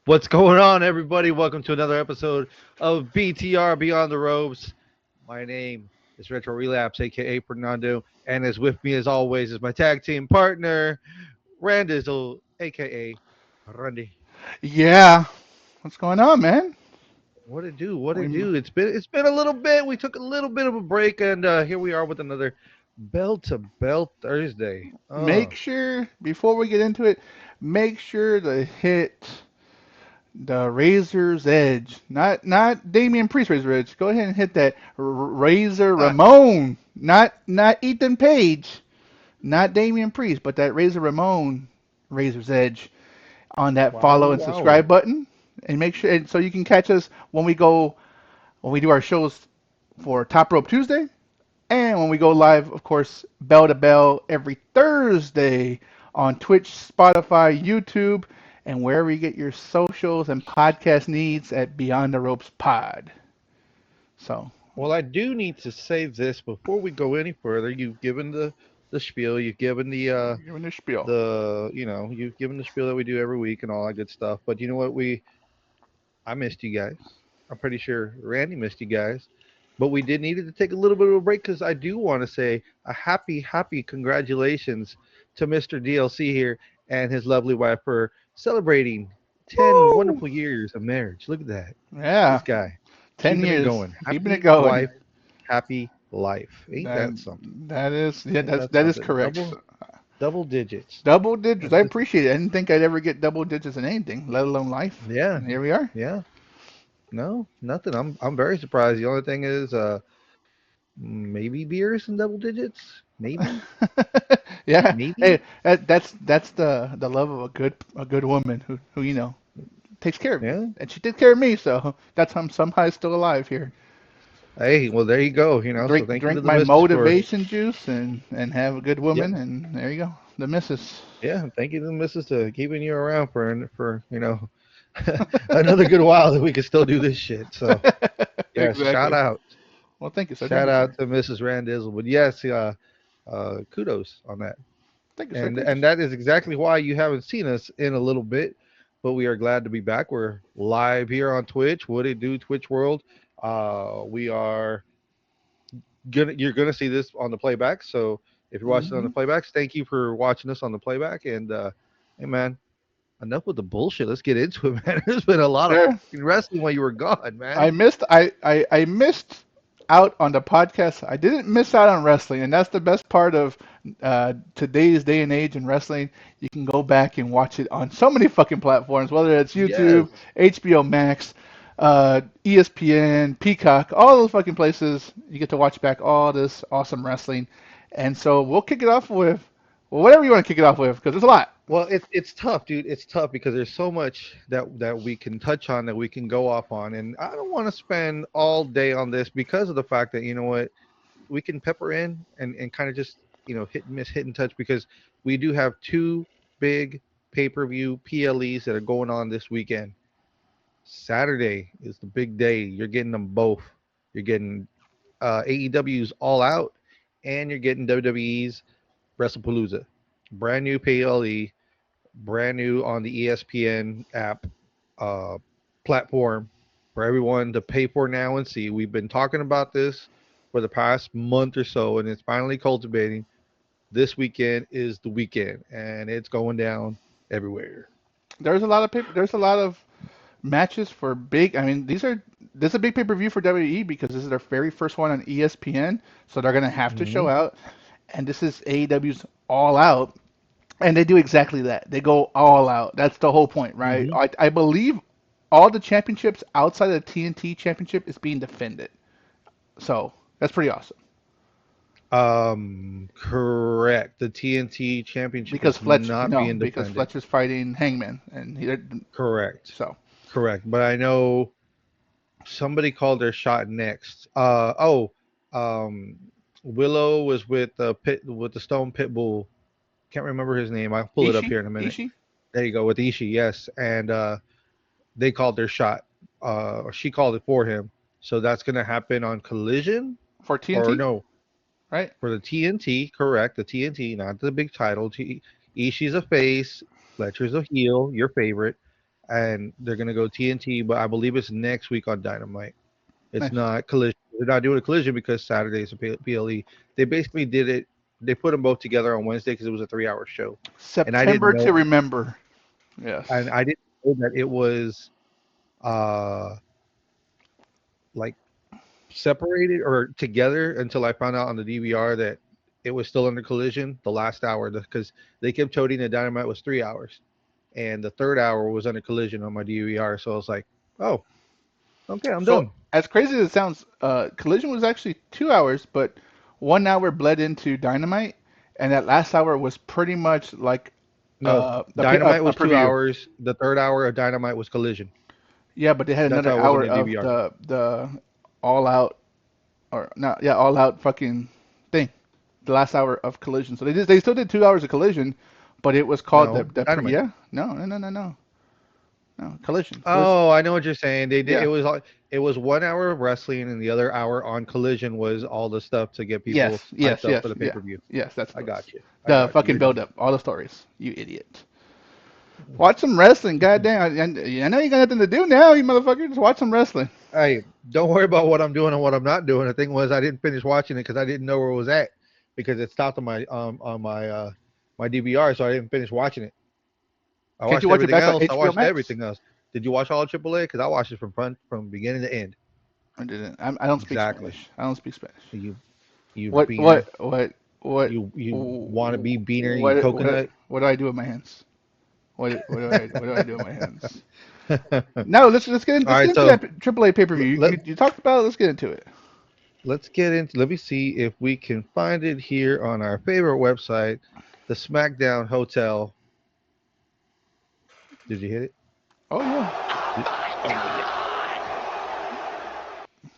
What's going on, everybody? Welcome to another episode of BTR Beyond the Ropes. My name is Retro Relapse, aka Fernando, and as with me as always is my tag team partner, Randizzle, aka Randy. Yeah, what's going on, man? What it do? What We it do? It's been a little bit. We took a little bit of a break, and here we are with another bell to bell Thursday. make sure before we get into it, make sure to hit the Razor's Edge, not Damian Priest Razor Edge. Go ahead and hit that Razor Ramon, not Ethan Page, not Damian Priest, but that Razor Ramon Razor's Edge on that Wow, follow and wow. subscribe button, and make sure and so you can catch us when we do our shows for Top Rope Tuesday. And when we go live, of course, bell to bell every Thursday on Twitch, Spotify, YouTube, and wherever you get your socials and podcast needs at Beyond the Ropes Pod. So, Well, I do need to say this before we go any further. You've given the spiel. You've given giving the spiel. you've given the spiel that we do every week and all that good stuff. But you know what? I missed you guys. I'm pretty sure Randy missed you guys. But we did needed to take a little bit of a break because I do want to say a happy congratulations to Mr. DLC here and his lovely wife for celebrating 10 Woo! wonderful years of marriage. Look at that. Yeah, This guy 10 keeping it years, going. keeping it Happy going. wife, happy life. Ain't That that something? that is yeah, Ain't that that is something? correct. Double digits. Double digits. I This is, appreciate it. I didn't think I'd ever get double digits in anything, let alone life. yeah, And here we are. yeah. No, nothing. I'm very surprised. The only thing is maybe beers in double digits. Maybe. Yeah. Maybe. Hey, that's the love of a good woman who takes care of you, Yeah. and she did care of me, so that's how I'm somehow still alive here. Hey, well there you go, so Drink thank you to drink the my missus for motivation juice and have a good yep. woman, and there you go, the missus. Yeah, thank you to the missus to keeping you around for another good while that we can still do this shit. So yeah, shout Exactly. out. Well, thank you, sir. Thank Shout you, out sir. to Mrs. Randizzle. But yes, kudos on that. Thank you, sir. and Thank you, and sir. that is exactly why you haven't seen us in a little bit, but we are glad to be back. We're live here on Twitch. What it do, Twitch world? We are gonna You're gonna see this on the playback. So if you're watching on the Hmm. playbacks, thank you for watching us on the playback. And hey, man, enough with the bullshit. Let's get into it, man. There's been a lot of Sir, fucking wrestling while you were gone, man. I missed out on the podcast. I didn't miss out on wrestling, and that's the best part of today's day and age in wrestling. You can go back and watch it on so many fucking platforms, whether it's Yes. YouTube, HBO Max, ESPN, Peacock, all those fucking places. You get to watch back all this awesome wrestling. And so we'll kick it off with well, whatever you want to kick it off with, because there's a lot. Well, it's tough, dude. It's tough because there's so much that we can touch on, that we can go off on, and I don't want to spend all day on this because of the fact that you know what, we can pepper in and kind of just hit and miss, hit and touch, because we do have two big pay-per-view PLEs that are going on this weekend. Saturday is the big day. You're getting them both. You're getting AEW's All Out, and you're getting WWE's Wrestlepalooza. Brand new PLE, brand new on the ESPN app uh, platform for everyone to pay for now and see. We've been talking about this for the past month or so, and it's finally cultivating. This weekend is the weekend, and it's going down everywhere. There's a lot of paper. There's a lot of matches for big. I mean, this is a big pay per view for WWE because this is their very first one on ESPN, so they're gonna have to Hmm. show out. And this is AEW's All Out, and they do exactly that. They go all out. That's the whole point, right? Hmm. I believe all the championships outside of the TNT championship is being defended, so that's pretty awesome. Correct. The TNT Championship Because is Fletch, not no, being because defended. Fletcher's fighting Hangman, and Correct. so Correct. But I know somebody called their shot next. Um, Willow was with the Stone Pitbull. Can't remember his name. I'll pull it up Ishii, here in a minute. Ishii There you go with Ishii. Yes, and they called their shot. Or she called it for him. So that's gonna happen on Collision, for or TNT, no, right? for the TNT. Correct, the TNT, not the big title. Ishii's a face. Fletcher's a heel. Your favorite. and they're gonna go TNT, but I believe it's next week on Dynamite. It's Nice. not Collision. They're not doing a Collision because Saturday is a PLE. They basically did it. They put them both together on Wednesday because it was a 3-hour show, and I didn't September know, to remember. Yes. and I didn't know that it was uh like separated or together until I found out on the DVR that it was still under Collision the last hour because they kept toting that Dynamite was 3 hours, and the third hour was under Collision on my DVR. So I was like, oh, okay, I'm So done. as crazy as it sounds, Collision was actually 2 hours, but 1 hour bled into Dynamite, and that last hour was pretty much like No, Dynamite a was two preview. hours. The third hour of Dynamite was Collision. Yeah, but they had That's another how it was on hour the of DVR. the all out or not, yeah, all out fucking thing. The last hour of Collision. So they still did 2 hours of Collision, but it was called No, Dynamite. yeah, no, Collision. It was Oh, I know what you're saying. They did. yeah, It was 1 hour of wrestling, and the other hour on Collision was all the stuff to get people hyped up for the pay yeah, per view. yes, that's I what it was. got you. I The got you. fucking You're dumb. build up, all the stories. You idiot. Watch some wrestling, goddamn. I know you got nothing to do now, you motherfucker. Just watch some wrestling. Hey, don't worry about what I'm doing and what I'm not doing. The thing was, I didn't finish watching it because I didn't know where it was at because it stopped on my my DVR, so I didn't finish watching it. I Can't you watched watch it everything back on else. I HBO watched Max? everything else. Did you watch all of AAA? Because I watched it from front from beginning to end. I didn't. I don't speak Exactly. Spanish. I don't speak Spanish. You What beaner. what what what You wanna be beaner. You coconut. what do I do with my hands? What do I do with my hands? No, All let's get right, into so that AAA pay per view. You talked about it. Let's get into it. let's get into. Let me see if we can find it here on our favorite website, the SmackDown Hotel. Did you hit it? Oh yeah. Did-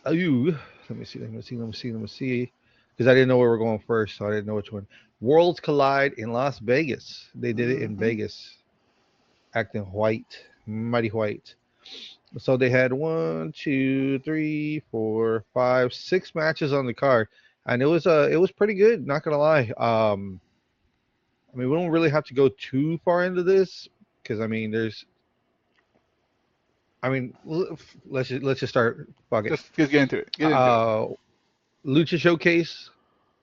Oh, you. Let me see. Let me see. Let me see. Let me see. Because I didn't know where we're going first, so I didn't know which one. Worlds collide in Las Vegas. They did it in Hmm. Vegas, acting white, mighty white. So they had one, two, three, four, five, 6 matches on the card, and it was pretty good. Not gonna lie. I mean, we don't really have to go too far into this because I mean, let's just start. Fuck it. Just get into it. Get into it. Uh, Lucha Showcase.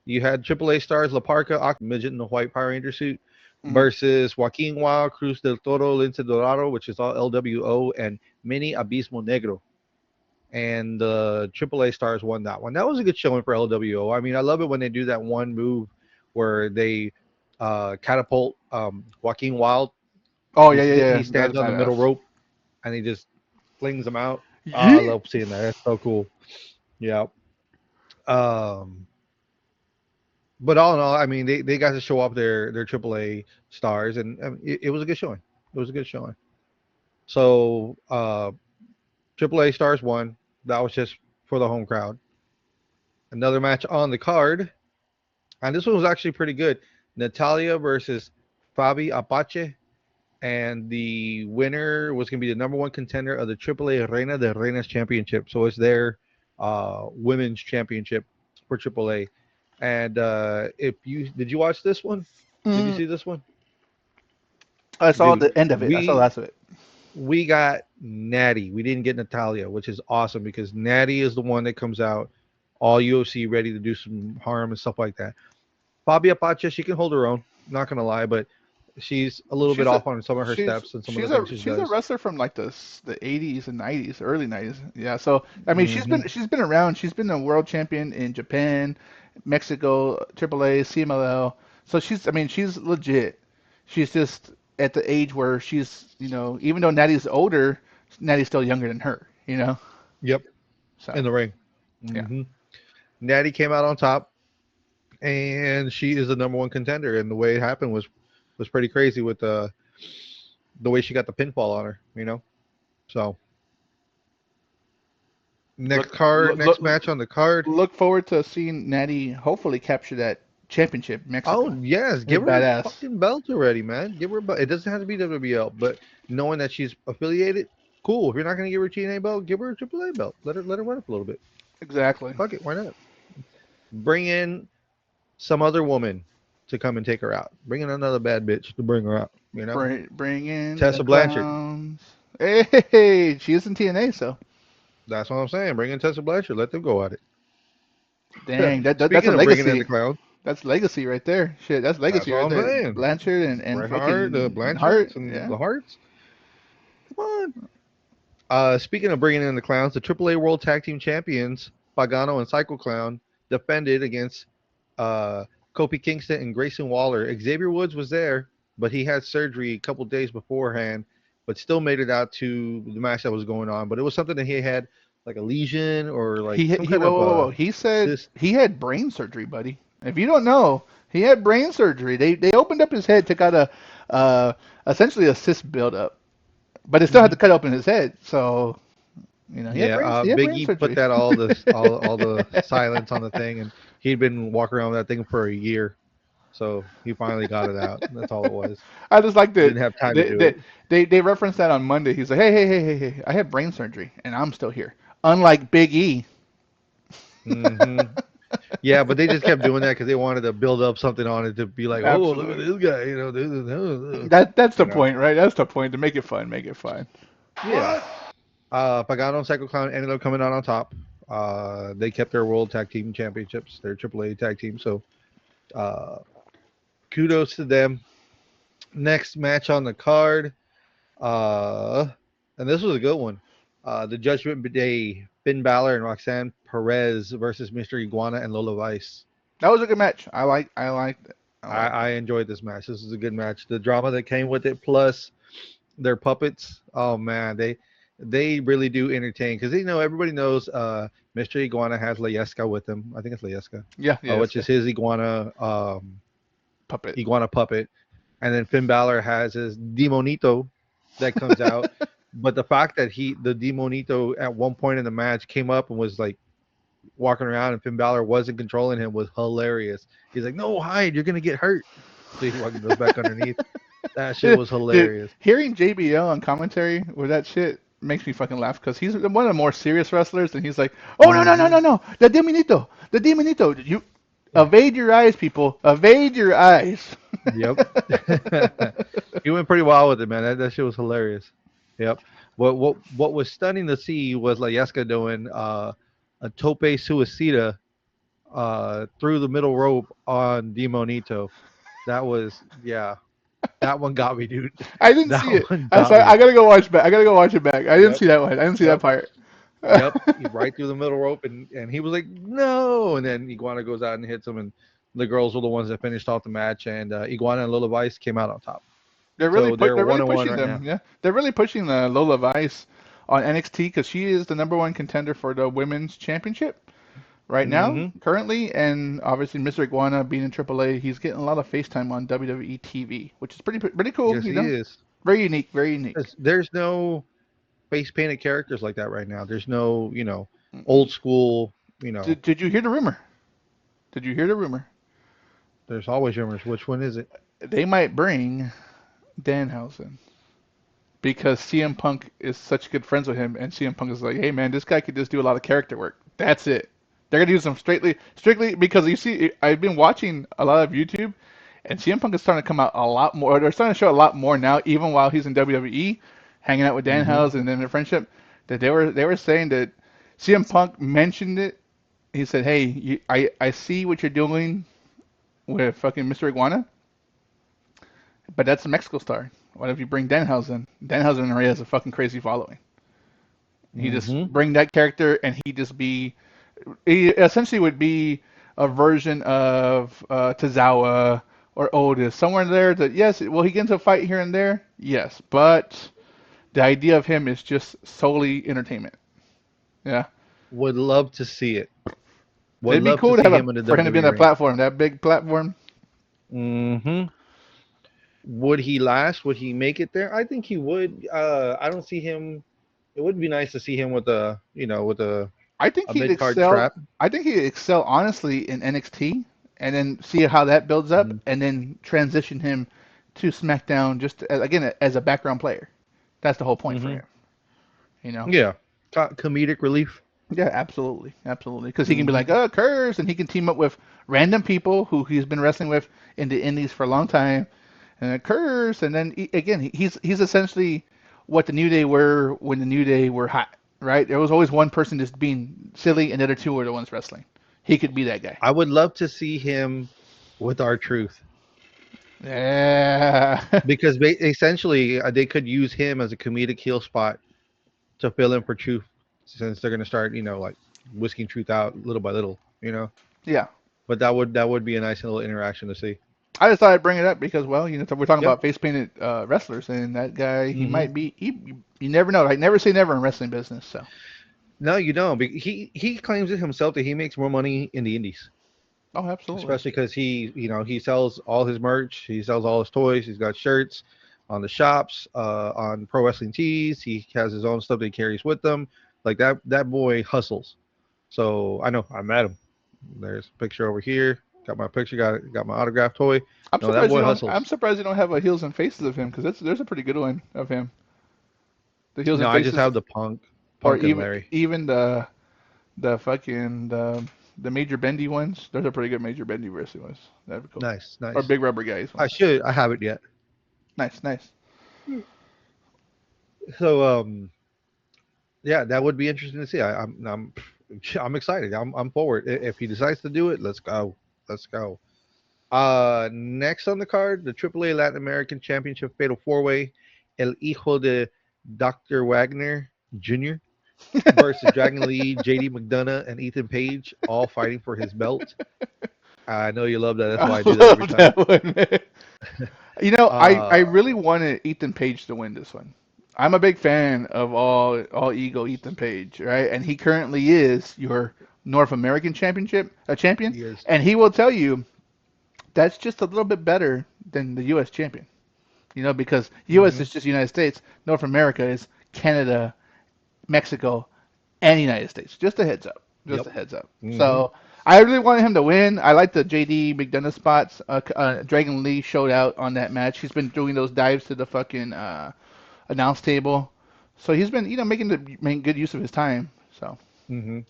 You had AAA stars La Parca, midget in the white Power Ranger suit, Hmm. versus Joaquin Wild, Cruz del Toro, Lince Dorado, which is all LWO, and Mini Abismo Negro. And the AAA stars won that one. That was a good showing for LWO. I mean, I love it when they do that one move where they catapult Joaquin Wild. Oh He yeah. he That was stands on the middle badass. rope and he just flings them out. I Yeet. love seeing that. That's so cool. Yeah. Um, but all in all, I mean, they got to show off their AAA stars, and it was a good showing. It was a good showing. So AAA stars won. That was just for the home crowd. Another match on the card, and this one was actually pretty good. Natalia versus Fabi Apache, and the winner was going to be the number one contender of the AAA Reina de Reinas Championship. So it's their women's championship for AAA. And if you did you watch this one? Did you Mm, see this one, I saw dude? the end of it. I saw the We last of it. we got Natty. We didn't get Natalia, which is awesome because Natty is the one that comes out all UFC ready to do some harm and stuff like that. Fabia Pacha, she can hold her own. Not gonna lie, but she's a little bit She's a off on some of her steps and some of the things she she's a does. wrestler from like the 80s and 90s, early 90s. Yeah. So I mean, Hmm. she's been around. She's been a world champion in Japan, Mexico, AAA, CMLL. So she's I mean, she's legit. She's just at the age where she's, even though Natty's older, Natty's still younger than her, you know? Yep, So, in the ring. yeah. Hmm. Natty came out on top, and she is the number one contender. And the way it happened was pretty crazy with the way she got the pinfall on her. So Look next match on the card. look forward to seeing Natty hopefully capture that championship in Oh Mexico. yes, It'd give be her a badass. fucking belt already, man. Give her a belt. It doesn't have to be WBL, but knowing that she's affiliated, cool. If you're not gonna give her a TNA belt, give her a AAA belt. Let her run up a little bit. Exactly. Fuck it, why not? Bring in some other woman to come and take her out. Bring in another bad bitch to bring her out. Bring in the Tessa Blanchard. clowns. Hey, she is in TNA, so That's what I'm saying. Bring in Tessa Blanchard. Let them go at it. dang, that's a Speaking of bringing in the legacy. clown, That's legacy right there. Shit, that's that's legacy what right I'm there. saying. Blanchard and Bret Hart, the fucking and Hart. Blanchards, and Yeah. the Hearts. Come on. Speaking of bringing in the clowns, the AAA World Tag Team Champions, Pagano and Psycho Clown, defended against Kofi Kingston and Grayson Waller. Xavier Woods was there, but he had surgery a couple days beforehand, but still made it out to the match that was going on. But it was something that he had like a lesion or like some He kind whoa of whoa whoa whoa. He said cyst. he had brain surgery, buddy. If you don't know, he had brain surgery. They opened up his head, took out a essentially a cyst buildup, but it still had Hmm. to cut open his head. So Yeah, he had Big brain E put surgery. that all the silence on the thing, and he'd been walking around with that thing for a year, so he finally got it out. That's all it was. I just like He that didn't have time to they, do they it. they referenced that on Monday. He's like, hey, I had brain surgery and I'm still here. Unlike Big E. Hmm. Yeah, but they just kept doing that because they wanted to build up something on it to be like, oh, look at Absolutely. this guy, That's the you know. point, right? That's the point to make it fun. Make it fun. Yeah. Pagano and Psycho Clown ended up coming out on top. They kept their World Tag Team Championships, their AAA tag team. So, uh, kudos to them. Next match on the card, uh, and this was a good one. The Judgment Day, Finn Balor and Roxanne Perez versus Mr. Iguana and Lola Vice. That was a good match. I liked it. I liked I it. enjoyed this match. This is a good match. The drama that came with it, plus their puppets. Oh man, they really do entertain because everybody knows Mr. Iguana has Layeska with him. I think it's Layeska, Yeah, yeah, which yeah. is his Puppet. iguana puppet, and then Finn Balor has his Demonito that comes out. But the fact that the Demonito at one point in the match came up and was like walking around and Finn Balor wasn't controlling him was hilarious. He's like, "No, hide, you're gonna get hurt." So he fucking goes back underneath. That shit was Dude, hilarious. hearing JBL on commentary with that shit makes me fucking laugh because he's one of the more serious wrestlers, and he's like, "Oh Hmm. no, the Demonito, you evade your eyes, people, evade your eyes." Yep. He went pretty wild with it, man. That shit was hilarious. Yep. What was stunning to see was Layeska doing a tope suicida through the middle rope on Demonito. That was yeah. That one got me, dude. I didn't That see it. one I got saw. me. I gotta go watch back. I gotta go watch it back. I didn't Yep. see that one. I didn't see that Yep. part. Yep. He's right through the middle rope and he was like, no. And then Iguana goes out and hits him and the girls were the ones that finished off the match and Iguana and Lola Vice came out on top. So they're They're one really and one pushing right now. them. Yeah, they're really pushing Lola Vice on NXT because she is the number one contender for the women's championship right now, Hmm. currently, and obviously Mr. Iguana being in AAA, he's getting a lot of FaceTime on WWE TV, which is pretty cool. Yes, he is. Very unique, very unique. There's no face painted characters like that right now. There's no, Mm-mm. old school, you know, Did you hear the rumor? Did you hear the rumor? there's always rumors. Which one is it? They might bring Danhausen because CM Punk is such good friends with him, and CM Punk is like, hey man, this guy could just do a lot of character work. That's it. They're gonna use him strictly because you see, I've been watching a lot of YouTube, and CM Punk is starting to come out a lot more. They're starting to show a lot more now, even while he's in WWE, hanging out with Hmm. Danhausen and then their friendship. That they were saying that CM Punk mentioned it. He said, hey, I see what you're doing with fucking Mr. Iguana, but that's a Mexico star. What if you bring Danhausen? Danhausen already has a fucking crazy following. He just Hmm. bring that character and he essentially would be a version of Tozawa or Otis, somewhere there. That yes, will he get into a fight here and there? Yes, but the idea of him is just solely entertainment. Yeah, Would love to see it. Would it'd be love to cool to see have him in the for him to be on WWE that ring. platform, that big platform. Hmm. Would he last? Would he make it there? I think he would. I don't see him. It would be nice to see him with I think a he'd mid card excel. strap. I think he'd excel honestly in NXT, and then see how that builds up, Mhm. and then transition him to SmackDown just again as a background player. That's the whole point for Hmm. him. You know? Yeah, comedic relief. Yeah, absolutely, absolutely. Because he can be like, Hmm. oh, Curse, and he can team up with random people who he's been wrestling with in the Indies for a long time, and Curse, and then again, he's essentially what the New Day were when the New Day were hot, right? There was always one person just being silly, and the other two were the ones wrestling. He could be that guy. I would love to see him with our truth Yeah. because essentially they could use him as a comedic heel spot to fill in for truth, since they're going to start, like whisking truth out little by little. Yeah. But that would be a nice little interaction to see. I just thought I'd bring it up because, well, we're talking Yep. about face painted wrestlers, and that guy, he Hmm. might be. You never know. I never say never in wrestling business. So, No, you don't. He claims it himself that he makes more money in the indies, oh, absolutely. especially because he sells all his merch, he sells all his toys, he's got shirts on the shops, on Pro Wrestling Tees. He has his own stuff that he carries with him. Like that boy hustles. So I know I met him. There's a picture over here. Got my picture. Got my autograph toy. I'm No, that surprised you boy don't. I'm hustles. surprised you don't have a heels and faces of him because there's a pretty good one of him. The heels No, and I just faces, have the or Punk and Larry. even the fucking the Major Bendy ones. Those are pretty good Major Bendy wrestling ones. That'd be cool. Nice, Or nice. Big Rubber Guys I ones. should. I haven't yet. Nice, nice. So yeah, that would be interesting to see. I'm excited. I'm forward. If he decides to do it, let's go. Let's go. Next on the card, the AAA Latin American Championship Fatal Four Way, El Hijo de Dr. Wagner Jr. versus Dragon Lee, JD McDonough, and Ethan Page, all fighting for his belt. I know you love that. That's why I I do that every love time. that one, man. I Uh, really wanted Ethan Page to win this one. I'm a big fan of all ego Ethan Page, right? And he currently is your North American champion, he is. and he will tell you that's just a little bit better than the U.S. champion. Because U.S. Hmm. is just United States, North America is Canada, Mexico, and United States. Just a heads up. Just Yep. a heads up. Hmm. So I really wanted him to win. I like the JD McDonough spots. Dragon Lee showed out on that match. He's been doing those dives to the fucking announce table. So he's been, making good use of his time. So, Hmm.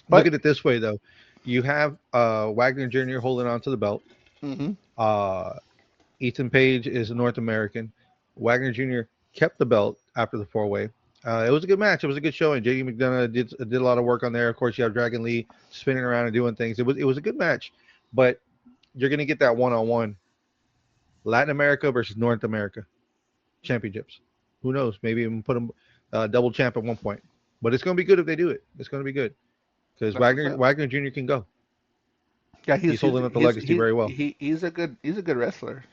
Look but at it this way, though. You have Wagner Jr. holding on to the belt. hmm Uh, Ethan Page is a North American. Wagner Jr. kept the belt after the four way. It was a good match. It was a good showing. JD McDonough did a lot of work on there. Of course, you have Dragon Lee spinning around and doing things. It was a good match, but you're gonna get that one on one Latin America versus North America championships. Who knows? Maybe even put them double champ at one point. But it's gonna be good if they do it. It's gonna be good because that's what's up. Wagner Jr. can go. Yeah, He's holding up the legacy very well. he's a good wrestler.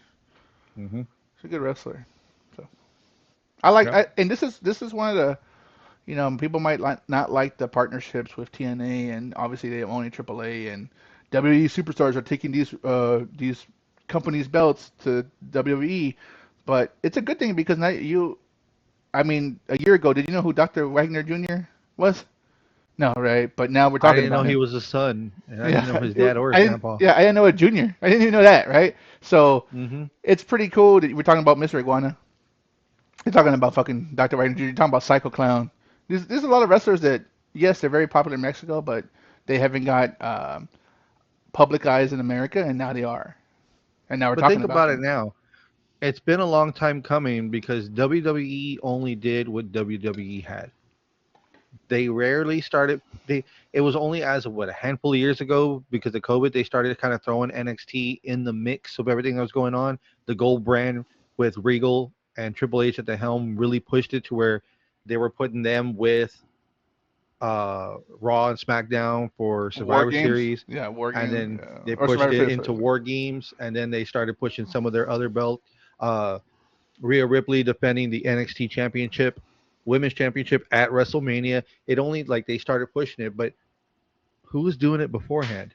Hmm. He's a good wrestler. So I like Yep. and this is one of the people might not like the partnerships with TNA, and obviously they own AAA, and WWE superstars are taking these companies' belts to WWE, but it's a good thing because now I mean, a year ago, did you know who Dr. Wagner Jr. was? No, right? But now we're I talking didn't know about he him. was a son, and I didn't know Yeah, his dad or I his didn't. grandpa. Yeah, I didn't know a junior. I didn't even know that, right? So Hmm. it's pretty cool that we're talking about Mr. Iguana. You're talking about fucking Dr. Wagner Jr. You're talking about Psycho Clown. There's a lot of wrestlers that, yes, they're very popular in Mexico, but they haven't got public eyes in America, and now they are. And now we're But talking think about about it them. now. It's been a long time coming because WWE only did what WWE had. They rarely started. It was only as of what, a handful of years ago, because of COVID, they started kind of throwing NXT in the mix of everything that was going on. The Gold brand with Regal and Triple H at the helm really pushed it to where they were putting them with Raw and SmackDown for War Survivor Games? Series, Yeah, War and Games. then they Or pushed Survivor it Series. into War Games, and then they started pushing some of their other belt. Uh, Rhea Ripley defending the NXT Championship, Women's Championship at WrestleMania. It only, like, they started pushing it, but who was doing it beforehand?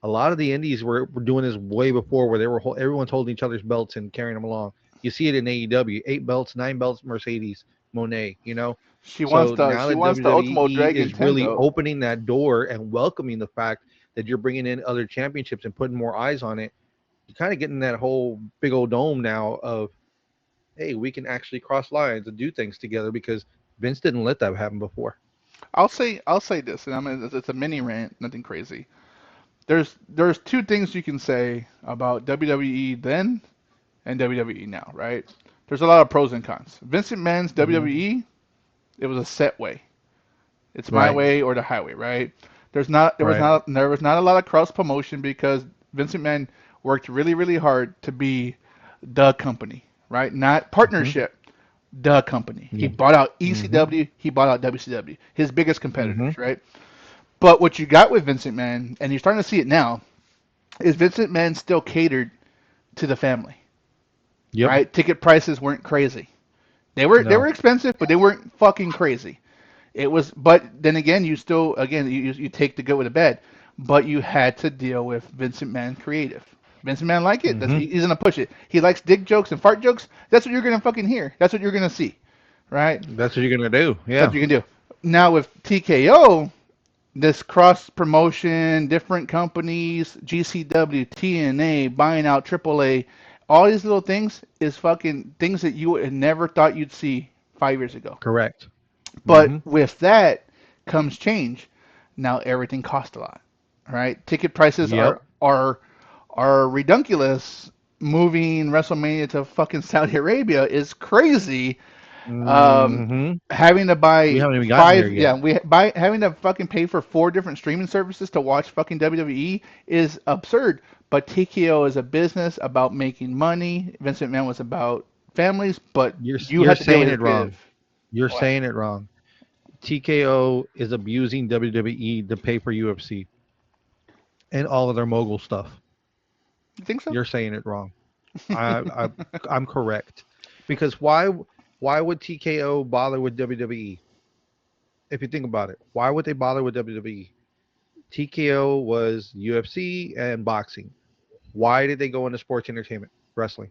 A lot of the indies were doing this way before, where everyone's holding each other's belts and carrying them along. You see it in AEW, 8 belts, 9 belts, Mercedes Monet. So now She that wants the Ultimo WWE Dragon is 10 really belt. opening that door and welcoming the fact that you're bringing in other championships and putting more eyes on it, you're kind of getting that whole big old dome now of, hey, we can actually cross lines and do things together, because Vince didn't let that happen before. I'll say this, and it's a mini rant, nothing crazy. There's two things you can say about WWE then and WWE now, right? There's a lot of pros and cons. Vince McMahon's Hmm. WWE, it was a set way. It's my Right. way or the highway, right? Right. There was not a lot of cross promotion because Vince McMahon worked really really hard to be the company, right? Not Hmm. partnership, the company. He Yeah. bought out Hmm. ECW, he bought out WCW, his biggest Hmm. competitors, right? But what you got with Vince McMahon, and you're starting to see it now, is Vince McMahon still catered to the family, Yep. right? Ticket prices weren't crazy. They were No. expensive, but they weren't fucking crazy. It was, but then again, you still again you take the good with the bad, but you had to deal with Vince McMahon creative. Vince McMahon like it. Hmm. He's gonna push it. He likes dick jokes and fart jokes. That's what you're gonna fucking hear. That's what you're gonna see, right? That's what you're gonna do. That's Yeah. what you can do. Now with TKO, this cross promotion, different companies, GCW, TNA, buying out AAA, all these little things is fucking things that you would never thought you'd see 5 years ago. Correct. But Hmm. with that comes change. Now everything costs a lot, right? Ticket prices Yep. are redunculous. Moving WrestleMania to fucking Saudi Arabia is crazy. Um, Hmm. Having to We buy haven't even gotten there five, yet. yeah, we buy having to fucking pay for 4 different streaming services to watch fucking WWE is absurd. But TKO is a business about making money. Vince McMahon was about families, but you You're had to deal with saying his it creative. wrong. You're What? saying it wrong. TKO is abusing WWE to pay for UFC and all of their mogul stuff. You think so? You're saying it wrong. I I'm correct. Because why would TKO bother with WWE? If you think about it, why would they bother with WWE? TKO was UFC and boxing. Why did they go into sports entertainment, wrestling?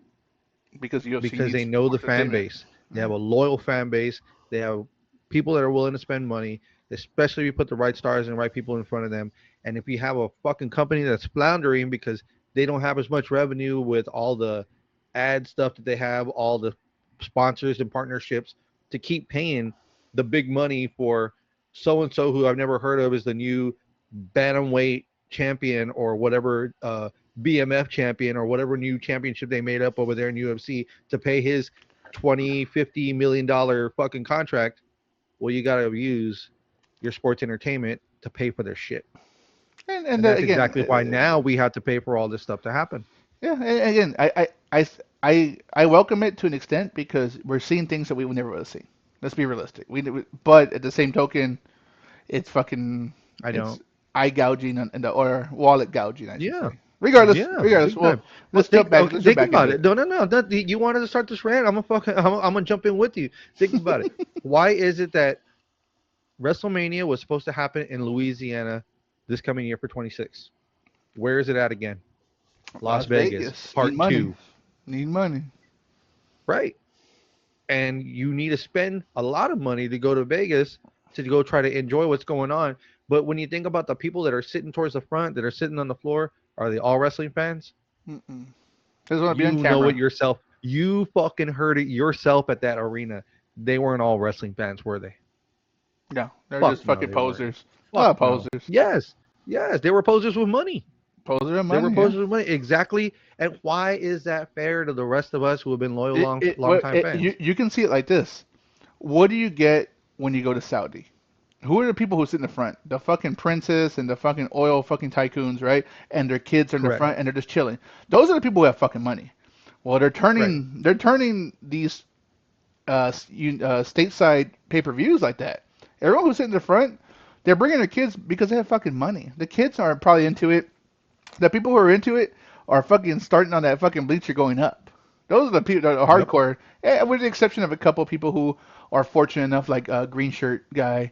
Because UFC Because needs they know the sports fan entertainment. base. They Yeah. have a loyal fan base. They have people that are willing to spend money, especially if you put the right stars and the right people in front of them. And if you have a fucking company that's floundering because they don't have as much revenue with all the ad stuff that they have, all the sponsors and partnerships to keep paying the big money for so and so who I've never heard of is the new bantamweight champion or whatever BMF champion or whatever new championship they made up over there in UFC to pay his 20-50 million dollar fucking contract. Well, you got to use your sports entertainment to pay for their shit. And And then that's again, exactly why now we have to pay for all this stuff to happen. yeah, and again, I welcome it to an extent because we're seeing things that we would never would have seen. Let's be realistic. But at the same token, it's fucking, I it's don't. eye gouging or wallet gouging, I should Yeah. say. Regardless. Big Well, time. But think, okay, let's jump think back about into it. it. No, no, no. You wanted to start this rant. I'm gonna jump in with you. Think about it. Why is it that WrestleMania was supposed to happen in Louisiana this coming year for 26? Where is it at again? Las Las Vegas, Vegas need part money, two, need money. right? And you need to spend a lot of money to go to Vegas to go try to enjoy what's going on. But when you think about the people that are sitting towards the front, that are sitting on the floor, are they all wrestling fans? Mm-mm. Just want to be on You know it camera. yourself. You fucking heard it yourself at that arena. They weren't all wrestling fans, were they? No, they're Fuck just no, fucking they weren't. posers. A lot Fuck of no. posers. Yes, yes, they were posers with money. Poser and They were money, yeah. posers with money. Exactly. And why is that fair to the rest of us who have been loyal, long time fans? You can see it like this. What do you get when you go to Saudi? Who are the people who sit in the front? The fucking princess and the fucking oil fucking tycoons, right? And their kids are in the Correct. front and they're just chilling. Those are the people who have fucking money. Well, Right. they're turning these stateside pay-per-views like that. Everyone who's sitting in the front, they're bringing their kids because they have fucking money. The kids aren't probably into it. The people who are into it are fucking starting on that fucking bleacher going up. Those are the people that are Yep. hardcore, with the exception of a couple of people who are fortunate enough, like a green shirt guy,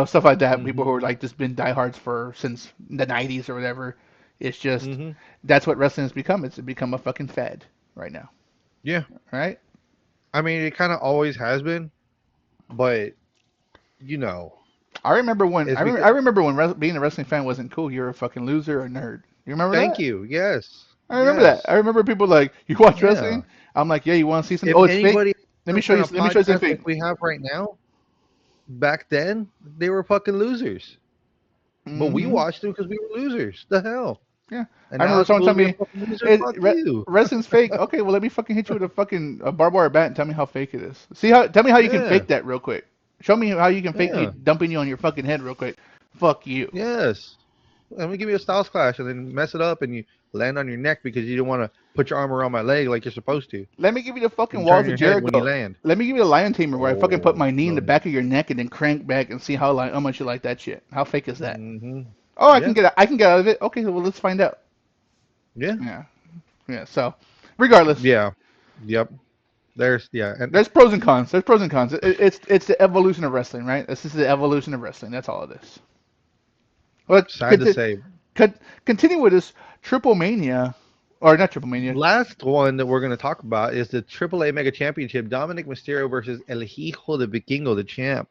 stuff like that. People Mhm. who are like just been diehards for since the '90s or whatever. It's just Mhm. that's what wrestling has become. It's become a fucking fad right now, Yeah. right? I mean, it kind of always has been, but you know, it's I because. remember when being a wrestling fan wasn't cool. You're a fucking loser or nerd. You remember Thank that? you. Yes. I remember that. I Yes. remember people like, you watch Yeah. wrestling? I'm like, yeah, you want to see something? If Oh, it's fake. anybody Let me some show you. kind of Let me show you something podcast like fake. we have right now, back then they were fucking losers. But we Mm-hmm. watched them because we were losers. The hell. Yeah, And I now remember if you someone believe telling me a me fucking loser, fuck you. wrestling's fake. Okay, well let me fucking hit you with a fucking a barbed wire bat and tell me how fake it is. Tell me how you can Yeah, fake that real quick. Show me how you can fake me yeah, dumping you on your fucking head real quick. Fuck you. yes. Let me give you a styles clash and then mess it up and you land on your neck because you don't want to put your arm around my leg like you're supposed to Let me give you the fucking and turn walls of your head when you Jericho. land. Let me give you the lion tamer where I fucking put Oh, my knee in go the ahead. back of your neck and then crank back and see how much you like that shit. How fake is that? Hmm. Oh, Yeah, I can get out of it. Okay, well let's find out. yeah, Yeah, yeah. So, regardless, yeah, yep. Yeah, and there's pros and cons. There's pros and cons. It's the evolution of wrestling, right? This is the evolution of wrestling. That's all it is. Well, sad to say, continue with this Triple Mania, or not Triple Mania. last one that we're going to talk about is the AAA Mega Championship: Dominic Mysterio versus El Hijo de Vikingo, the champ.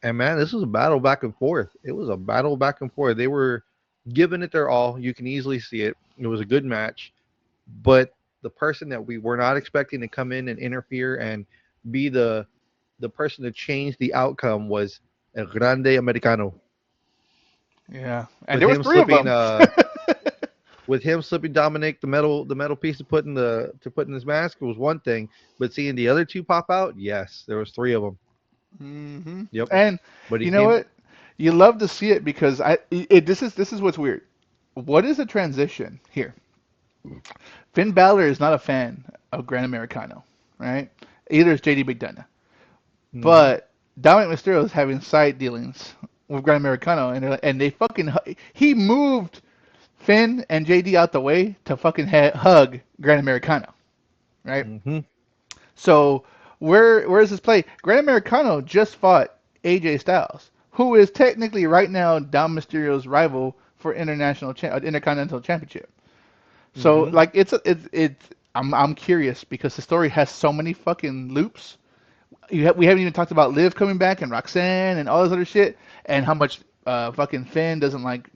And man, this was a battle back and forth. It was a battle back and forth. They were giving it their all. You can easily see it. It was a good match, but the person that we were not expecting to come in and interfere and be the person to change the outcome was El Grande Americano. Yeah, and With there was him three of slipping them. Dominic the metal piece to put in his mask, it was one thing, but seeing the other two pop out, yes, there was three of them. Yep. And But he you know came. what? You love to see it because this is what's weird. What is the transition here? Finn Balor is not a fan of Gran Americano, right? Either is JD McDonough. Hmm. But Dominic Mysterio is having side dealings with Gran Americano, and they fucking he moved Finn and JD out the way to fucking hug Gran Americano, right? Hmm. So where is this play? Gran Americano just fought AJ Styles, who is technically right now Dom Mysterio's rival for Intercontinental Championship. So Hmm. like it's I'm curious because the story has so many fucking loops. We haven't even talked about Liv coming back and Roxanne and all this other shit and how much fucking Finn doesn't like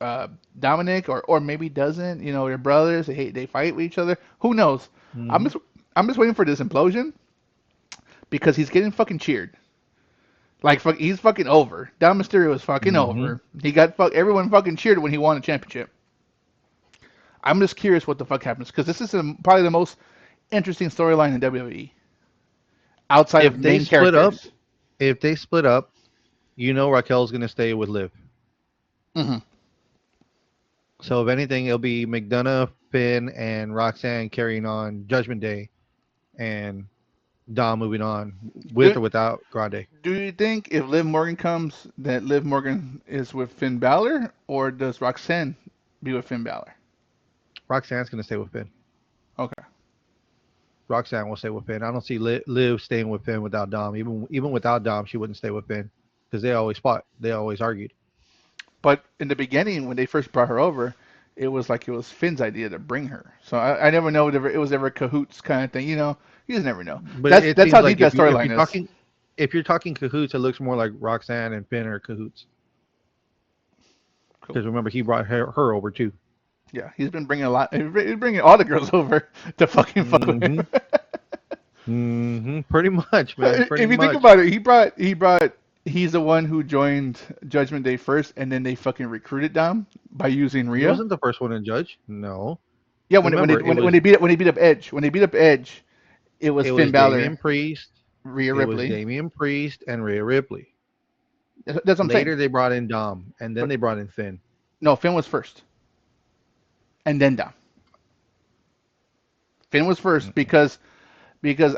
uh, Dominic or maybe doesn't. You know, they're brothers. They fight with each other. Who knows? I'm Hmm. just I'm just waiting for this implosion because he's getting fucking cheered. Like he's fucking over. Dom Mysterio is fucking Hmm. over. He got everyone fucking cheered when he won a championship. I'm just curious what the fuck happens because this is probably the most interesting storyline in WWE outside of If they main split up, characters. if they split up, Raquel's gonna stay with Liv. Hmm. So if anything, it'll be McDonough, Finn, and Roxanne carrying on Judgment Day, and Dom moving on with Do or without Grande. Do you think if Liv Morgan comes, that Liv Morgan is with Finn Balor, or does Roxanne be with Finn Balor? Roxanne's gonna stay with Finn. Okay, Roxanne will stay with Finn. I don't see Liv staying with Finn without Dom. Even without Dom, she wouldn't stay with Finn because they always fought. They always argued. but in the beginning, when they first brought her over, it was like it was Finn's idea to bring her. So I never know if it was ever cahoots kind of thing. You just never know. But it That's seems how deep like that storyline is. if you're talking cahoots, it looks more like Roxanne and Finn are cahoots. Cool. Because remember, he brought her over too. Yeah, he's been bringing a lot. He's bringing all the girls over to fucking fuck with him. Hmm. Hmm. Pretty much, man. Pretty If you think much. about it, he's the one who joined Judgment Day first, and then they fucking recruited Dom by using He Rhea. wasn't the first one to judge. No. Yeah, Remember, when they beat up Edge, it was it Finn was Balor, Damian Priest, Rhea it was Ripley. Damian Priest and Rhea Ripley. That's what I'm saying. Later, they brought in Dom, and then But they brought in Finn. no, Finn was first, and then Dom. Finn was first Mm-mm. because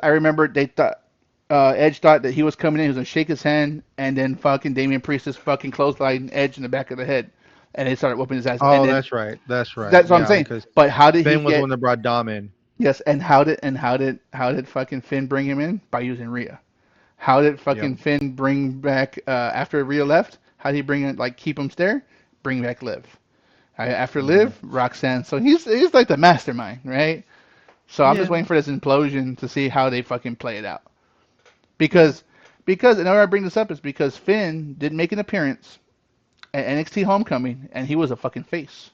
I remember they thought Edge thought that he was coming in, he was gonna shake his hand, and then fucking Damian Priest just fucking clothesline Edge in the back of the head, and they started whooping his ass, and Oh, then that's right. That's right. that's what I'm Yeah, saying. because But how did he Finn was the get? one that brought Dom in. Yes, and how did fucking Finn bring him in by using Rhea? How did Yep. fucking Finn bring back after Rhea left? How did he bring it like keep him there? Bring back Liv. After Hmm. Liv, Roxanne. So he's like the mastermind, right? So I'm just Yeah. waiting for this implosion to see how they fucking play it out. Because because and I bring this up is because Finn did make an appearance at NXT Homecoming and he was a fucking face.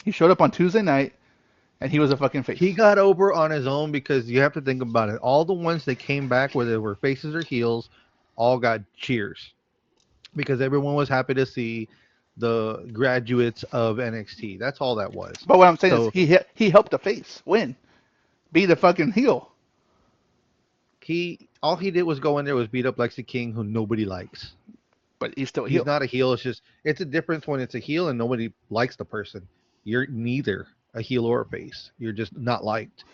He showed up on Tuesday night and he was a fucking He face. got over on his own because you have to think about it. All the ones that came back, whether they were faces or heels, all got cheers because everyone was happy to see the graduates of NXT. That's all that was. But what I'm saying is So he helped the face win, be the fucking heel. he all he did was go in there was beat up Lexi King, who nobody likes. But he's still a He's heel. not a heel. It's a difference when it's a heel and nobody likes the person. You're neither a heel or a face. You're just not liked.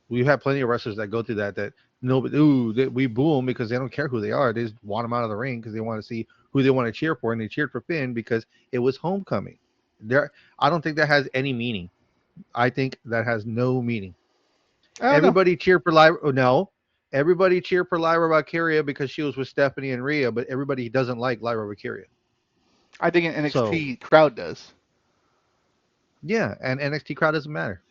We've had plenty of wrestlers that go through that. That nobody, we boo them because they don't care who they are. They just want them out of the ring because they want to see who they want to cheer for, and they cheered for Finn because it was homecoming. There, I don't think that has any meaning. I think that has no meaning. I don't know. Everybody cheered for Lyra. Oh, no, everybody cheered for Lyra Valkyria because she was with Stephanie and Rhea, but everybody doesn't like Lyra Valkyria. I think an So NXT crowd does. yeah, and NXT crowd doesn't matter.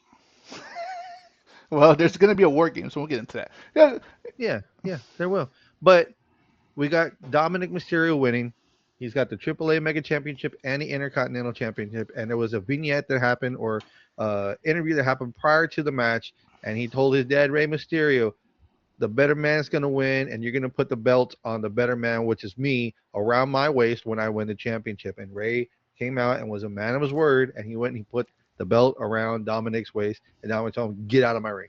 Well, there's going to be a war game, so we'll get into that. Yeah, Yeah, yeah, there will. But we got Dominic Mysterio winning. He's got the AAA Mega Championship and the Intercontinental Championship. And there was a vignette that happened or interview that happened prior to the match. And he told his dad, Rey Mysterio, the better man's going to win. And you're going to put the belt on the better man, which is me, around my waist when I win the championship. And Rey came out and was a man of his word. And he went and he put the belt around Dominic's waist. And Dominic told him, get out of my ring.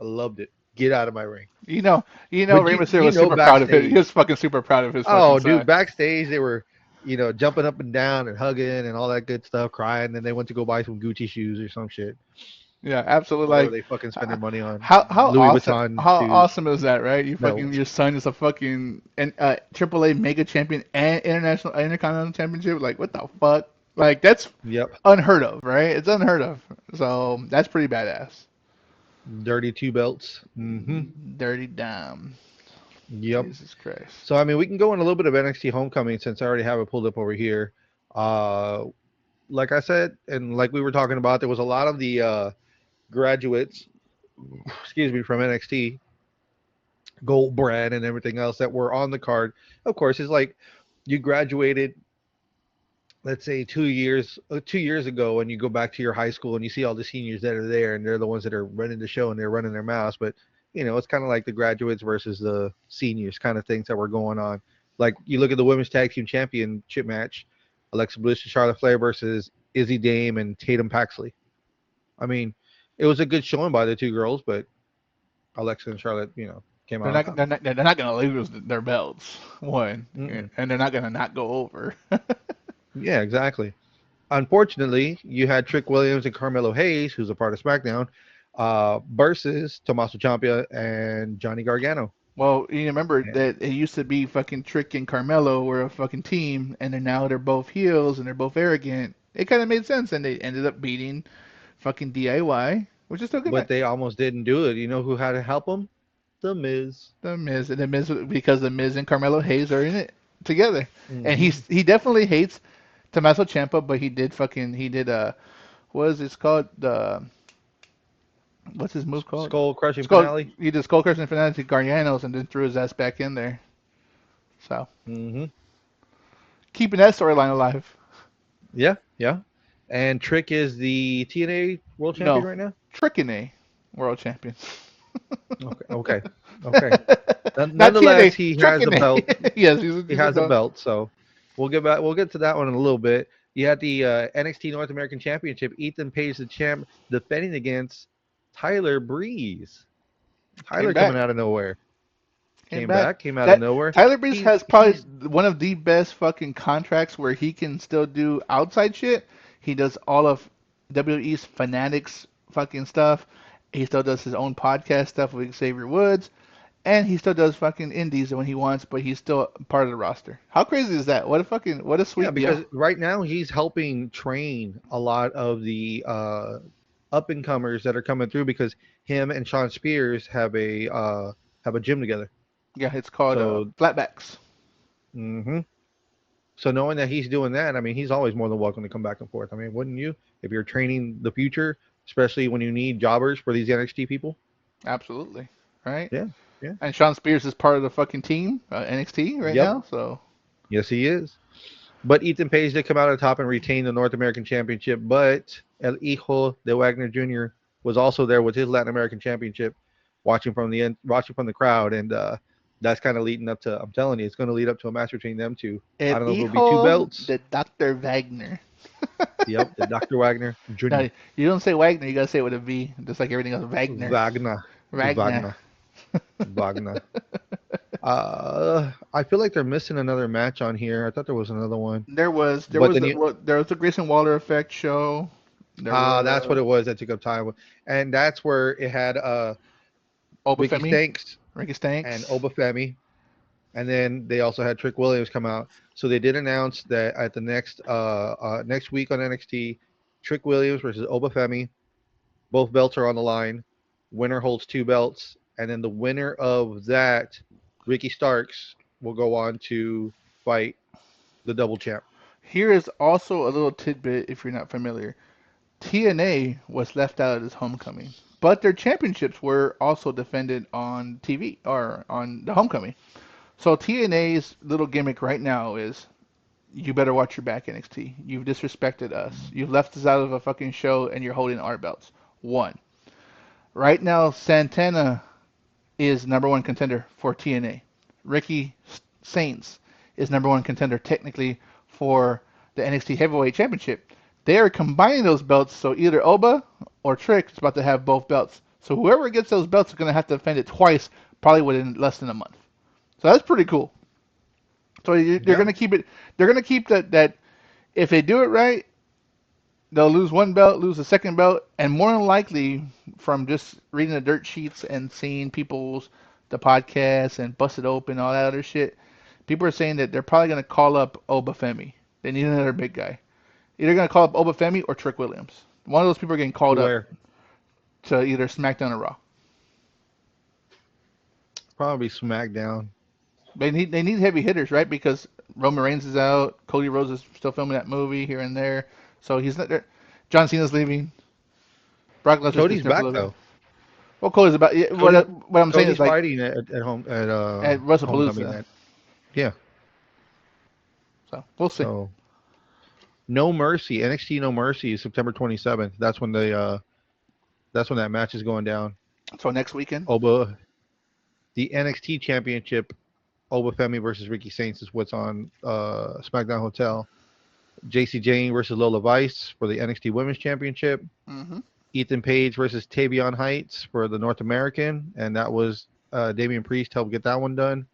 I loved it. Get out of my ring. you know, But Rey Mysterio you was know super proud of it. He backstage, was fucking super proud of his fucking oh, dude, son. backstage they were, jumping up and down and hugging and all that good stuff, crying. And then they went to go buy some Gucci shoes or some shit, Yeah, absolutely. whatever Like, they fucking spend their money on. how Louis awesome Vuitton how shoes, awesome is that, right? You fucking belts. your son is a fucking AAA Mega Champion and International Intercontinental Championship. Like, what the fuck? Like, that's Yep, unheard of, right? It's unheard of. So that's pretty badass. dirty two belts. Dirty damn. Yep. Jesus Christ. So I mean, we can go in a little bit of NXT Homecoming since I already have it pulled up over here. Uh, like I said, and like we were talking about, there was a lot of the graduates, excuse me, from NXT, Goldbrand and everything else that were on the card. Of course, it's like you graduated, let's say 2 years ago, and you go back to your high school and you see all the seniors that are there, and they're the ones that are running the show and they're running their mouths. But it's kind of like the graduates versus the seniors kind of things that were going on. Like you look at the women's tag team championship match, Alexa Bliss and Charlotte Flair versus Izzy Dame and Tatum Paxley. I mean, it was a good showing by the two girls, but Alexa and Charlotte, came They're out on not top. they're not gonna lose their belts, one, Mm-mm. and they're not gonna not go over. Yeah, exactly. Unfortunately, you had Trick Williams and Carmelo Hayes, who's a part of SmackDown, versus Tommaso Ciampa and Johnny Gargano. Well, you remember Yeah. that it used to be fucking Trick and Carmelo were a fucking team, and then now they're both heels and they're both arrogant. It kind of made sense, and they ended up beating fucking DIY, which is still a good But match. they almost didn't do it. You know who had to help them? The Miz. The Miz, because the Miz and Carmelo Hayes are in it together, and Hmm. he definitely hates Tommaso Ciampa, but he did what is it called, the what's his move called? Skull crushing Skull. finale. He did Skull Crushing Finale to Garganos and then threw his ass back in there. So Hmm. keeping that storyline alive. Yeah, yeah. And Trick is the TNA World Champion No, right now. Trickine World Champion. Okay, okay, okay. Not TNA, Nonetheless, he has the Trickine. belt. Yes, He he's a has a belt. belt, so we'll get back. We'll get to that one in a little bit. You had the NXT North American Championship. Ethan Page, the champ, defending against Tyler Breeze. Came Tyler coming back. out of nowhere. Came Came back. back. Came out of That nowhere. Tyler Breeze He's has probably he's one of the best fucking contracts where he can still do outside shit. He does all of WWE's Fanatics fucking stuff. He still does his own podcast stuff with Xavier Woods. And he still does fucking indies when he wants, but he's still part of the roster. How crazy is that? What a yeah, sweet deal. because right now he's helping train a lot of the up and comers that are coming through because him and Sean Spears have a gym together. Yeah, it's called So Flatbacks. hmm so knowing that he's doing that, I mean, he's always more than welcome to come back and forth. I mean, wouldn't you if you're training the future, especially when you need jobbers for these NXT people? Absolutely. Right? Yeah, yeah, And Sean Spears is part of the fucking team, NXT right yep, now, so yes, he is. But Ethan Page did come out on top and retain the North American Championship. But El Hijo de Wagner Jr. was also there with his Latin American Championship, watching from the crowd. And That's kind of leading up to. I'm telling you, it's going to lead up to a match between them two. I El don't know if it'll be two hijo belts. de Dr. Wagner. Yep, the Dr. Wagner Jr. No, you don't say Wagner, you gotta say it with a V, just like everything else. Wagner. Wagner, Wagner. Wagner, Wagner. I feel like they're missing another match on here. I thought there was another one, There but was then the you well, there was the Grayson Waller effect show. There that's what was it was that took up time, and that's where it had Ricky Obafemi, Stanks Ricky and Stanks. Obafemi, and then they also had Trick Williams come out. So they did announce that at the next week on NXT, Trick Williams versus Obafemi. Both belts are on the line. Winner holds two belts, and then the winner of that, Ricky Starks, will go on to fight the double champ. Here is also a little tidbit if you're not familiar. TNA was left out of this homecoming, but their championships were also defended on TV or on the homecoming. So TNA's little gimmick right now is you better watch your back, NXT. You've disrespected us. You've left us out of a fucking show and you're holding our belts. One. Right now, Santana is number one contender for TNA. Ricky Saints is number one contender technically for the NXT Heavyweight Championship. They are combining those belts, so either Oba or Trick is about to have both belts. So whoever gets those belts is going to have to defend it twice, probably within less than a month. So that's pretty cool. So they're Yeah, going to keep it. They're going to keep that. If they do it right, they'll lose one belt, lose the second belt, and more than likely, from just reading the dirt sheets and seeing people's the podcasts and busted open all that other shit, people are saying that they're probably gonna call up Obafemi. They need another big guy. Either gonna call up Obafemi or Trick Williams. One of those people are getting to called up where to either SmackDown or Raw. probably SmackDown. They need heavy hitters, right? Because Roman Reigns is out, Cody Rhodes is still filming that movie here and there, so he's not there. John Cena's leaving. Brock Lesnar's Cody's fixing up a back little bit. though. Well, Cody's about. Yeah, Cody what I'm saying is Cody's like fighting at home at at homecoming. Wrestlepalooza. That yeah. So we'll see. So No Mercy NXT No Mercy is September 27th. That's when that match is going down. So next weekend. Oba the NXT Championship Oba Femi versus Ricky Saints is what's on SmackDown Hotel. JC Jane versus Lola Vice for the NXT Women's Championship. Mm-hmm. Ethan Page versus Tavion Heights for the North American, and that was Damian Priest helped get that one done.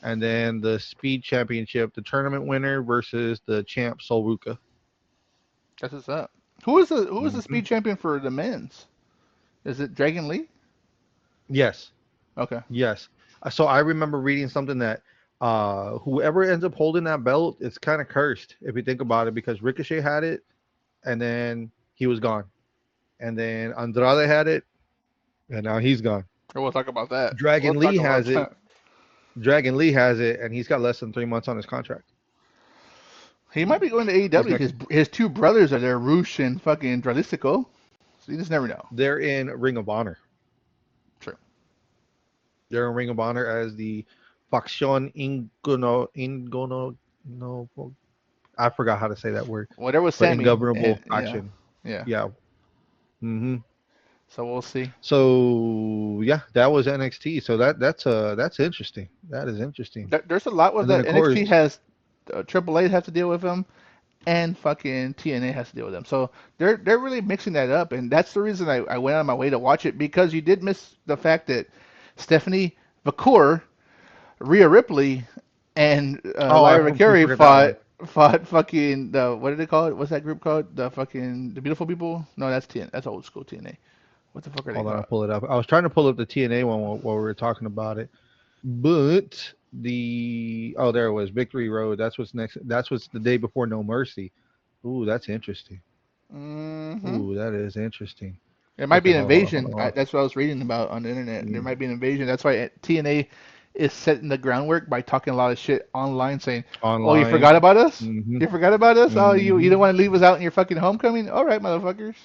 And then the Speed Championship, the tournament winner versus the champ Sol Ruka. That's what's up. Who is the Hmm. speed champion for the men's? Is it Dragon Lee? Yes, Okay. yes. So I remember reading something that whoever ends up holding that belt, it's kind of cursed if you think about it, because Ricochet had it, and then he was gone, and then Andrade had it, and now he's gone. We'll talk about that. We'll Dragon Lee talk about has it. that. Dragon Lee has it, and he's got less than 3 months on his contract. He might be going to His AEW. next, His two brothers are there, Roosh and fucking Dralistico. So you just never know. they're in Ring of Honor. True. They're in Ring of Honor as the Facción no, I forgot how to say that word, Well, there was but Sammy, Ingovernable and yeah, Faction. yeah. Yeah. Hmm. So we'll see. So yeah, that was NXT. So that's interesting. That is interesting. There's a lot with And then that. of course, NXT has AAA have to deal with them, and fucking TNA has to deal with them. So they're really mixing that up, and that's the reason I went on my way to watch it, because you did miss the fact that Stephanie Vacour, Rhea Ripley, and oh, Lyra we Valkyrie forgot that one. fought fucking the what did they call it? What's that group called? The Beautiful People? No, that's TNA. That's old school TNA. What the fuck are they Hold on, I'll called? pull it up. I was trying to pull up the TNA one while we were talking about it. But there it was, Victory Road. That's what's next. That's what's the day before No Mercy. Ooh, that's interesting. Hmm. Ooh, that is interesting. There might Okay, be an hold on, hold on, invasion. hold on. That's what I was reading about on the internet. There Mm, might be an invasion. That's why TNA is setting the groundwork by talking a lot of shit online, saying, "Oh, you online. forgot about us? Hmm. You forgot about us? Oh, you Hmm. don't want to leave us out in your fucking homecoming? All right, motherfuckers."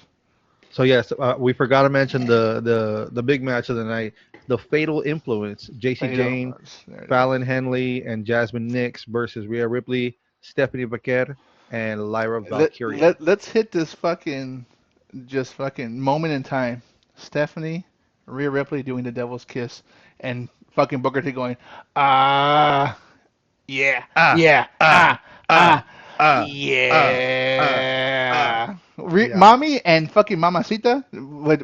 So yes, we forgot to mention the big match of the night, the Fatal Influence, JC Fatal. Jane, There it is. Fallon Henley, and Jasmine Nix versus Rhea Ripley, Stephanie Baker, and Lyra Valkyria. Let's hit this fucking just fucking moment in time. Stephanie, Rhea Ripley doing the Devil's Kiss, and fucking Booker T going, ah, yeah, Ah, yeah, ah, ah, ah, ah, ah, ah. yeah. Yeah. Mommy and fucking Mamacita,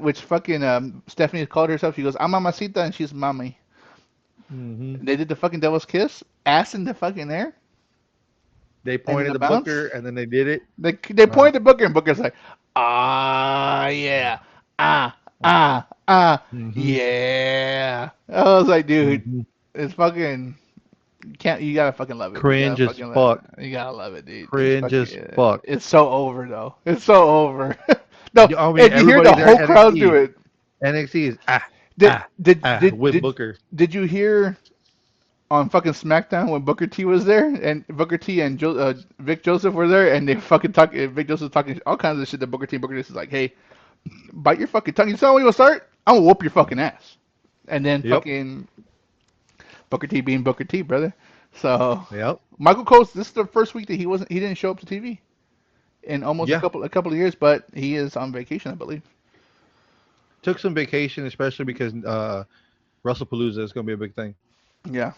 which fucking Stephanie called herself. She goes, I'm Mamacita and she's Mommy. Hmm. They did the fucking devil's kiss, ass in the fucking air, They and then pointed the to bounce. Booker, and then they did it. They Uh, pointed to Booker, and Booker's like, ah, yeah, ah, uh, hmm. yeah. I was like, dude, Hmm. it's fucking. You gotta fucking love it. You gotta Cringe as fucking love fuck. it. You gotta love it, dude. It's Cringe as fucking. fuck. It's so over though. It's so over. No, I mean, and you hear the everybody there whole in crowd do NXT. it. NXT is Did did with did Booker. did you hear on fucking SmackDown when Booker T was there and Booker T and Vic Joseph were there and they fucking talk. Vic Joseph talking all kinds of shit to Booker T. Booker T is like, hey, bite your fucking tongue. You saw when you gonna start? I'm gonna whoop your fucking ass. And then Yep. fucking Booker T being Booker T, brother. So Yep. Michael Cole, this is the first week that he didn't show up to TV in almost Yeah. a couple of years, but he is on vacation, I believe. Took some vacation, especially because Wrestlepalooza is going to be a big thing. Yeah.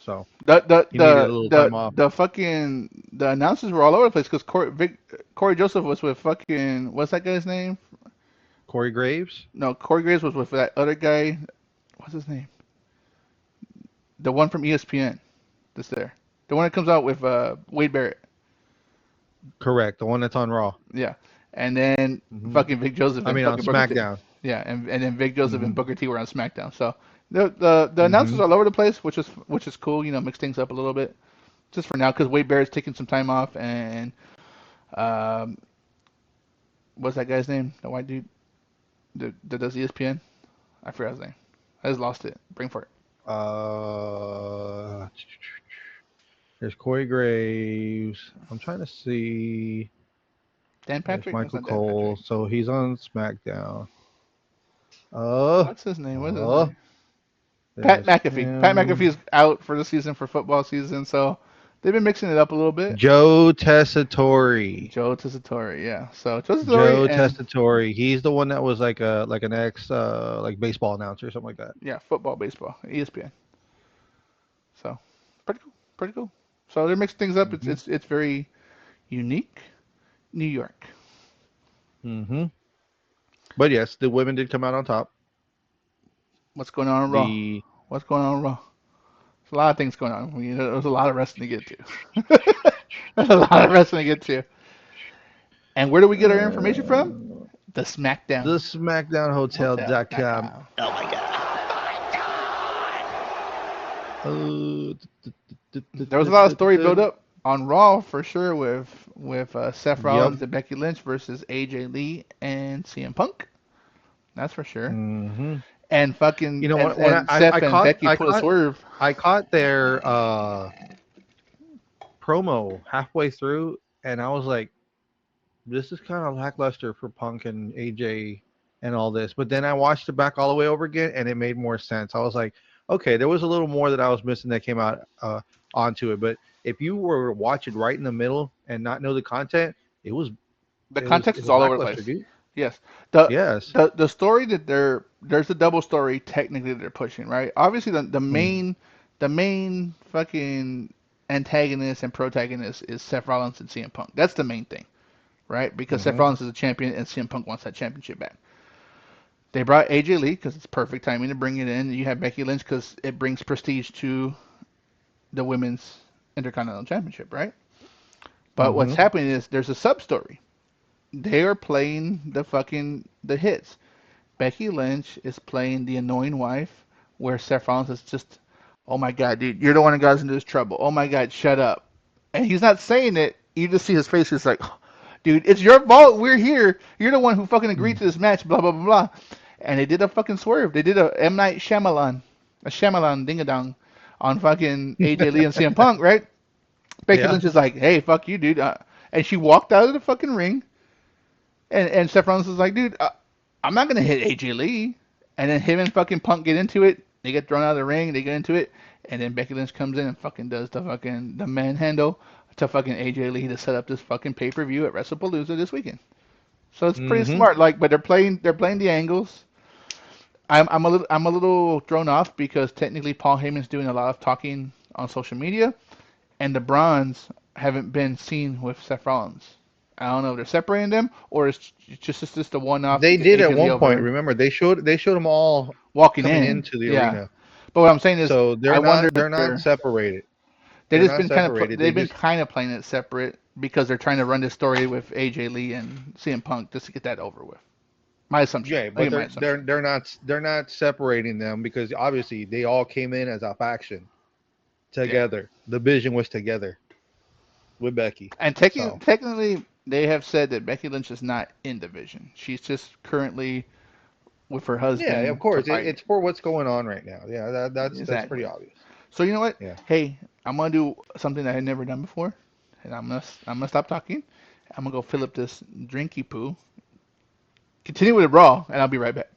So The the he needed a the little time the off. the fucking the announcers were all over the place because Corey Joseph was with fucking what's that guy's name? Corey Graves, No, Corey Graves was with that other guy. What's his name? The one from ESPN that's there. The one that comes out with Wade Barrett. correct, the one that's on Raw. Yeah. And then Hmm. fucking Vic Joseph I and mean, on fucking Booker T. SmackDown. Yeah, and then Vic Joseph and Hmm. Booker T were on SmackDown. So the announcers Hmm. are all over the place, which is cool. You know, mix things up a little bit just for now because Wade Barrett's taking some time off and um, what's that guy's name? The white dude that does ESPN. I forgot his name. I just lost it. Bring for it. Uh, there's Corey Graves. I'm trying to see. Dan There's Patrick? That's Michael not Dan Cole. Patrick. So he's on SmackDown. Uh, What's his name? What's his uh, name? Pat there's McAfee. Pat him. McAfee's out for the season for football season, so they've been mixing it up a little bit. Joe Tessitore. Joe Tessitore, yeah. So Tessitore Joe and Tessitore. He's the one that was like an ex like baseball announcer or something like that. yeah, football, baseball, ESPN. So pretty cool, pretty cool. So they're mixing things up. Hmm. It's very unique. New York. Hmm. But yes, the women did come out on top. What's going on in Raw? The What's going on in Raw? There's a lot of things going on. There's a lot of wrestling to get to. There's a lot of wrestling to get to. And where do we get our information from? uh, The the SmackDown SmackDownHotel.com. Hotel.com. Oh my god. There was a lot of story build up on Raw for sure with Seth Yep. Rollins and Becky Lynch versus AJ Lee and CM Punk. That's for sure. Hmm. And fucking You know, when and Seth I and caught Becky pulled a swerve. I caught their promo halfway through, and I was like, this is kind of lackluster for Punk and AJ and all this. But then I watched it back all the way over again, and it made more sense. I was like, okay, there was a little more that I was missing that came out onto it. But if you were watching right in the middle and not know the content, it was The context it is was all over the lackluster, place. dude. Yes. The Yes. the story that there's a double story technically that they're pushing, right? Obviously Mm-hmm. the main fucking antagonist and protagonist is Seth Rollins and CM Punk. That's the main thing, right? Because Seth Mm-hmm. Rollins is a champion and CM Punk wants that championship back. They brought AJ Lee because it's perfect timing to bring it in. You have Becky Lynch because it brings prestige to the women's Intercontinental Championship, right? But what's Mm-hmm. happening is there's a sub story. They are playing the hits. Becky Lynch is playing the annoying wife, where Seth Rollins is just, oh my god, dude, you're the one that got us into this trouble. Oh my god, shut up. And he's not saying it. You just see his face. He's like, dude, it's your fault. We're here. You're the one who fucking agreed to this match. Blah blah blah blah. And they did a fucking swerve. They did a M Night Shyamalan, a Shyamalan ding a dong, on fucking AJ Lee and CM Punk, right? Becky Yeah. Lynch is like, hey, fuck you, dude. And she walked out of the fucking ring. And Seth Rollins is like, dude, I'm not gonna hit AJ Lee. And then him and fucking Punk get into it. They get thrown out of the ring. They get into it. And then Becky Lynch comes in and fucking does the manhandle to fucking AJ Lee to set up this fucking pay per view at Wrestlepalooza this weekend. So it's pretty Mm-hmm. smart. Like, but they're playing the angles. I'm a little thrown off because technically Paul Heyman's doing a lot of talking on social media, and the Bronze haven't been seen with Seth Rollins. I don't know if they're separating them or it's just a one-off to They get did at AJ Lee one point. over Remember, they showed them all walking coming in. into the Yeah, arena. but what I'm saying is, So I wonder if they're not they're separated. they've They're just not been kind of separated. They they've been just kind of playing it separate because they're trying to run this story with AJ Lee and CM Punk just to get that over with. My assumption. yeah, but Again, my assumption. they're not separating them because obviously they all came in as a faction Yeah. together. The vision was together with Becky. And So technically, they have said that Becky Lynch is not in division. She's just currently with her yeah, of husband to course fight. it's for what's going on right now. Yeah, that's pretty Exactly. obvious. So you know what? Yeah, Hey, I'm gonna do something that I had never done before, and I'm gonna stop talking. I'm gonna go fill up this drinky poo. Continue with the Raw, and I'll be right back.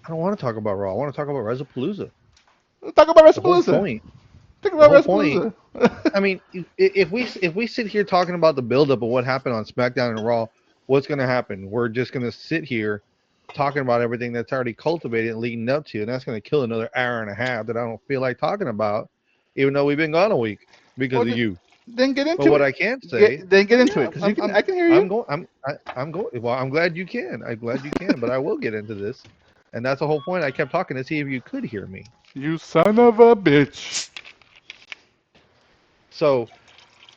I don't want to talk about Raw. I want to talk about Wrestlepalooza. Let's talk about The whole Wrestlepalooza. point. Talk The about whole point. Wrestlepalooza. I mean, if we sit here talking about the buildup of what happened on SmackDown and Raw, what's going to happen? We're just going to sit here talking about everything that's already cultivated and leading up to, and that's going to kill another hour and a half that I don't feel like talking about, even though we've been gone a week because Well, of you. then get But into what it. I can say, Get into it yeah, because I can hear you. I'm going. Well, I'm glad you can. I'm glad you can. But I will get into this, and that's the whole point. I kept talking to see if you could hear me. You son of a bitch. So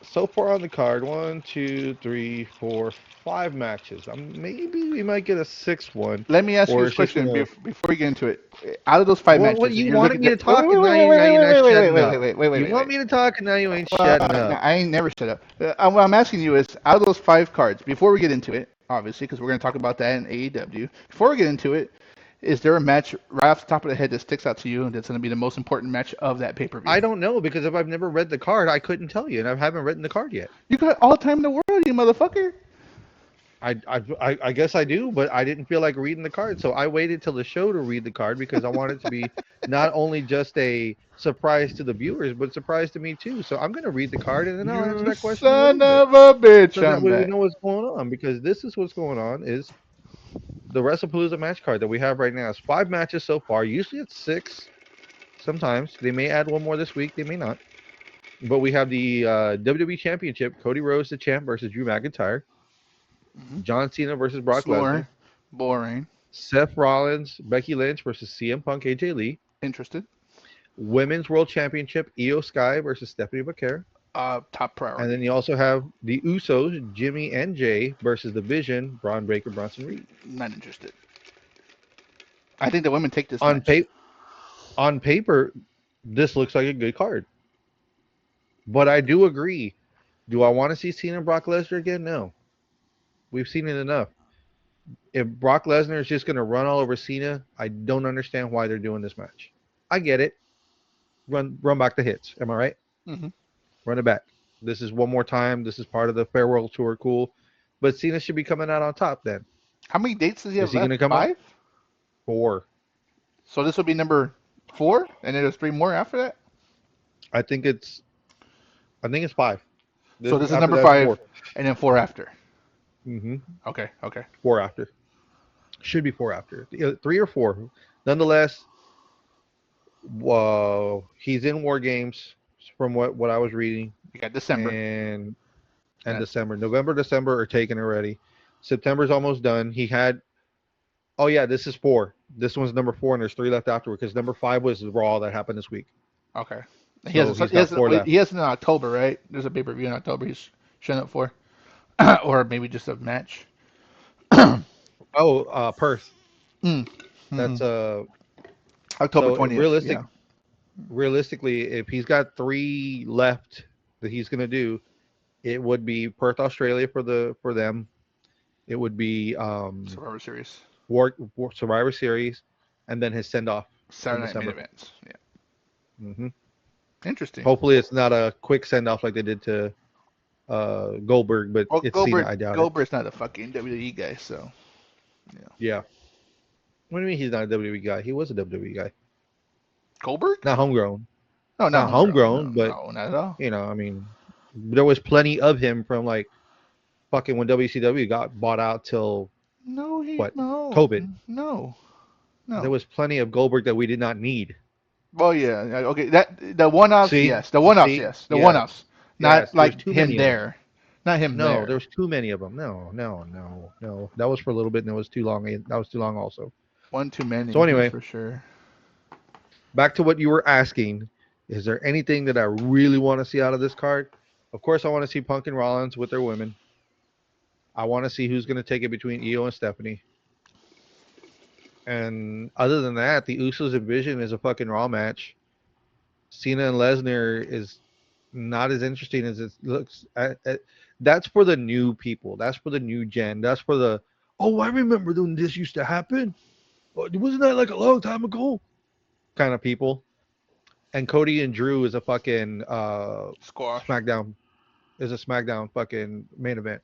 so far on the card, one, two, three, four, five matches. Maybe we might get a sixth one, Let me ask you or this it's just question gonna. before we get into it. Out of those five Well, what matches, and you you're wanted looking me at to talk, and now you're not shutting up. You wait, want wait. me to talk, and now you ain't Well, shutting no, up. I ain't never shut up. What I'm asking you is, out of those five cards, before we get into it, obviously, because we're going to talk about that in AEW. Before we get into it, is there a match right off the top of the head that sticks out to you and that's going to be the most important match of that pay per view? I don't know because if I've never read the card, I couldn't tell you, and I haven't written the card yet. You got all the time in the world, you motherfucker. I guess I do, but I didn't feel like reading the card, so I waited till the show to read the card because I wanted it to be not only just a surprise to the viewers, but a surprise to me too. So I'm going to read the card and then I'll answer You that question in a son little bit, of a bitch, so that I'm way we back. know what's going on. Because this is what's going on is the Wrestlepalooza match card that we have right now is five matches so far. Usually it's six. Sometimes they may add one more this week. They may not. But we have the WWE Championship: Cody Rhodes, the champ, versus Drew McIntyre. Hmm. John Cena versus Brock Snore. Lesnar. Boring. Seth Rollins, Becky Lynch versus CM Punk, AJ Lee. Interested. Women's World Championship: Io Sky versus Stephanie Becker. Top And priority. then you also have the Usos, Jimmy and Jay versus the Vision, Braun Breaker, Bronson Reed. Not interested. I think the women take this On match. pa- on paper, this looks like a good card. But I do agree. Do I want to see Cena and Brock Lesnar again? No. We've seen it enough. If Brock Lesnar is just going to run all over Cena, I don't understand why they're doing this match. I get it. Run back the hits. Am I right? Hmm. Run it back. This is one more time. This is part of the farewell tour. Cool. But Cena should be coming out on top then. How many dates does he Is have he going left? to come out? Five? Four. So this will be number four, and then there's three more after that. I think it's I think it's five. So This this is after number that's five, four. and then four after. Mm-hmm. Okay, okay. Four after. Should be four after. Three or four. Nonetheless, he's in War Games from what I was reading, We got December. and That's December, November, December are taken already. September's almost done. He had. Oh yeah, this is four. This one's number four, and there's three left afterward because number five was the Raw that happened this week. okay. He So has he's got four left. he has it in October, right? There's a pay per view in October. He's showing up for, or maybe just a match. Oh, Perth. Mm. Hmm. That's October so 20th. Yeah. realistically, if he's got three left that he's gonna do, it would be Perth, Australia for them. It would be Survivor Series. War Survivor Series, and then his send off in Saturday Night Main December. Events. Yeah. Hmm. Interesting. Hopefully, it's not a quick send off like they did to Goldberg, but Well, it's Cena. I doubt it. Goldberg's not a fucking WWE guy, so yeah. Yeah. What do you mean he's not a WWE guy? He was a WWE guy. Goldberg? Not homegrown. No, not Not homegrown. No, homegrown, but no, not at all. I mean, there was plenty of him from like fucking when WCW got bought out till No, what? COVID. no. No. There was plenty of Goldberg that we did not need. Well, yeah. Okay. That the one-offs, See, yes. The one-offs, see, yes. The yes, one-offs. yes. Not There's like too him many of them. there. Not him No, there. there's too many of them. No, no, no, no. That was for a little bit, and it was too long. That was too long, also. One too So many. That's anyway, for sure. back to what you were asking. Is there anything that I really want to see out of this card? Of course, I want to see Punk and Rollins with their women. I want to see who's going to take it between Io and Stephanie. And other than that, the Usos and Vision is a fucking Raw match. Cena and Lesnar is not as interesting as it looks. That's for the new people. That's for the new gen. That's for the, oh, I remember when this used to happen. Wasn't that like a long time ago? Kind of people. And Cody and Drew is a fucking Squash. SmackDown is a SmackDown fucking main event.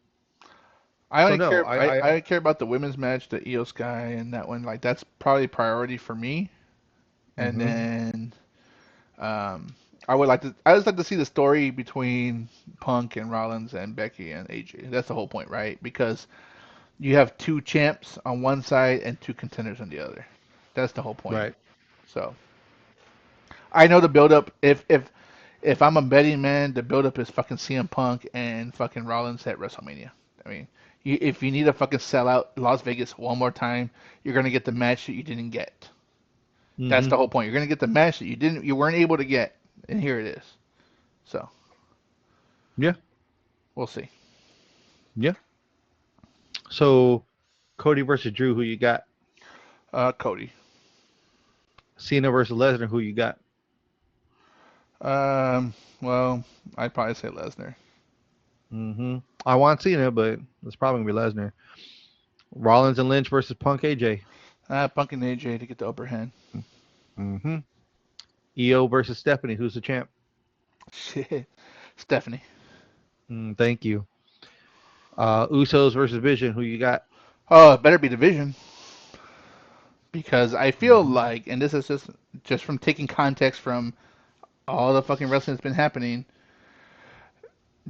I So only no, care. I care about the women's match, the Io Sky, and that one. Like that's probably priority for me. And hmm then I would like to. I just like to see the story between Punk and Rollins and Becky and AJ. That's the whole point, right? Because you have two champs on one side and two contenders on the other. That's the whole point. right. So I know the build up. If I'm a betting man, the build up is fucking CM Punk and fucking Rollins at WrestleMania. I mean, if you need to fucking sell out Las Vegas one more time, you're gonna get the match that you didn't get. That's hmm the whole point. You're gonna get the match that you weren't able to get, and here it is. So Yeah, we'll see. yeah. So Cody versus Drew, who you got? Cody. Cena versus Lesnar, who you got? Well, I'd probably say Lesnar. I want Cena, but it's probably gonna be Lesnar. Rollins and Lynch versus Punk AJ. Punk and AJ to get the upper hand. Mm-hmm. Io versus Stephanie. Who's the champ? Shit. Stephanie. Thank you. Usos versus Vision. Who you got? Oh, it better be division because I feel Mm-hmm. like, and this is just from taking context from all the fucking wrestling that's been happening.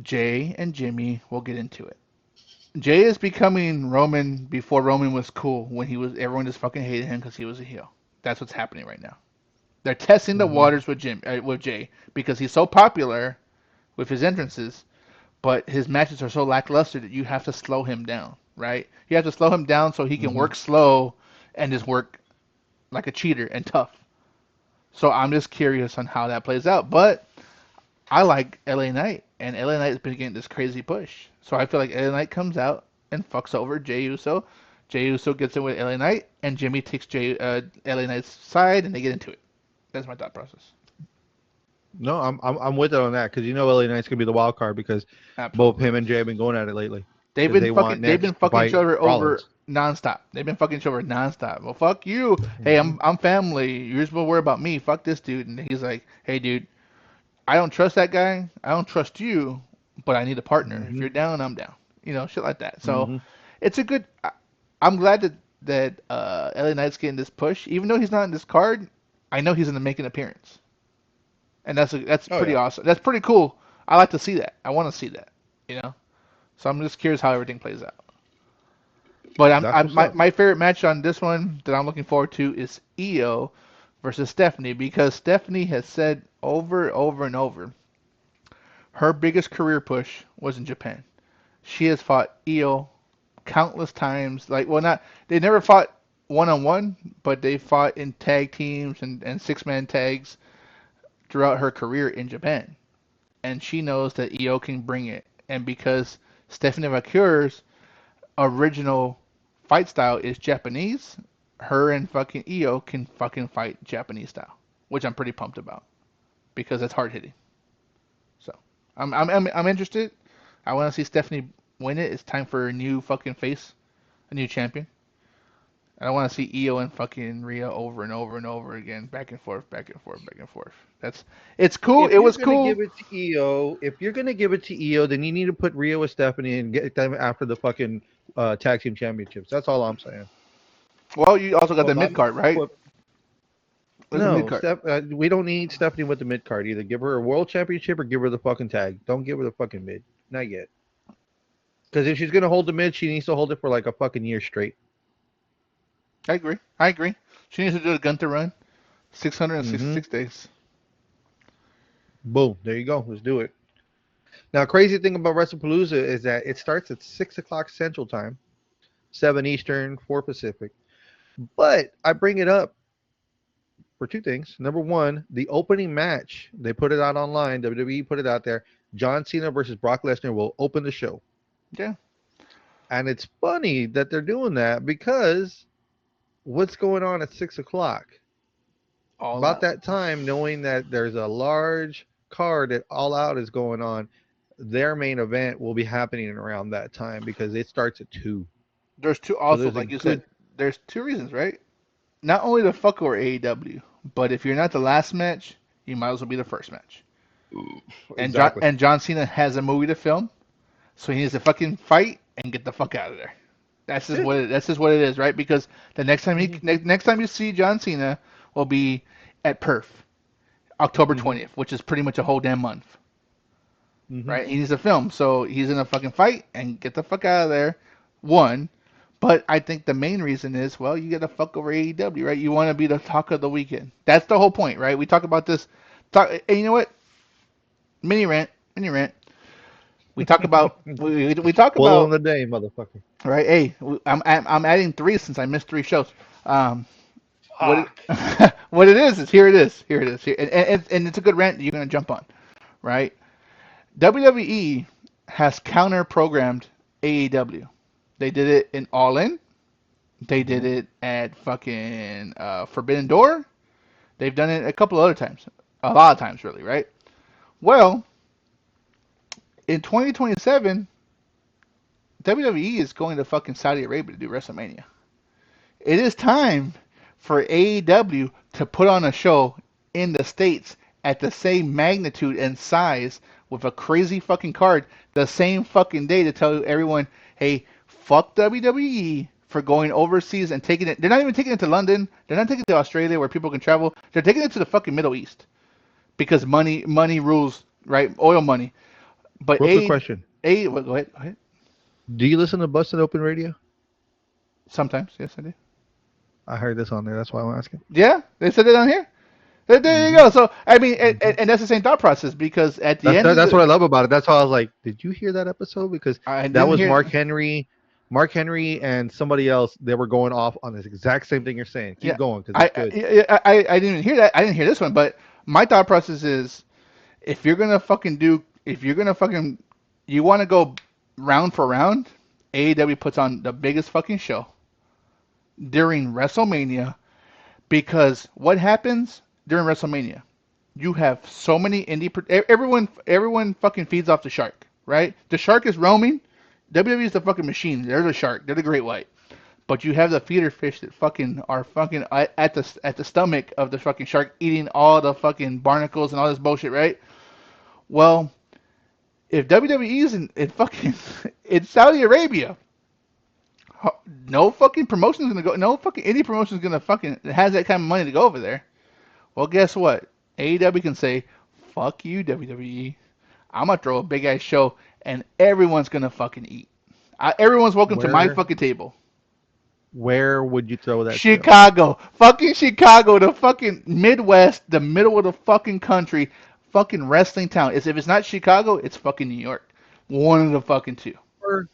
Jay and Jimmy will get into it. Jay is becoming Roman before Roman was cool when he was everyone just fucking hated him because he was a heel. That's what's happening right now. They're testing the Mm-hmm. waters with Jay because he's so popular with his entrances, but his matches are so lackluster that you have to slow him down, right? You have to slow him down so he can Mm-hmm. work slow and just work like a cheater and tough. So I'm just curious on how that plays out. But I like LA Knight, and LA Knight has been getting this crazy push. So I feel like LA Knight comes out and fucks over Jey Uso. Jey Uso gets in with LA Knight, and Jimmy takes LA Knight's side, and they get into it. That's my thought process. No, I'm with it on that because you know LA Knight's gonna be the wild card because both Absolutely. him and Jay have been going at it lately They've because been they want fucking they've been next to fucking each fight other over Rollins. nonstop. They've been fucking each other nonstop. Well, fuck you. Hey, Mm-hmm. I'm family. You're supposed to worry about me. Fuck this dude. And he's like, hey, dude, I don't trust that guy. I don't trust you, but I need a partner. If Mm-hmm. you're down, I'm down. Shit like that. So Mm-hmm. it's a good. I'm glad that LA Knight's getting this push, even though he's not in this card. I know he's going to make an appearance, and that's Oh pretty yeah, awesome. That's pretty cool. I like to see that. I want to see that. You know. So I'm just curious how everything plays out. But that's what's up. my favorite match on this one that I'm looking forward to is Io versus Stephanie because Stephanie has said over and over her biggest career push was in Japan. She has fought Io countless times. Like, well, not they never fought one on one, but they fought in tag teams and 6-man tags throughout her career in Japan. And she knows that Io can bring it. And because Stephanie McCure's original fight style is Japanese, her and fucking Io can fucking fight Japanese style, which I'm pretty pumped about because it's hard hitting. So I'm interested. I want to see Stephanie win it. It's time for a new fucking face, a new champion. I want to see Io and fucking Rhea over and over and over again, back and forth, back and forth, back and forth. It's cool. It If you're was gonna cool. give it to EO, if you're gonna give it to EO, then you need to put Rio with Stephanie and get them after the fucking tag team championships. That's all I'm saying. Well, you also got the Well, mid card, right? well, There's a mid no, card. We don't need Stephanie with the mid card. Either give her a world championship or give her the fucking tag. Don't give her the fucking mid. Not yet. Because if she's gonna hold the mid, she needs to hold it for like a fucking year straight. I agree. I agree. She needs to do a Gunther run. Hmm. 666 days. Boom. There you go. Let's do it. Now, crazy thing about Wrestlepalooza is that it starts at 6 o'clock Central Time, 7 Eastern, 4 Pacific. But I bring it up for two things. Number one, the opening match, they put it out online. WWE put it out there. John Cena versus Brock Lesnar will open the show. Yeah, And it's funny that they're doing that because what's going on at 6 o'clock? all About out. that time, knowing that there's a large card that All Out is going on, their main event will be happening around that time because it starts at 2. There's two So also, there's a like you said, good. there's two reasons, right? Not only to fuck over AEW, but if you're not the last match, you might as well be the first match. And Exactly. John Cena has a movie to film, so he needs to fucking fight and get the fuck out of there. Yeah. That's just what it is, right? Because the next time Hmm. next time you see John Cena will be at Perth, October Hmm. 20th, which is pretty much a whole damn month, Hmm. right? He needs to film, so he's in a fucking fight and get the fuck out of there. One, but I think the main reason is, well, you get to fuck over AEW, right? You want to be the talk of the weekend. That's the whole point, right? We talk about this. And you know what? Mini rant. We talk Full on about the day, motherfucker. right. Hey, I'm adding three since I missed three shows. Um, what it, Fuck. what it is here it is here it is here, and it's a good rant that you're gonna jump on, right? WWE has counter programmed AEW. They did it in All In. They did Hmm. it at fucking Forbidden Door. They've done it a couple other times, a lot of times really, right? Well, in 2027, WWE is going to fucking Saudi Arabia to do WrestleMania. It is time for AEW to put on a show in the States at the same magnitude and size with a crazy fucking card the same fucking day to tell everyone, hey, fuck WWE for going overseas and taking it. They're not even taking it to London. They're not taking it to Australia where people can travel. They're taking it to the fucking Middle East because money rules, right? Oil money. But Real quick question. well, go ahead, go ahead. Do you listen to Busted Open Radio? Sometimes, yes, I do. I heard this on there. That's why I'm asking. Yeah, they said it on here. There you Hmm. go. So I mean, Hmm. and that's the same thought process because at the end of That's what I the, love about it. That's why I was like, did you hear that episode? Because I that didn't was hear. Mark Henry, and somebody else. They were going off on this exact same thing you're saying. Keep Yeah, going because it's good. I didn't even hear that. I didn't hear this one, but my thought process is if you're gonna fucking you want to go round for round, AEW puts on the biggest fucking show during WrestleMania because what happens during WrestleMania? You have so many everyone fucking feeds off the shark, right? The shark is roaming. WWE is the fucking machine. They're the shark. They're the great white. But you have the feeder fish that fucking are fucking at the stomach of the fucking shark eating all the fucking barnacles and all this bullshit, right? Well, if WWE is in fucking in Saudi Arabia, no fucking promotion's gonna go. No fucking any promotion's gonna fucking has that kind of money to go over there. Well, guess what? AEW can say, "Fuck you, WWE. I'm gonna throw a big ass show, and everyone's gonna fucking eat. Everyone's welcome to my Where fucking table." where would you throw that show? Chicago, fucking Chicago, the fucking Midwest, the middle of the fucking country, fucking wrestling town. If it's not Chicago, it's fucking New York. One of the fucking two. Or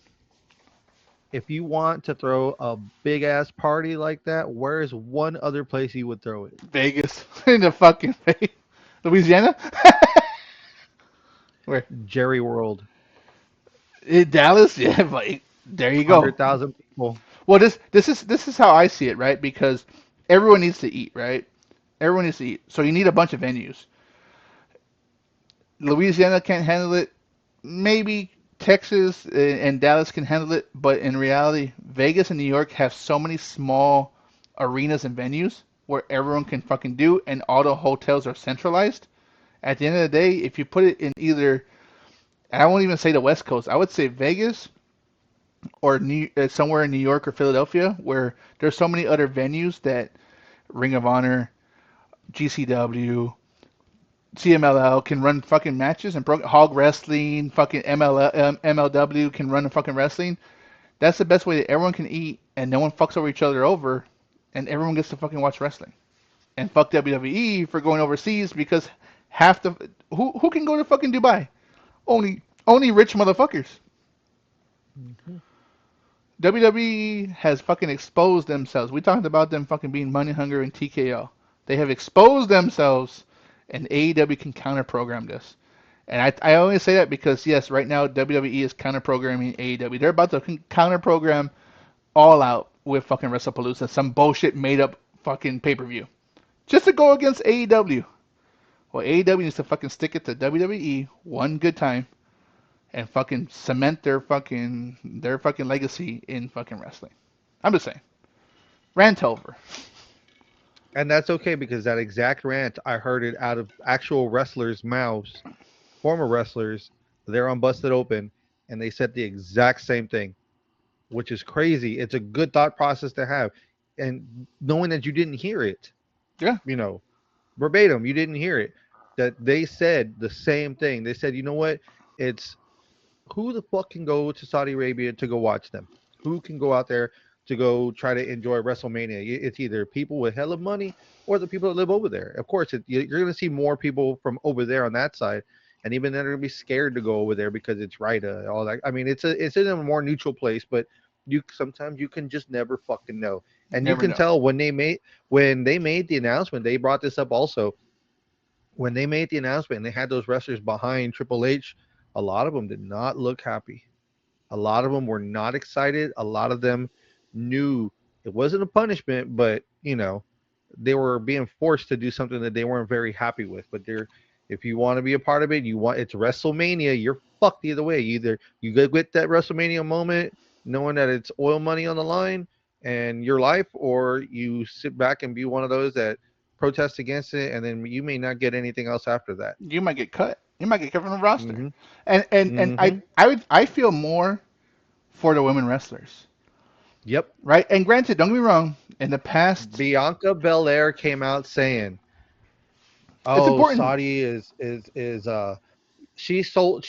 if you want to throw a big ass party like that, where is one other place you would throw it? Vegas, in the fucking Louisiana. Where? Jerry World, Dallas. Yeah, but there you go. 100,000 people. Well, this is how I see it, right? Because everyone needs to eat, right? Everyone needs to eat. So you need a bunch of venues. Louisiana can't handle it. Maybe Texas and Dallas can handle it, but in reality, Vegas and New York have so many small arenas and venues where everyone can fucking do, and all the hotels are centralized. At the end of the day, if you put it in either, I won't even say the West Coast, I would say Vegas or somewhere in New York or Philadelphia, where there's so many other venues that Ring of Honor, GCW, CMLL can run fucking matches and Hog Wrestling, fucking MLW can run fucking wrestling. That's the best way that everyone can eat and no one fucks over each other over. and everyone gets to fucking watch wrestling. And fuck WWE for going overseas because half the who can go to fucking Dubai? Only rich motherfuckers. Hmm. WWE has fucking exposed themselves. We talked about them fucking being money hungry and TKO. They have exposed themselves, and AEW can counter program this. And I only say that because yes, right now WWE is counter programming AEW. They're about to counter program All Out with fucking Wrestlepalooza, some bullshit made up fucking pay per view, just to go against AEW. Well, AEW needs to fucking stick it to WWE one good time and fucking cement their fucking legacy in fucking wrestling. I'm just saying. Rant over. And that's okay because that exact rant I heard it out of actual wrestlers' mouths, former wrestlers. They're on Busted Open, and they said the exact same thing, which is crazy. It's a good thought process to have, and knowing that you didn't hear it, Yeah, you know, verbatim, you didn't hear it. That they said the same thing. They said, you know what? It's who the fuck can go to Saudi Arabia to go watch them? Who can go out there to go try to enjoy WrestleMania? It's either people with hella money or the people that live over there. Of course, you're going to see more people from over there on that side, and even they're going to be scared to go over there because it's right, all that. I mean, it's in a more neutral place, but you sometimes you can just never fucking know, you and you never can know. tell when they made the announcement. They brought this up also when they made the announcement and they had those wrestlers behind Triple H. A lot of them did not look happy. A lot of them were not excited. A lot of them knew it wasn't a punishment, but they were being forced to do something that they weren't very happy with. But if you want to be a part of it, it's WrestleMania. You're fucked either way. Either you go get that WrestleMania moment, knowing that it's oil money on the line and your life, or you sit back and be one of those that protest against it, and then you may not get anything else after that. You might get cut. You might get cut from the roster. Mm-hmm. And I Mm-hmm. I would I feel more for the women wrestlers, Yep. right? And granted, don't get me wrong. In the past, Bianca Belair came out saying, it's "Oh, important. Saudi is she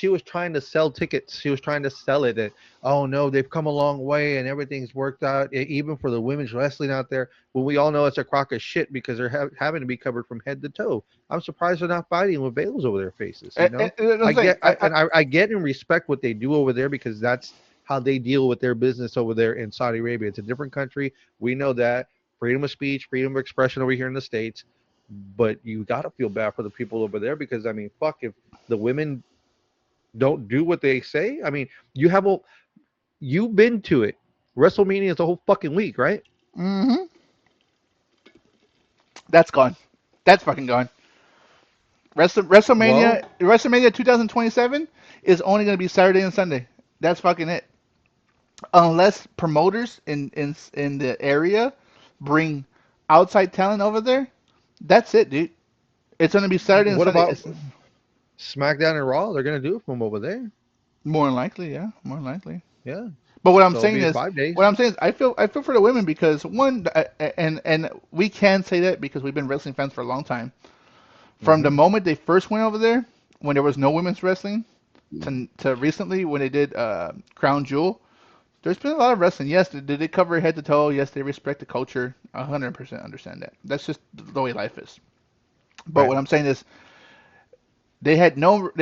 was trying to sell tickets. She was trying to sell it. And, oh no, they've come a long way and everything's worked out. Even for the women's wrestling out there, when we all know it's a crock of shit because they're having to be covered from head to toe. I'm surprised they're not fighting with veils over their faces. I'm saying, I get and respect what they do over there because that's how they deal with their business over there in Saudi Arabia. It's a different country. We know that freedom of speech, freedom of expression over here in the states. But you got to feel bad for the people over there because I mean, fuck, if the women don't do what they say. I mean, you've been to it. WrestleMania is a whole fucking week, right? mm-hmm, that's gone. That's fucking gone. Well, WrestleMania 2027 is only going to be Saturday and Sunday. That's fucking it. Unless promoters in the area bring outside talent over there, that's it, dude. It's going to be Saturday and what Sunday. about It's SmackDown and Raw? They're gonna do it from over there. more than likely, yeah, more than likely. Yeah, But so it'll be 5 days. I feel for the women because one, and we can say that because we've been wrestling fans for a long time. From the Hmm. moment they first went over there, when there was no women's wrestling, to recently when they did Crown Jewel, there's been a lot of wrestling. Yes, did they cover head to toe? Yes, they respect the culture. 100% understand that. That's just the way life is. But Right. what I'm saying is, they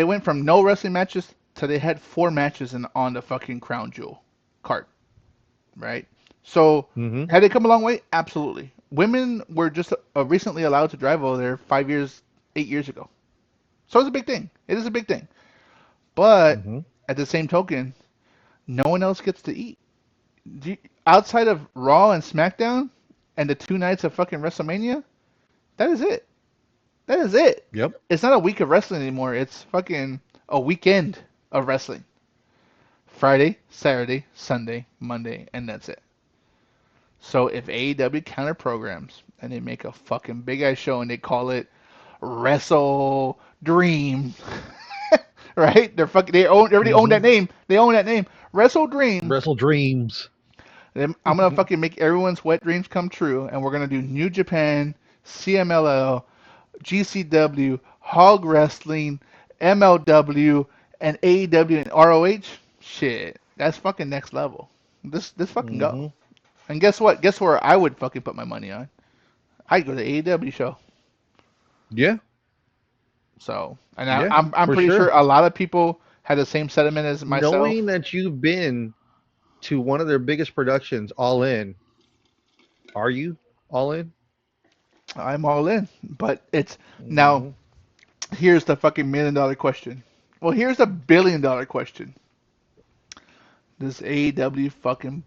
went from no wrestling matches to they had 4 matches on the fucking Crown Jewel card, right? So, Hmm. had they come a long way? Absolutely. Women were just recently allowed to drive over there 5 years, 8 years ago. So it's a big thing. It is a big thing. But Hmm. at the same token, no one else gets to eat. Outside of Raw and SmackDown and the 2 nights of fucking WrestleMania, that is it. That is it. Yep. It's not a week of wrestling anymore. It's fucking a weekend of wrestling. Friday, Saturday, Sunday, Monday, and that's it. So if AEW counter programs and they make a fucking big ass show and they call it Wrestle Dream, right? They already own that Hmm. name. They own that name. Wrestle Dream. Wrestle Dreams. Then I'm gonna fucking make everyone's wet dreams come true, and we're gonna do New Japan, CMLL, GCW, Hog Wrestling, MLW, and AEW and ROH. Shit, that's fucking next level. This fucking go. Hmm. And guess what? Guess where I would fucking put my money on? I'd go to the AEW show. Yeah, So, and yeah, I'm for pretty sure sure. a lot of people had the same sentiment as Knowing myself. that you've been to one of their biggest productions, All In, are you All In? I'm all in. But it's now, Hmm. here's the fucking $1 million question. Well, here's the $1 billion question. Does AEW fucking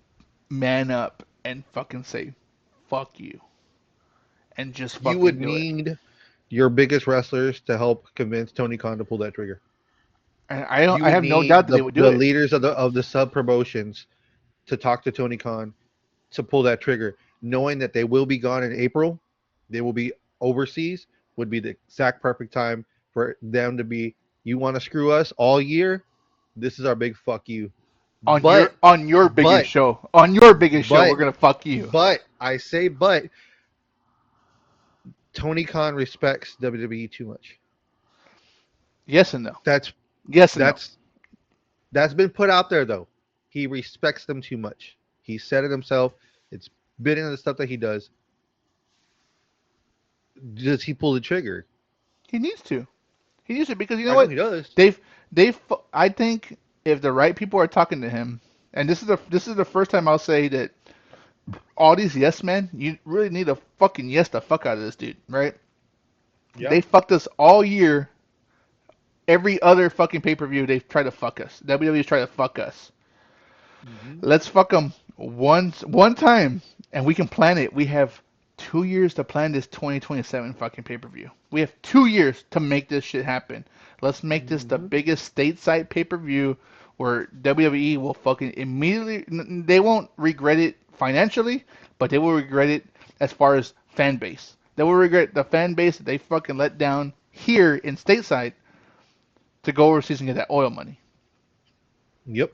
man up and fucking say, fuck you, and just You fucking would do it? need your biggest wrestlers to help convince Tony Khan to pull that trigger. And You I would have no doubt need that they would do the it. leaders of the sub promotions to talk to Tony Khan to pull that trigger, knowing that they will be gone in April, they will be overseas, would be the exact perfect time for them to be. You want to screw us all year? This is our big fuck you. But On your biggest but show, on your biggest show, we're but gonna fuck you. I say but Tony Khan respects WWE too much. Yes and no. That's Yes and no. that's that's been put out there though. He respects them too much. He said it himself. It's been in the stuff that he does. Does he pull the trigger? He needs to. He needs to because you know I know what? he does. They've they've. I think if the right people are talking to him, and this is the first time I'll say that all these yes men, you really need to fucking yes the fuck out of this dude, right? Yeah. They fucked us all year. Every other fucking pay per view, they've tried to fuck us. WWE's tried to fuck us. Hmm. Let's fuck them one time, and we can plan it. We have 2 years to plan this 2027 fucking pay per view. We have 2 years to make this shit happen. Let's make this the Hmm. biggest stateside pay per view where WWE will fucking immediately. They won't regret it financially, but they will regret it as far as fan base. They will regret the fan base that they fucking let down here in stateside to go overseas and get that oil money. Yep.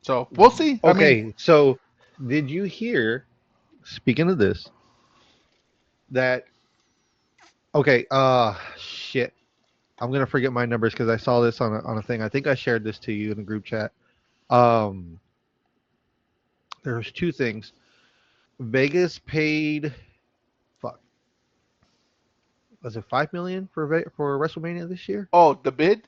So we'll see. I mean, Okay, so did you hear? Speaking of this, that okay? Shit. I'm gonna forget my numbers because I saw this on a thing. I think I shared this to you in the group chat. Um, there's two things. Vegas paid. Fuck. Was it 5 million for WrestleMania this year? oh, the bid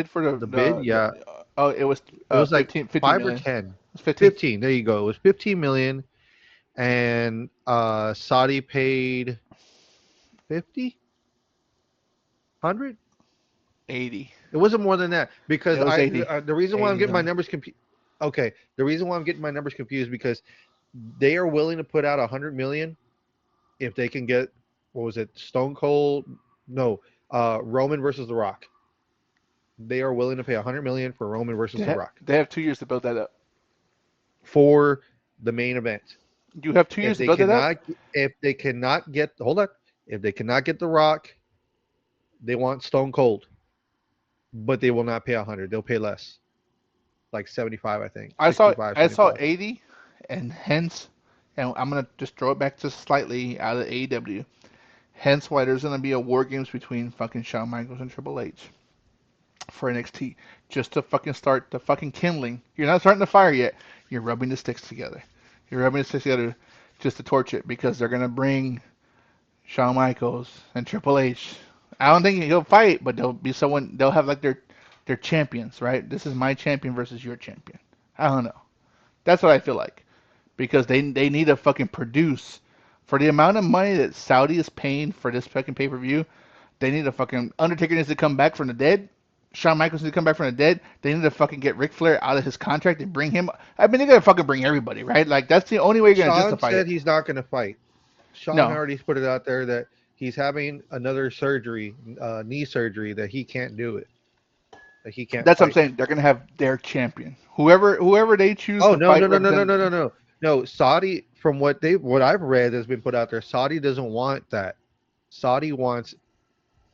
for The bid, yeah, oh, it was it was like 15 five or million. 10. It's 15. 15. There you go. It was 15 million, and Saudi paid 50, 100. 80. It wasn't more than that because It was 80. the reason why I'm 80 getting my million. numbers confused. Okay, the reason why I'm getting my numbers confused because they are willing to put out 100 million if they can get what was it, Stone Cold? No, Roman versus The Rock. They are willing to pay 100 million for Roman versus The Rock They have 2 years to build that up. for the main event. You have 2 years If to they build that up. cannot, if they cannot get, hold on, if they cannot get The Rock, they want Stone Cold, but they will not pay 100. They'll pay less, like 75, I think, 65, I saw 75. 80, and hence, and I'm gonna just throw it back just slightly out of AEW. Hence why there's gonna be a war games between fucking Shawn Michaels and Triple H for NXT, just to fucking start the fucking kindling. You're not starting the fire yet. You're rubbing the sticks together. You're rubbing the sticks together just to torch it because they're gonna bring Shawn Michaels and Triple H. I don't think he'll fight, but there'll be someone. They'll have like their champions, right? This is my champion versus your champion. I don't know. That's what I feel like because they need to fucking produce for the amount of money that Saudi is paying for this fucking pay per view. They need to fucking Undertaker needs to come back from the dead. Shawn Michaels needs to come back from the dead. They need to fucking get Ric Flair out of his contract and bring him. I mean, they're gonna fucking bring everybody, right? Like that's the only way you're gonna Sean justify said it. he's not going to fight. Sean No, already put it out there that he's having another surgery, knee surgery, that he can't do it, that he can't that's what I'm fight. saying. They're gonna have their champion. Whoever they choose Oh to no, no, fight no, no, no, represent. no, no, no. No, Saudi, from what I've read has been put out there, Saudi doesn't want that. Saudi wants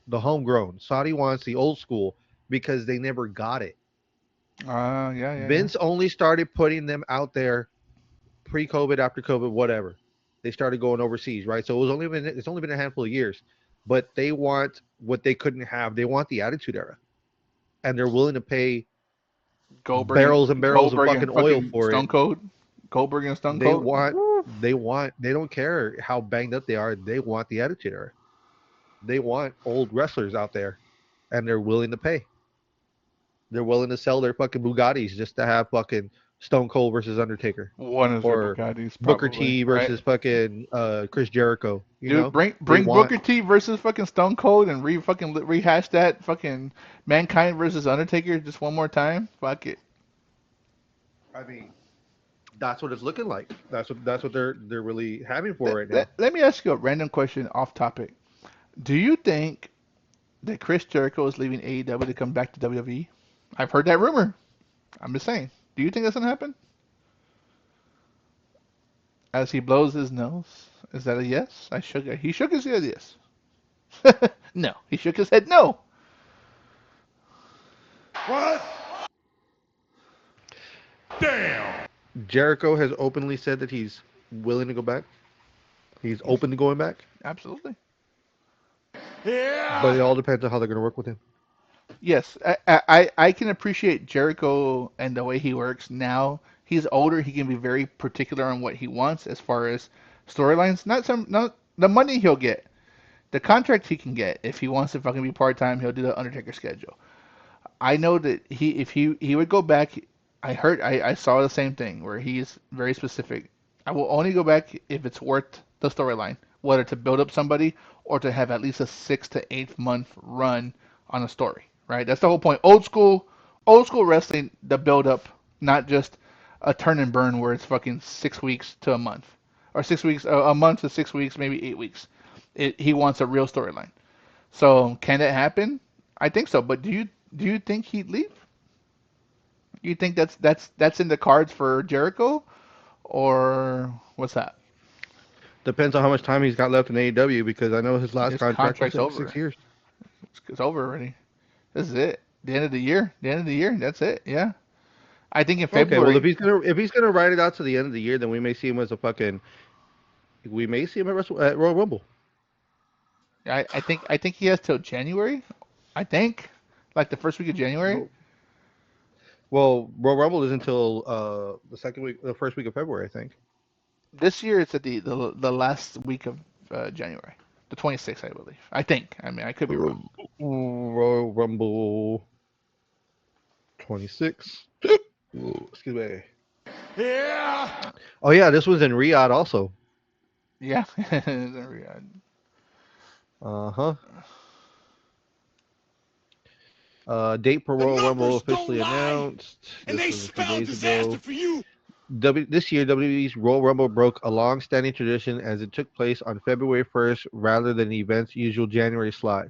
the homegrown. Saudi wants the old school because they never got it. Yeah, yeah, yeah. Vince only started putting them out there pre-COVID, after COVID, whatever. They started going overseas, right? So it's only been a handful of years, but they want what they couldn't have. They want the Attitude Era, and they're willing to pay barrels and barrels of Goldberg and fucking oil fucking for Stone it. Cold. Goldberg and Stone They Cold. want Woo. They don't care how banged up they are. They want the Attitude Era. They want old wrestlers out there, and they're willing to pay. They're willing to sell their fucking Bugattis just to have fucking Stone Cold versus Undertaker, One of their or Bugattis, Booker probably, T right? versus fucking Chris Jericho. You Dude, know, bring they bring want. Booker T versus fucking Stone Cold and rehash that fucking Mankind versus Undertaker just one more time. Fuck it. I mean, that's what it's looking like. That's what they're really having for Let, right let, now. let me ask you a random question off topic. Do you think that Chris Jericho is leaving AEW to come back to WWE? I've heard that rumor. I'm just saying. Do you think that's gonna happen? As he blows his nose, is that a yes? He shook his head yes. No, he shook his head no. What? Damn. Jericho has openly said that he's willing to go back. He's Yes, open to going back, absolutely. but Yeah. it all depends on how they're going to work with him. Yes, I can appreciate Jericho and the way he works now. He's older. He can be very particular on what he wants as far as storylines. Not the money he'll get, the contract he can get. If he wants to fucking be part time, he'll do the Undertaker schedule. I know that if he would go back, I saw the same thing where he's very specific. I will only go back if it's worth the storyline, whether to build up somebody or to have at least a 6 to 8 month run on a story. Right? That's the whole point. Old school wrestling, the build up, not just a turn and burn where it's fucking 6 weeks to a month, or 6 weeks, a month to 6 weeks, maybe 8 weeks. He wants a real storyline. So can it happen? I think so. But do you think he'd leave? You think that's in the cards for Jericho, or what's that? Depends on how much time he's got left in AEW because I know his last His contract was contract's like six over. years. It's over already. This is it. The end of the year. The end of the year. That's it. Yeah. I think in Okay, well February. if he's gonna ride it out to the end of the year, then we may see him at Royal Rumble. I think he has till January. I think like the first week of January. Ro- Well, Royal Rumble is until the first week of February, I think. This year it's at the last week of January, the 26th, I believe. I think. I mean, I could be wrong. Royal Rumble 26. Excuse me. Yeah. Oh yeah, this was in Riyadh also. Yeah. Uh huh. Date for The Royal Rumble numbers don't officially lie, announced. and This they was a few spell days disaster ago. for you. This year, WWE's Royal Rumble broke a long-standing tradition as it took place on February 1st rather than the event's usual January slot.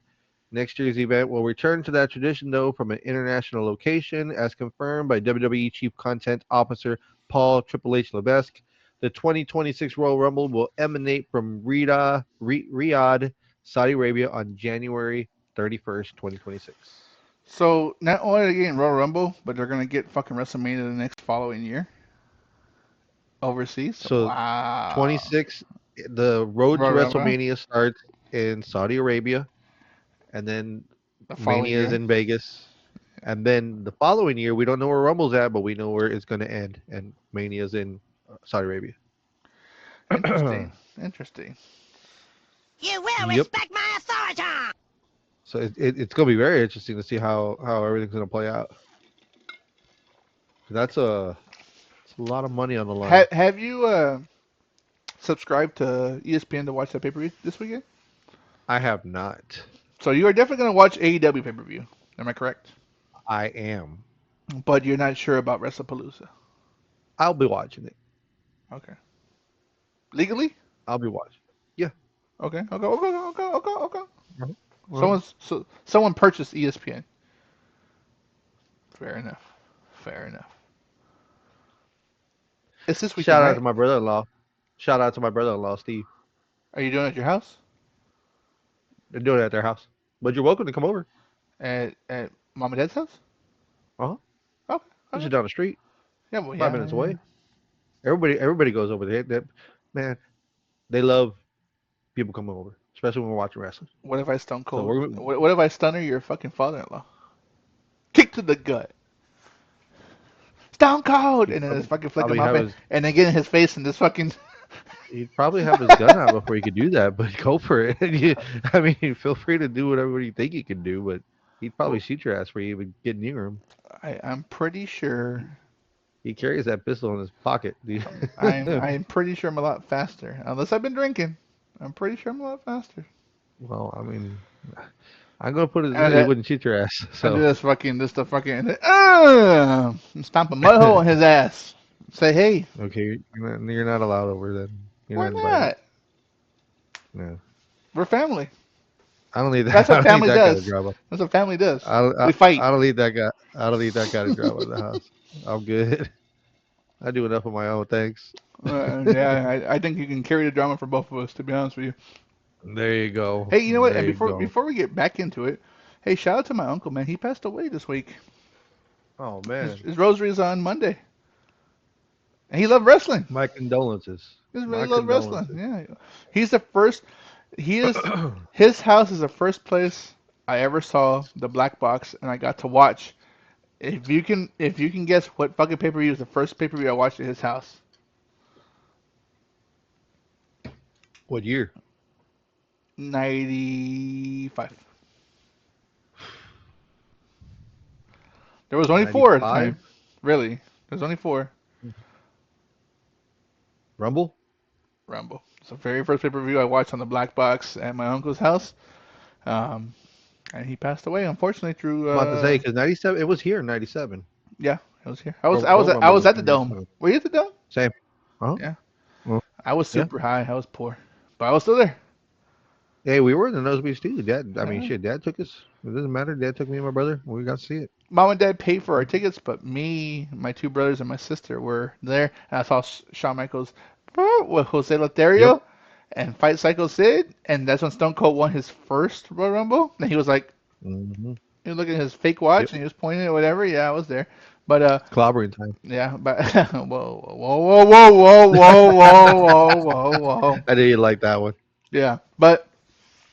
Next year's event will return to that tradition, though, from an international location, as confirmed by WWE Chief Content Officer Paul Triple H Levesque. The 2026 Royal Rumble will emanate from Riyadh, Saudi Arabia, on January 31st, 2026. So not only are they getting Royal Rumble, but they're gonna get fucking WrestleMania the next following year overseas. So Wow. 26, the road to Royal Rumble WrestleMania starts in Saudi Arabia, and then the following Mania is year. in Vegas. And then the following year, we don't know where Rumble's at, but we know where it's going to end, and Mania's in Saudi Arabia. Interesting. Interesting. You will Yep. respect my authority! So it's going to be very interesting to see how everything's going to play out. It's a lot of money on the line. Have you subscribed to ESPN to watch that pay per view this weekend? I have not. So you are definitely gonna watch AEW pay per view. Am I correct? I am. But you're not sure about Wrestlepalooza. I'll be watching it. Okay. Legally? I'll be watching. Yeah. Okay. Okay. Okay. Okay. Okay. Okay. Uh-huh. Uh-huh. Someone purchased ESPN. Fair enough. Fair enough. It's this weekend, Shout out to right? my brother-in-law. Shout out to my brother-in-law, Steve. Are you doing it at your house? They're doing it at their house. But you're welcome to come over. At mom and dad's house? Uh-huh. Okay. This is Okay. down the street, Yeah. Well. 5 minutes Yeah. away. Everybody goes over there. Man, they love people coming over, especially when we're watching wrestling. What if I stone So cold? we're What if I stunner your fucking father-in-law? Kick to the gut. Stone Cold, he and then probably, just fucking flick him probably off, have his and then get in his face and just fucking. He'd probably have his gun out before he could do that, but go for it. I mean, feel free to do whatever you think you can do, but he'd probably Well, shoot your ass before you even get near him. I'm pretty sure. He carries that pistol in his pocket. I'm pretty sure I'm a lot faster. Unless I've been drinking. I'm pretty sure I'm a lot faster. Well, I mean, I'm gonna put And it. He wouldn't shoot your ass. I do So this the fucking, stomp a mud hole in his ass. Say, hey, okay, you're not allowed over then. You're why not invited. not? No, We're family. I don't need That's that. I what don't need family that kind of does. drama. That's what family does. I, don't- We fight. I don't need that guy. I don't need that kind of drama in the house. I'm good. I do enough of my own. Thanks. Yeah, I think you can carry the drama for both of us, to be honest with you. There you go. Hey, you know what? And There you go. before we get back into it, hey, shout out to my uncle, man. He passed away this week. Oh His, man, his rosary is on Monday. And he loved wrestling. my condolences. He really My loved wrestling. condolences. Yeah. He's the first. He is. His house is the first place I ever saw the black box, and I got to watch. If you can guess what fucking pay per view is the first pay per view I watched at his house. What year? 95. There was only four at the 95. time. Really, there was only four. Rumble. Rumble. It's the very first pay per view I watched on the black box at my uncle's house. Um, and he passed away unfortunately through I'm about to say because 97. It was here in 97. yeah, I was here. I was I was Royal I Rumble was was at the in dome. 97. Were you at the dome? Same. Huh? Yeah. Well, I was yeah. super high. I was poor, but I was still there. Hey, we were in the nosebleeds too. Dad. I mean, Uh, shit. Dad took us. It doesn't matter. Dad took me and my brother. We got to see it. Mom and Dad paid for our tickets, but me, my two brothers, and my sister were there. And I saw Shawn Michaels with Jose Yep. Lothario and Fight Cycle Sid, and that's when Stone Cold won his first Royal Rumble. And he was like, Mm-hmm. he was looking at his fake watch Yep. and he was pointing at whatever. Yeah, I was there. But Clobbering time. yeah, but whoa, whoa, whoa, whoa, whoa, whoa, whoa, whoa. I knew you like that one. Yeah, but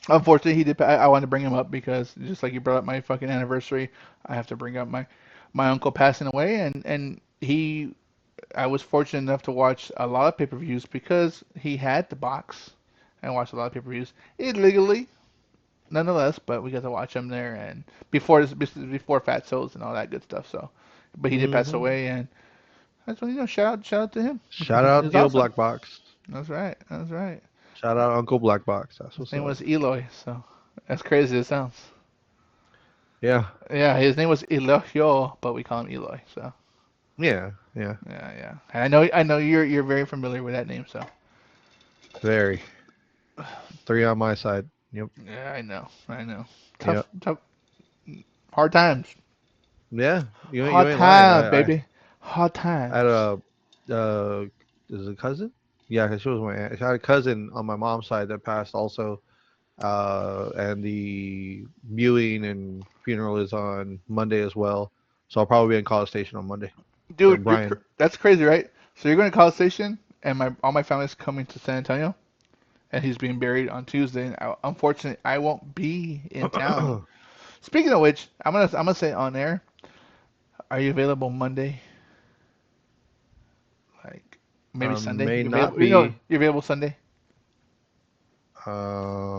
unfortunately, he did. I wanted to bring him up because just like you brought up my fucking anniversary, I have to bring up my uncle passing away, and he. I was fortunate enough to watch a lot of pay-per-views because he had the box, and watched a lot of pay-per-views illegally, nonetheless. But we got to watch him there, and before Fat Souls and all that good stuff. So, but he did pass Mm-hmm. away, and that's when shout out to him. Shout out He's the old awesome. Black Box. That's right. That's right. Shout out Uncle Black Box. That's His what's name up. was Eloy, so as crazy as it sounds. Yeah. Yeah, his name was Elohio, but we call him Eloy. So Yeah. Yeah. yeah, yeah. And I know you're very familiar with that name. So Very. Three on my side. Yep. yeah, I know. Tough, Yep. tough, hard times. Yeah. You Hard ain't lying. times, I baby. Hard had times. a is it a cousin? Yeah, 'cause she was my aunt. I had a cousin on my mom's side that passed also. And the viewing and funeral is on Monday as well. So I'll probably be in College Station on Monday. Dude, Brian. that's crazy, right? So you're going to College Station, and all my family's coming to San Antonio, and he's being buried on Tuesday. And unfortunately, I won't be in town. Speaking of which, I'm gonna say on air. Are you available Monday? Like maybe Sunday? May You not available? You know, be. you're available Sunday?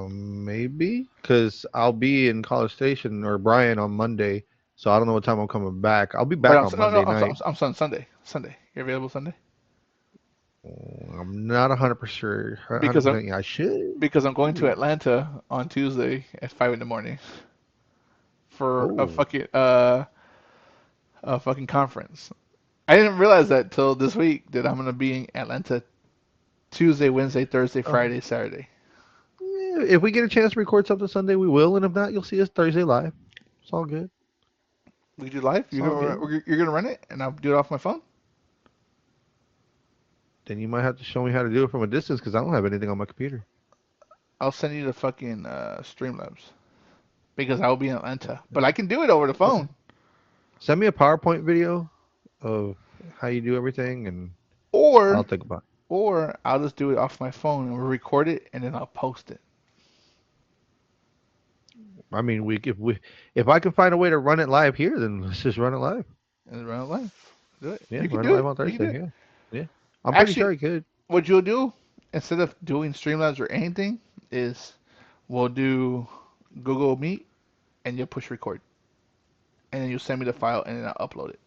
Maybe because I'll be in College Station or Brian on Monday. So I don't know what time I'm coming back. I'll be But back on no, no, Monday night. I'm saying Sunday. Sunday. You're available Sunday? I'm not 100% sure. Because I'm 100%. Yeah, I should. because I'm going to Ooh. Atlanta on Tuesday at 5 in the morning for Oh. a fucking conference. I didn't realize that till this week that I'm gonna be in Atlanta Tuesday, Wednesday, Thursday, Oh. Friday, Saturday. Yeah, if we get a chance to record something Sunday, we will. And if not, you'll see us Thursday live. It's all good. We do live. It's all good. You're gonna run it, and I'll do it off my phone. Then you might have to show me how to do it from a distance because I don't have anything on my computer. I'll send you the fucking Streamlabs because I will be in Atlanta, but I can do it over the Okay. phone. Send me a PowerPoint video of how you do everything, and I'll Or think about I'll just do it off my phone and we'll record it and then I'll post it. it. I mean, if I can find a way to run it live here, then let's just run it live. And run it live. Do it. Yeah, You can run it do live it. on You can do Thursday. it. Yeah, yeah. I'm pretty Actually, sure I could. what you'll do? instead of doing Streamlabs or anything, is we'll do Google Meet and you'll push record, and then you send me the file and then I'll upload it.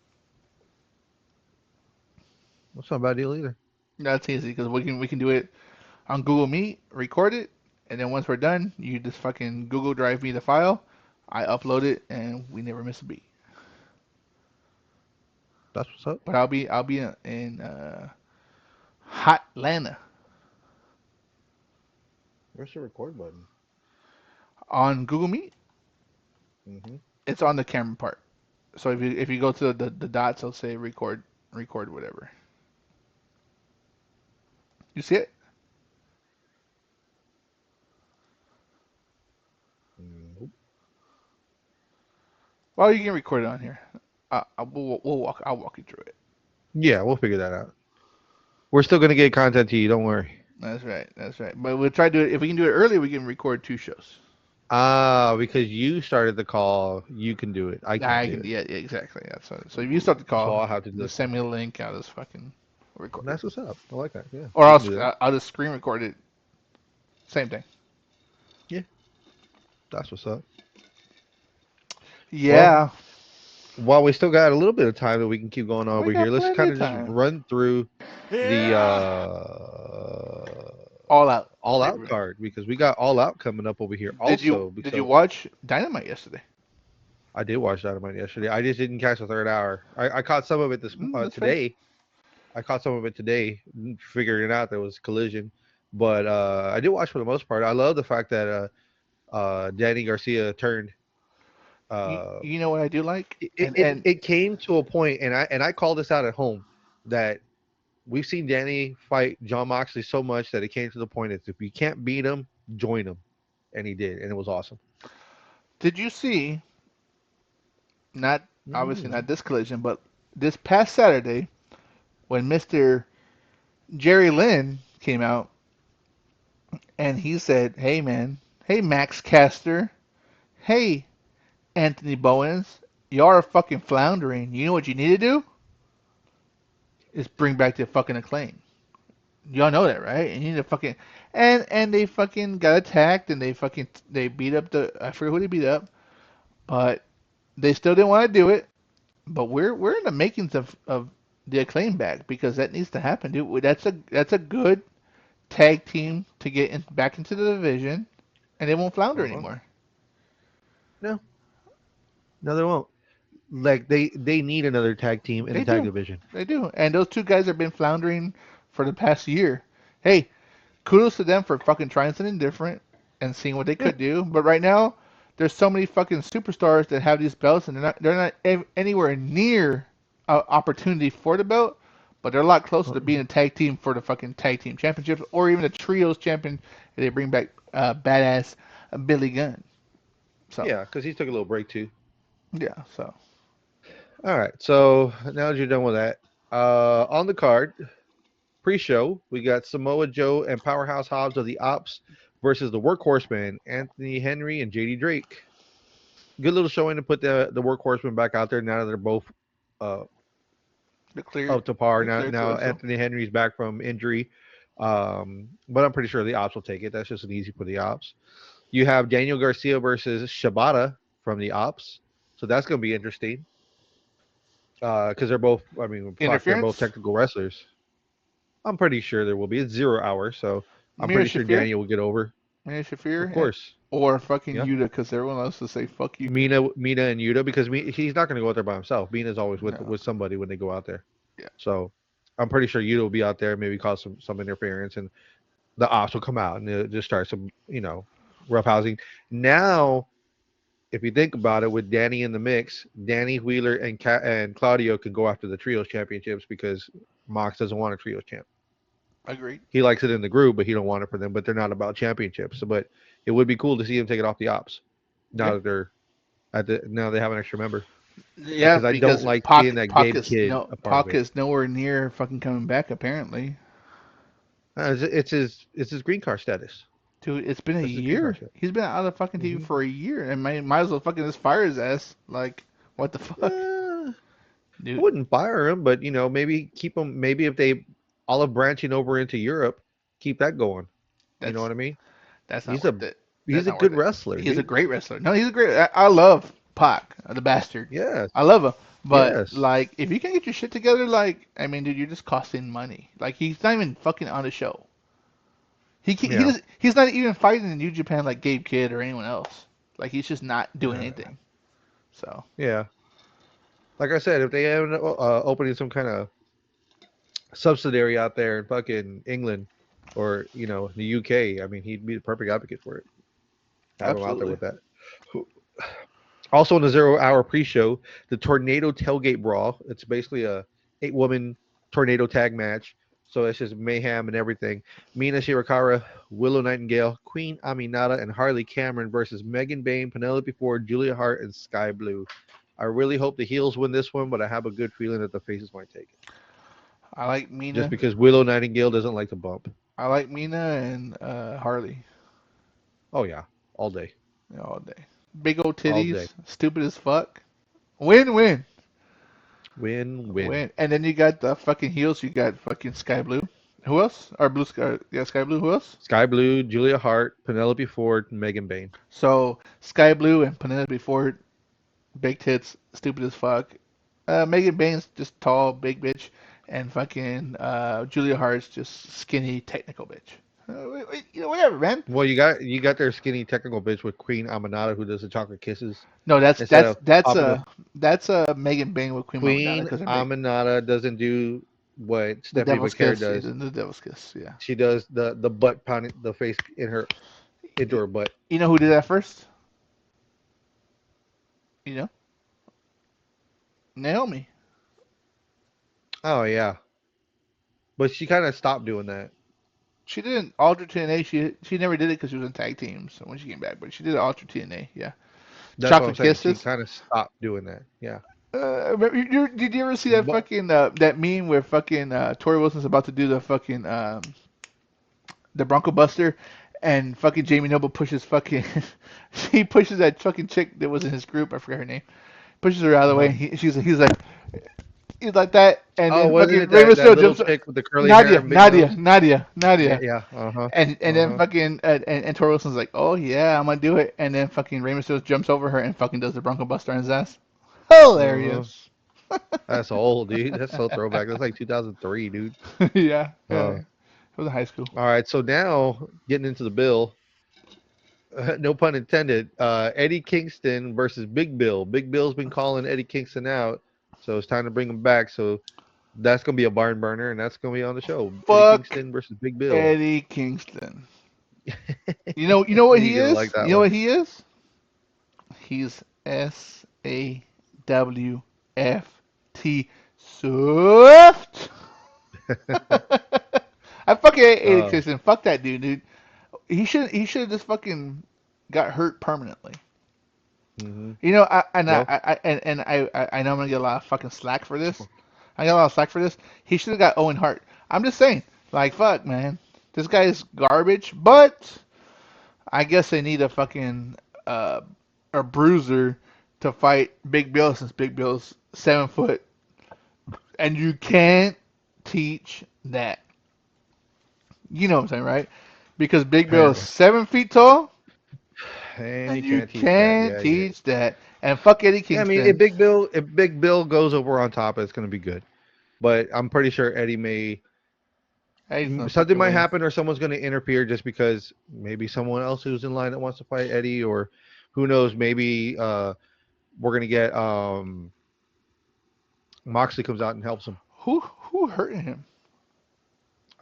That's not a bad deal either. That's easy because we can do it on Google Meet, record it, and then once we're done, you just fucking Google Drive me the file. I upload it, and we never miss a beat. That's what's up. But I'll be in Hot Atlanta Where's the record button? on Google Meet. Mm-hmm. It's on the camera part. So if you go to the dots, it'll say record whatever. You see it? Nope. Well, you can record it on here. I'll walk you through it. Yeah, we'll figure that out. We're still gonna get content to you. Don't worry. That's right. That's right. But we'll try to do it. If we can do it early, we can record 2 shows. Ah, because you started the call, you can do it. I can't I do can. it. Yeah, exactly. That's what, so if you start the So call, I'll have to just listen. send me a link. I'll just fucking record it. That's what's up. I like that. Yeah, Or we can do that. I'll just screen record it. Same thing. Yeah, that's what's up. Well, Yeah. while we still got a little bit of time that we can keep going on We over here, got let's plenty kind of of just time. run through the Yeah. All out. all out card because we got all out coming up over here Did you also. did you So watch Dynamite yesterday? I did watch Dynamite yesterday. I just didn't catch the third hour. I caught some of it That's fair. today. I caught some of it today, figuring out there was collision. But I did watch for the most part. I love the fact that Danny Garcia turned. You, Uh, you know what I do like? it, And it and it came to a point, and I called this out at home that we've seen Danny fight John Moxley so much that it came to the point that if you can't beat him, join him, and he did, and it was awesome. did you see? Not obviously Mm. not this collision, but this past Saturday when Mister Jerry Lynn came out and he said, "Hey man, hey Max Caster, hey Anthony Bowens, y'all are fucking floundering. You know what you need to do? Is bring back the fucking Acclaim. Y'all know that, right? You need to fucking and they fucking got attacked and they beat up the I forget who they beat up, but they still didn't want to do it. But we're in the makings of the Acclaim back because that needs to happen, dude. That's a good tag team to get back into the division, and they won't flounder Uh-huh. anymore. No, no, they won't. Like they need another tag team in the They tag do, division. they do, and those two guys have been floundering for the past year. Hey, kudos to them for fucking trying something different and seeing what they Yeah. could do. But right now, there's so many fucking superstars that have these belts, and they're not anywhere near opportunity for the belt. But they're a lot closer to being a tag team for the fucking tag team championships, or even a trios champion if they bring back badass Billy Gunn. So Yeah, because he took a little break too. yeah, so All right, so now that you're done with that, on the card pre-show we got Samoa Joe and Powerhouse Hobbs of the Ops versus the Workhorsemen Anthony Henry and JD Drake. Good little showing to put the Workhorsemen back out there now that they're both uh, the clear up to par. the Now, clear to now wrestle. Anthony Henry's back from injury, but I'm pretty sure the Ops will take it. That's just an easy for the Ops. You have Daniel Garcia versus Shibata from the Ops, so that's going to be interesting because they're both. I mean, fuck, they're both Interference. technical wrestlers. I'm pretty sure there will be. It's 0 hours, so I'm Mira pretty sure Shafir. Daniel will get over. Mira Of Shafir, course, or fucking yeah. Yuta, because everyone else will say fuck you. Mina, and Yuta because he's not going to go out there by himself. Mina's always No. with somebody when they go out there. Yeah. So I'm pretty sure Yuta will be out there, maybe cause some interference, and the Ops will come out and they'll just start some rough housing. Now, if you think about it, with Danny in the mix, Danny Wheeler and Claudio can go after the trios championships because Mox doesn't want a trios champ. Agreed. He likes it in the group, but he don't want it for them. But they're not about championships. So, but it would be cool to see him take it off the Ops Yeah. now that they're now they have an extra member. Yeah, Because I don't because like seeing Pac that Gabe Pac is kid no a part of Pac it. is nowhere near fucking coming back. Apparently, It's his green card status. dude, it's been a That's his green card year. status. He's been out of the fucking TV Mm-hmm. for a year, and might as well fucking just fire his ass. Like, what the fuck, I dude? wouldn't fire him, but maybe keep him. Maybe if they olive branching over into Europe, keep that going. You know That's what I mean? that's not He's a worth it. That's he's a not worth good it. wrestler, He's a dude. great wrestler. No, he's a great. I love Pac, the bastard. Yes, I love him. But yes, like, if you can get your shit together, like, I mean, dude, you're just costing money. Like, he's not even fucking on the show. He yeah, does, he's not even fighting in New Japan like Gabe Kidd or anyone else. Like, he's just not doing anything. So yeah. Like I said, if they end up opening some kind of subsidiary out there in fucking England or the UK, I mean, he'd be the perfect advocate for it. Have him out there absolutely. with that. Also, in the 0 hour pre-show, the Tornado Tailgate Brawl. It's basically a 8-woman tornado tag match. So it's just mayhem and everything. Mina Shirakawa, Willow Nightingale, Queen Aminata, and Harley Cameron versus Megan Bain, Penelope Ford, Julia Hart, and Sky Blue. I really hope the heels win this one, but I have a good feeling that the faces might take it. I like Just Mina. because Willow Nightingale doesn't like to bump. I like Mina and Harley. Oh yeah, all day, All day. Big old all day. titties, stupid as fuck. Win win. Win win. Win. And then you got the fucking heels. You got fucking Sky Blue. Who else? Or Blue Sky? Yeah, Sky Blue. Who else? Sky Blue, Julia Hart, Penelope Ford, and Megan Bain. So Sky Blue and Penelope Ford, big tits, stupid as fuck. Megan Bain's just tall, big bitch, and fucking Julia Hart's just skinny, technical bitch. Whatever, man. Well, you got their skinny technical bitch with Queen Aminata who does the chocolate kisses No, that's instead that's of that's popping the a that's a Megan Bain with Queen Mamadana Queen because they're big. Aminata doesn't do what The Stephanie Devil's McCare Kiss, yeah, does. the Devil's Kiss, yeah. She does the butt pounding the face into You, her butt. you know who did that first? You know, Naomi. Oh yeah, but she kind of stopped doing that. She didn't Ultra TNA. She never did it because she was in tag teams when she came back, but she did Ultra TNA. Yeah, That's what I'm Chocolate saying. She Kisses. kind of stopped doing that. Yeah, Did you ever see that but fucking that meme where fucking Tori Wilson's about to do the fucking the Bronco Buster, and fucking Jamie Noble pushes fucking he pushes that fucking chick that was in his group. I forgot her name. Pushes her out of the way. uh-huh. And he's like that, and Oh, then wasn't fucking it Rey that Mysterio little jumps. chick with the curly hair Nadia, and big Nadia, nose? Nadia, Yeah, Nadia. yeah. Uh huh. And Uh then huh. fucking and Tori Wilson's like, oh yeah, I'm gonna do it. And then fucking Rey Mysterio jumps over her and fucking does the Bronco Buster on his ass. Uh huh. Hilarious. That's old, dude. That's so throwback. That's like 2003, dude. Yeah, yeah. Uh, It was in high school. all right. So now getting into the bill. No pun intended. Eddie Kingston versus Big Bill. Big Bill's been calling Eddie Kingston out, so it's time to bring him back. So that's gonna be a barn burner, and that's gonna be on the show. Eddie Fuck Kingston versus Big Bill. Eddie Kingston. You know what You're he gonna like is? that You know one. what he is? He's SAWFT Swift. I fucking hate Eddie uh, Kingston. Fuck that dude. He should have just fucking got hurt permanently. hmm You know, I and Well, I know I'm gonna get a lot of fucking slack for this. I got a lot of slack for this. He should have got Owen Hart. I'm just saying, like, fuck, man, this guy is garbage. But I guess they need a fucking a bruiser to fight Big Bill since Big Bill's 7 foot, and you can't teach that. You know what I'm saying, right? Because Big Bill is apparently, 7 feet tall, and and you you can't teach that. can't Yeah, yeah. teach that. And fuck Eddie Yeah, I mean, if Kingston. Big Bill goes over on top, it's gonna be good. But I'm pretty sure Eddie may Eddie's gonna something fucking might win. happen, or someone's gonna interfere just because maybe someone else who's in line that wants to fight Eddie, or who knows, maybe we're gonna get Moxley comes out and helps him. Who hurting him?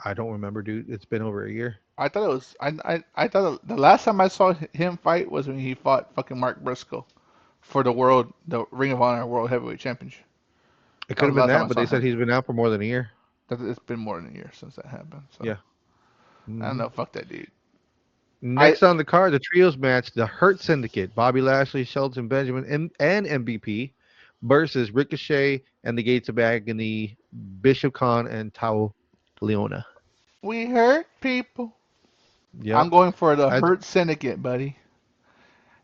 I don't remember, dude. It's been over a year. I thought it was I thought the last time I saw him fight was when he fought fucking Mark Briscoe for the Ring of Honor World Heavyweight Championship. It That could was have the been last time I that, but saw they said him. he's been out for more than a year. It's been more than a year since that happened. So Yeah. I don't hmm know. Fuck that dude. I Next on the card, the trios match: the Hurt Syndicate, Bobby Lashley, Shelton Benjamin, and MVP versus Ricochet and the Gates of Agony, Bishop Khan and Tao Leona. We hurt people. I'm Yep. going for the I Hurt Syndicate, buddy.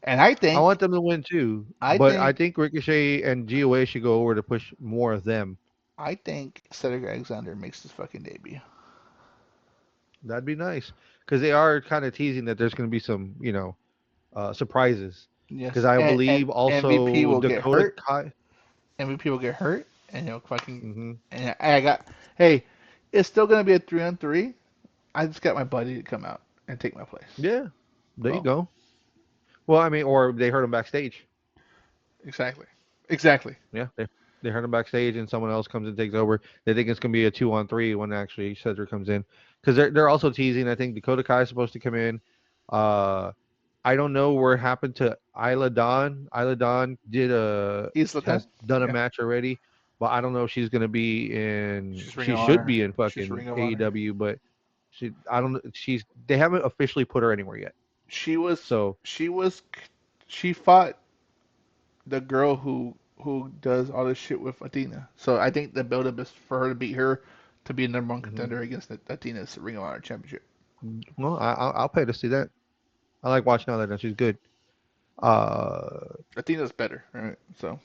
And I I think want them to win too, I but I think think Ricochet and GOA should go over to push more of them. I think Cedric Alexander makes his fucking debut. That'd be nice because they are kind of teasing that there's going to be some, surprises. Because Yes, I and believe MVP also will get Dakota hurt. Kai. MVP will get hurt, and he'll fucking. Hmm. And I got. Hey, it's still gonna be a 3-on-3. I just got my buddy to come out and take my place. Yeah, there you Boom. go. Well, I mean, or they heard him backstage. Exactly. Exactly. Yeah, they heard him backstage, and someone else comes and takes over. They think it's gonna be a 2-on-3 when actually Cedric comes in, because they're also teasing. I think Dakota Kai is supposed to come in. Uh, I don't know where it happened to Isla Dawn. Isla Dawn Isla Dawn. has done a Yeah. match already, but I don't know if she's gonna be in. She's Ring She of should Honor. be in She's fucking Ring of Honor. AEW, but I don't know. They haven't officially put her anywhere yet. She was. So She was. She fought the girl who does all this shit with Athena. So I think the buildup is for her to beat her to be a number one mhm. contender against Athena's Ring of Honor championship. Well, I'll pay to see that. I like watching Isla Dawn. She's good. Uh, Athena's better, right? So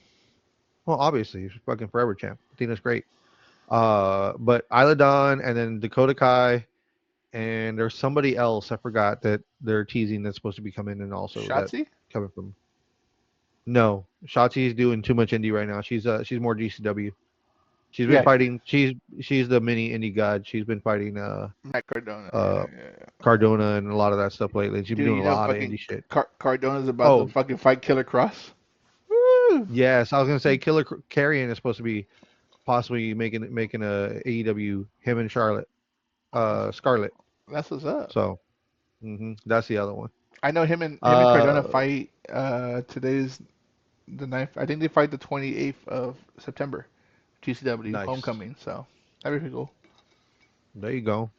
well, obviously, she's fucking forever champ. Athena's great. But Isla Dawn and then Dakota Kai and there's somebody else I forgot that they're teasing that's supposed to be coming in also that Shotzi. coming from. No, Shotzi's doing too much indie right now. She's more GCW. She's been Yeah, fighting. She's the mini indie god. She's been fighting Matt Cardona. uh Yeah, yeah, yeah. Cardona and a lot of that stuff lately. She's been Dude, doing you a know lot of fucking indie shit. Cardona's about to Oh fucking fight Killer Cross. Woo! yes, I was gonna say Killer Carrion is supposed to be possibly making a AEW him and Charlotte Scarlet. That's what's up. So that's the other one. I know him and Cardona Uh, fight. Today's the ninth. I think they fight the 28th of September. GCW nice. Homecoming. So that'd be pretty cool. There you go.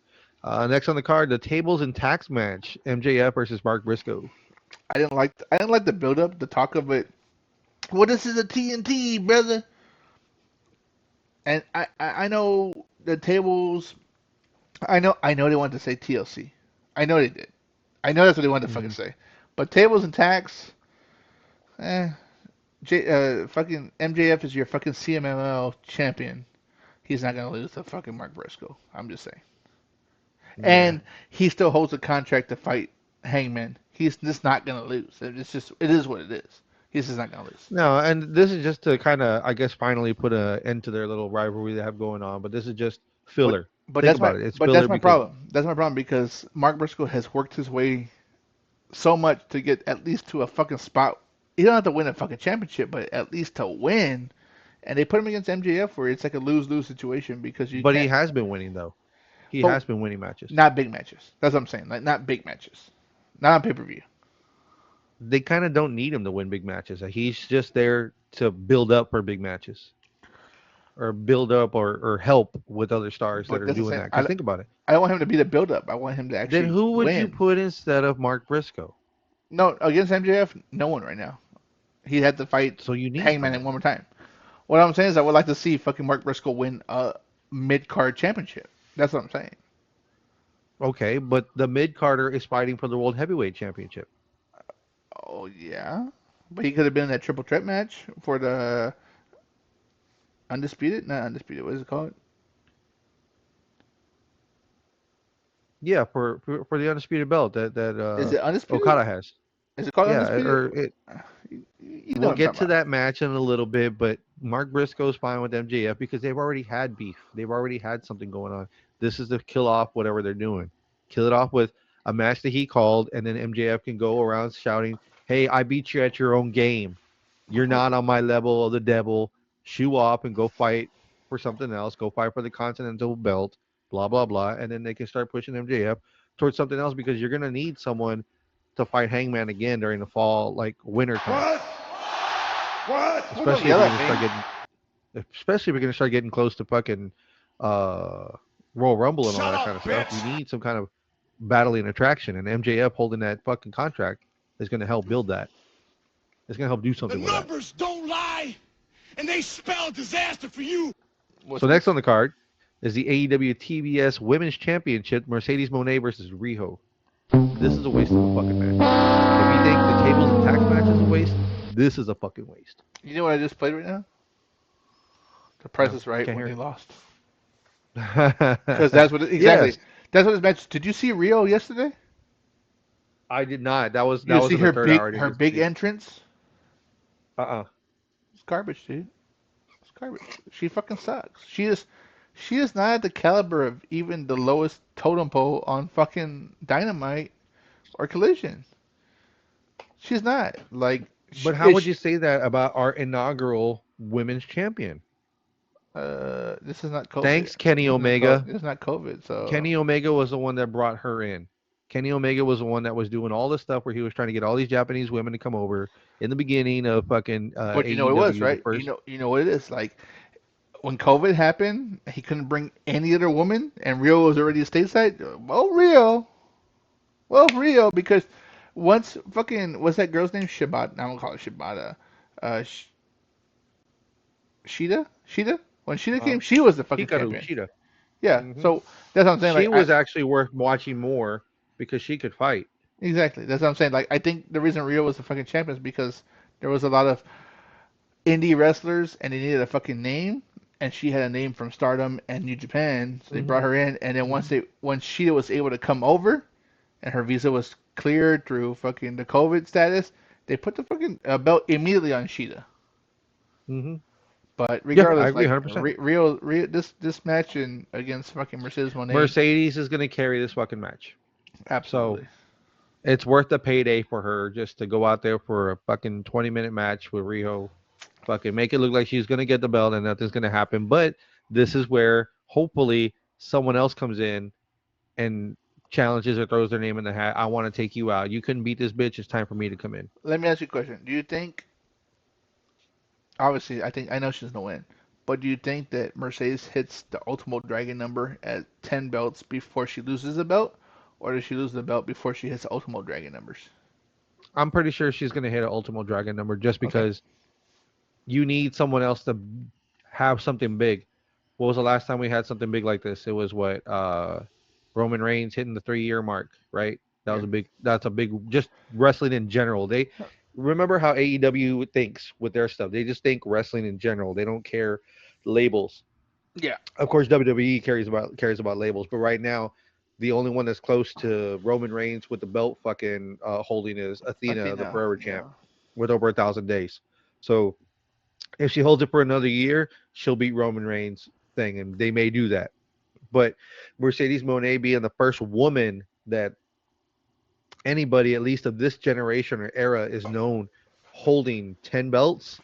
Next on the card, the tables and tax match: MJF versus Mark Briscoe. I didn't like the build up, the talk of it. Well, this is a TNT, brother. And I know the tables. I know they wanted to say TLC. I know they did. I know that's what they wanted to fucking Hmm. say. But tables and tax, eh. Fucking MJF is your fucking CMLL champion. He's not gonna lose to fucking Mark Briscoe. I'm just saying. Yeah. And he still holds a contract to fight Hangman. He's just not gonna lose. It is what it is. He's just not gonna lose. No, and this is just to kind of, I guess, finally put an end to their little rivalry they have going on. But this is just But filler. Think about it. It's that's filler my because, problem. That's my problem because Mark Briscoe has worked his way so much to get at least to a fucking spot. He don't have to win a fucking championship, but at least to win. And they put him against MJF where it's like a lose-lose situation because you but he can't. has been winning though. He But has been winning matches. not big matches. That's what I'm saying. Like not big matches. Not on pay-per-view. They kind of don't need him to win big matches. He's just there to build up for big matches or build up or help with other stars that But are that's the doing same. that. Because think about it. I don't want him to be the build-up. I want him to Then actually who would you win. put instead of Mark Briscoe? No, against MJF, no one right now. He had to fight So you need Hangman someone. one more time. What I'm saying is I would like to see fucking Mark Briscoe win a mid-card championship. That's what I'm saying. Okay, but the mid Carter is fighting for the World Heavyweight Championship. Oh yeah, but he could have been in that triple threat match for the undisputed, not undisputed. What is it called? Yeah, for the undisputed belt that Is it undisputed? Okada has. Is it called Yeah, undisputed? or it. You know We'll what I'm get talking to about. that match in a little bit, but Mark Briscoe's fine with MJF because they've already had beef. They've already had something going on. This is to kill off whatever they're doing. Kill it off with a match that he called, and then MJF can go around shouting, "Hey, I beat you at your own game. You're not on my level of the devil. Shoe off and go fight for something else. Go fight for the Continental Belt. Blah blah blah." And then they can start pushing MJF towards something else because you're gonna need someone to fight Hangman again during the fall, like winter time. What? What? Well, don't Especially if yell you're at gonna me. start getting, especially if you're gonna start getting close to fucking uh, Royal Rumble and all Shut that up, kind of stuff. You bitch! need some kind of battling attraction, and MJF holding that fucking contract is gonna help build that. It's gonna help do The something with that. numbers don't lie, and they spell disaster for you. What's So next next? on the card is the AEW TBS Women's Championship: Mercedes Moné versus Riho. This is a waste of a fucking match. If you think the tables and tax match is a waste, this is a fucking waste. You know what I just played right now? The Price No, is Right can't when he hear lost. Because it. that's what exactly. Yes, That's what it's match. Did you see Rio yesterday? I did not. That You was see in the her third hour. I her didn't get to big see. entrance? Uh-uh. It's garbage, dude. It's garbage. She fucking sucks. She is not at the caliber of even the lowest totem pole on fucking Dynamite or Collision. She's not. Like But she how would is. you say that about our inaugural women's champion? This is not COVID. Thanks, Kenny This is not COVID. Omega. This is not COVID. So Kenny Omega was the one that brought her in. Kenny Omega was the one that was doing all this stuff where he was trying to get all these Japanese women to come over in the beginning of fucking but you know what it was, AEW, the right? first. You know what it is. Like when COVID happened, he couldn't bring any other woman, and Rio was already stateside. Rio, because once fucking what's that girl's name? Shibata. I don't call her Shibata. Sh Shida. When Shida came, Um, she was the fucking Hikaru champion. Shida. Yeah. Hmm. So that's what I'm saying. She Like I was actually worth watching more because she could fight. exactly. That's what I'm saying. Like I think the reason Rio was the fucking champion is because there was a lot of indie wrestlers and they needed a fucking name, and she had a name from Stardom and New Japan, so they brought Hmm. her in. And then Hmm. once she was able to come over and her visa was cleared through fucking the COVID status, they put the fucking belt immediately on Sheeta. Hmm. But Yeah, I regardless, agree like 100%. Rio, this match against fucking Mercedes Monet, Mercedes is going to carry this fucking match. So absolutely. it's worth the payday for her just to go out there for a fucking 20-minute match with Riho. Fucking make it look like she's going to get the belt and nothing's going to happen. But this is where hopefully someone else comes in and challenges or throws their name in the hat. I want to take you out. You couldn't beat this bitch. It's time for me to come in. Let me ask you a question. Do you think, obviously, I know she's gonna win, but do you think that Mercedes hits the Ultimo Dragon number at 10 belts before she loses the belt, or does she lose the belt before she hits the Ultimo Dragon numbers? I'm pretty sure she's going to hit an Ultimo Dragon number just Okay. because you need someone else to have something big. What was the last time we had something big like this? It was what Roman Reigns hitting the 3 year mark, right? That was Yeah. a big. That's a big. Just wrestling in general. They remember how AEW thinks with their stuff. They just think wrestling in general. They don't care labels. Yeah. Of course, WWE cares about labels, but right now, the only one that's close to Roman Reigns with the belt fucking holding is Athena, the Athena. Forever Champ, Yeah. with over 1,000 days. So if she holds it for another year, she'll beat Roman Reigns thing, and they may do that. But Mercedes Monet being the first woman that anybody, at least of this generation or era, is known holding 10 belts,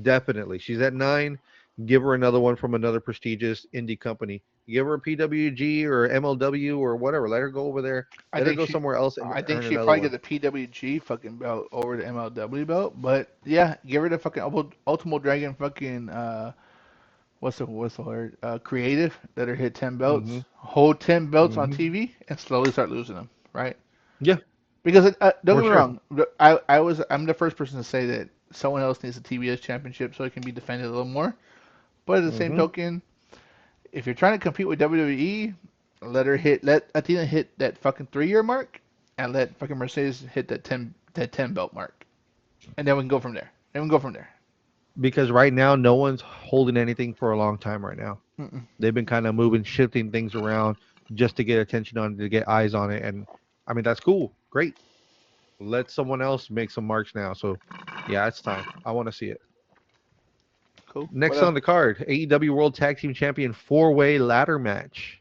definitely. She's at 9. Give her another one from another prestigious indie company. Give her a PWG or MLW or whatever. Let her go over there. I Let her think go she. somewhere else and I think earn she'd another probably one. get the PWG fucking belt over the MLW belt, but yeah, give her the fucking Ultimo Dragon fucking what's the word? Creative. Let her hit 10 Hmm. belts, hold 10 belts on Hmm. TV, and slowly start losing them, right? Yeah, Because don't for get me sure. wrong, I'm the first person to say that someone else needs a TBS championship so it can be defended a little more. But at the same Hmm. token, if you're trying to compete with WWE, let Athena hit that fucking 3 year mark, and let fucking Mercedes hit that 10 belt mark, and then we can go from there. Then we can go from there. Because right now, no one's holding anything for a long time right now. Mm-mm. They've been kind of moving, shifting things around just to get attention on it, to get eyes on it. And I mean, that's cool. Great. Let someone else make some marks now. So, yeah, it's time. I want to see it. Cool. What Next else? on the card, AEW World Tag Team Champion 4-way ladder match.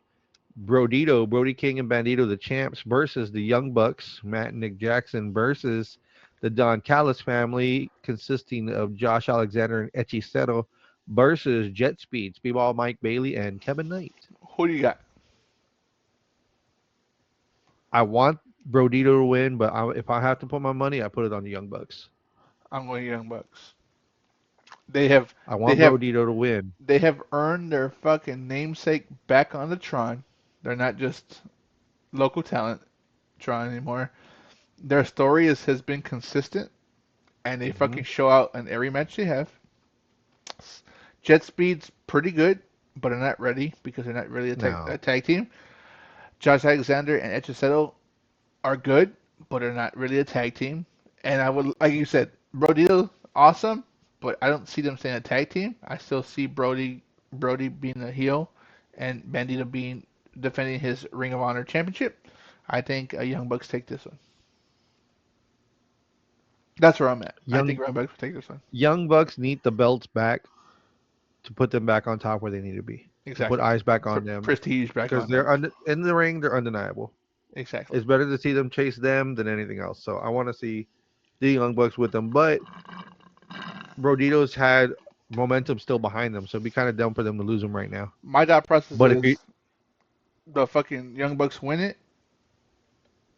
Brody King and Bandito, the champs, versus the Young Bucks, Matt and Nick Jackson, versus the Don Callis family, consisting of Josh Alexander and Hechicero, versus Jet Speed, Speedball Mike Bailey, and Kevin Knight. Who do you got? I want Brodito to win, but if I have to put my money, I put it on the Young Bucks. I'm going Young Bucks. They have I they want have Brodito to win. they have earned their fucking namesake back on the Tron. They're not just local talent Tron anymore. Their story has been consistent, and they Hmm. fucking show out in every match they have. Jet Speed's pretty good, but they're not ready because they're not really a No, tag team. Josh Alexander and Echisetto are good, but they're not really a tag team. And I would, like you said, Brody awesome, but I don't see them staying a tag team. I still see Brody being a heel, and Bandito being defending his Ring of Honor championship. I think Young Bucks take this one. That's where I'm at. I think Young Young Bucks will take this one. Young Bucks need the belts back to put them back on top where they need to be, to put Exactly. eyes back on them Prestige back because on them. they're in the ring. They're undeniable. Exactly. It's better to see them chase them than anything else. So I want to see the Young Bucks with them, but Brodito's had momentum still behind them, so it'd be kind of dumb for them to lose them right now. My thought process But if you, is the fucking Young Bucks win it,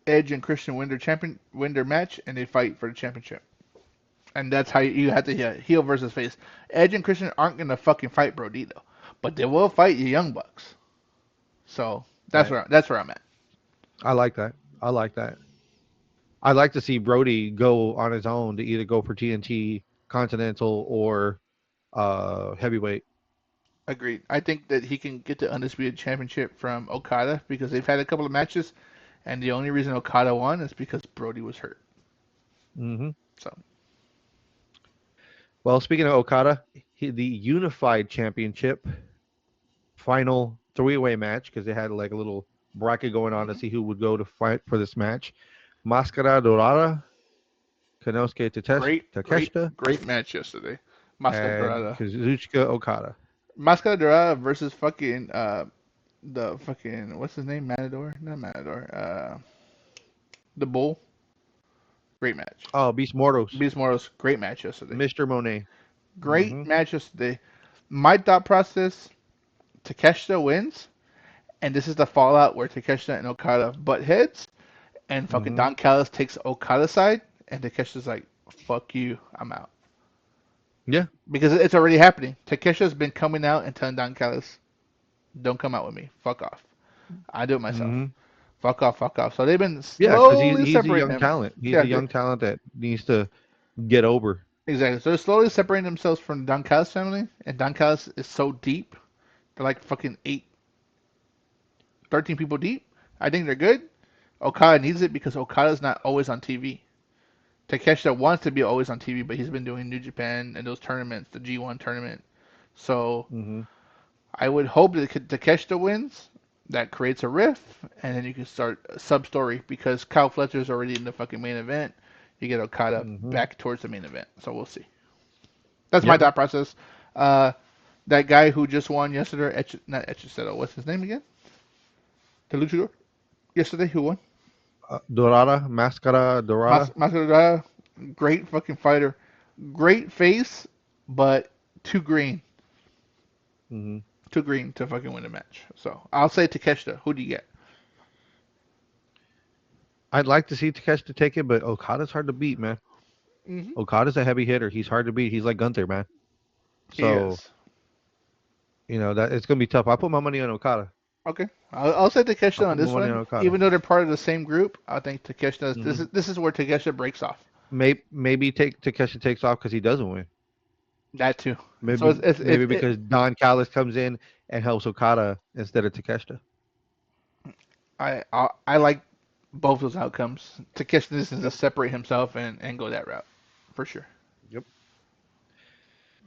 Edge and Christian win their match, and they fight for the championship. And that's how you have to heel versus face. Edge and Christian aren't gonna fucking fight Brodito, but they will fight the Young Bucks. So right, that's where I'm at. I like that. I like that. I'd like to see Brody go on his own to either go for TNT Continental or heavyweight. Agreed. I think that he can get the undisputed championship from Okada because they've had a couple of matches, and the only reason Okada won is because Brody was hurt. Hmm. So Well, speaking of Okada, the Unified Championship final three-way match because they had like a little bracket going on to mhm. see who would go to fight for this match. Mascara Dorada, Konosuke Great Takeshita, match yesterday. Mascara and Dorada. Kazuchika Okada. Mascara Dorada versus fucking the fucking what's his name? Matador? Not Matador. The Bull. Great match. Oh, Beast Mortos, Beast Morals. Great match yesterday. Mr. Monet. Great Hmm. match yesterday. My thought process: Takeshita wins, and this is the fallout where Takeshita and Okada butt heads, and fucking Hmm. Don Callis takes Okada's side, and Takeshita's like, "Fuck you, I'm out." Yeah. Because it's already happening. Takesha's been coming out and telling Don Callis, "Don't come out with me. Fuck off. I do it myself. Hmm. Fuck off, fuck off." So they've been Yeah, because slowly he's a separating young them. talent. He's Yeah, a young talent that needs to get over. exactly. So they're slowly separating themselves from the Don Callis family, and Don Callis is so deep. They're like fucking 13 people deep. I think they're good. Okada needs it because Okada's not always on TV. Takeshita wants to be always on TV, but he's been doing New Japan and those tournaments, the G1 tournament. So Hmm. I would hope that Takeshita wins. That creates a riff, and then you can start a sub story because Kyle Fletcher's already in the fucking main event. You get Okada Hmm. back towards the main event. So we'll see. That's my Yep. thought process. Uh, that guy who just won yesterday, not Echisetto, what's his name again? The luchador yesterday who won? Dorada, Mascara Dorada. Masvidal, great fucking fighter, great face, but too green, Hmm. too green to fucking win a match. So I'll say Takeshita. Who do you get? I'd like to see Takeshita take it, but Okada's hard to beat, man. Hmm. Okada's a heavy hitter. He's hard to beat. He's like Gunther, man. He So is. that it's gonna be tough. I put my money on Okada. Okay, I'll say I'll Takeshita on put my this money on one. Okada. Even though they're part of the same group, I think Takeshita. Hmm. This is where Takeshita breaks off. Maybe take Takeshita takes off because he doesn't win. That too. So Maybe maybe because Don Callis comes in and helps Okada instead of Takeshita. I like both those outcomes. Takeshita needs to Yep. separate himself and go that route for sure. Yep.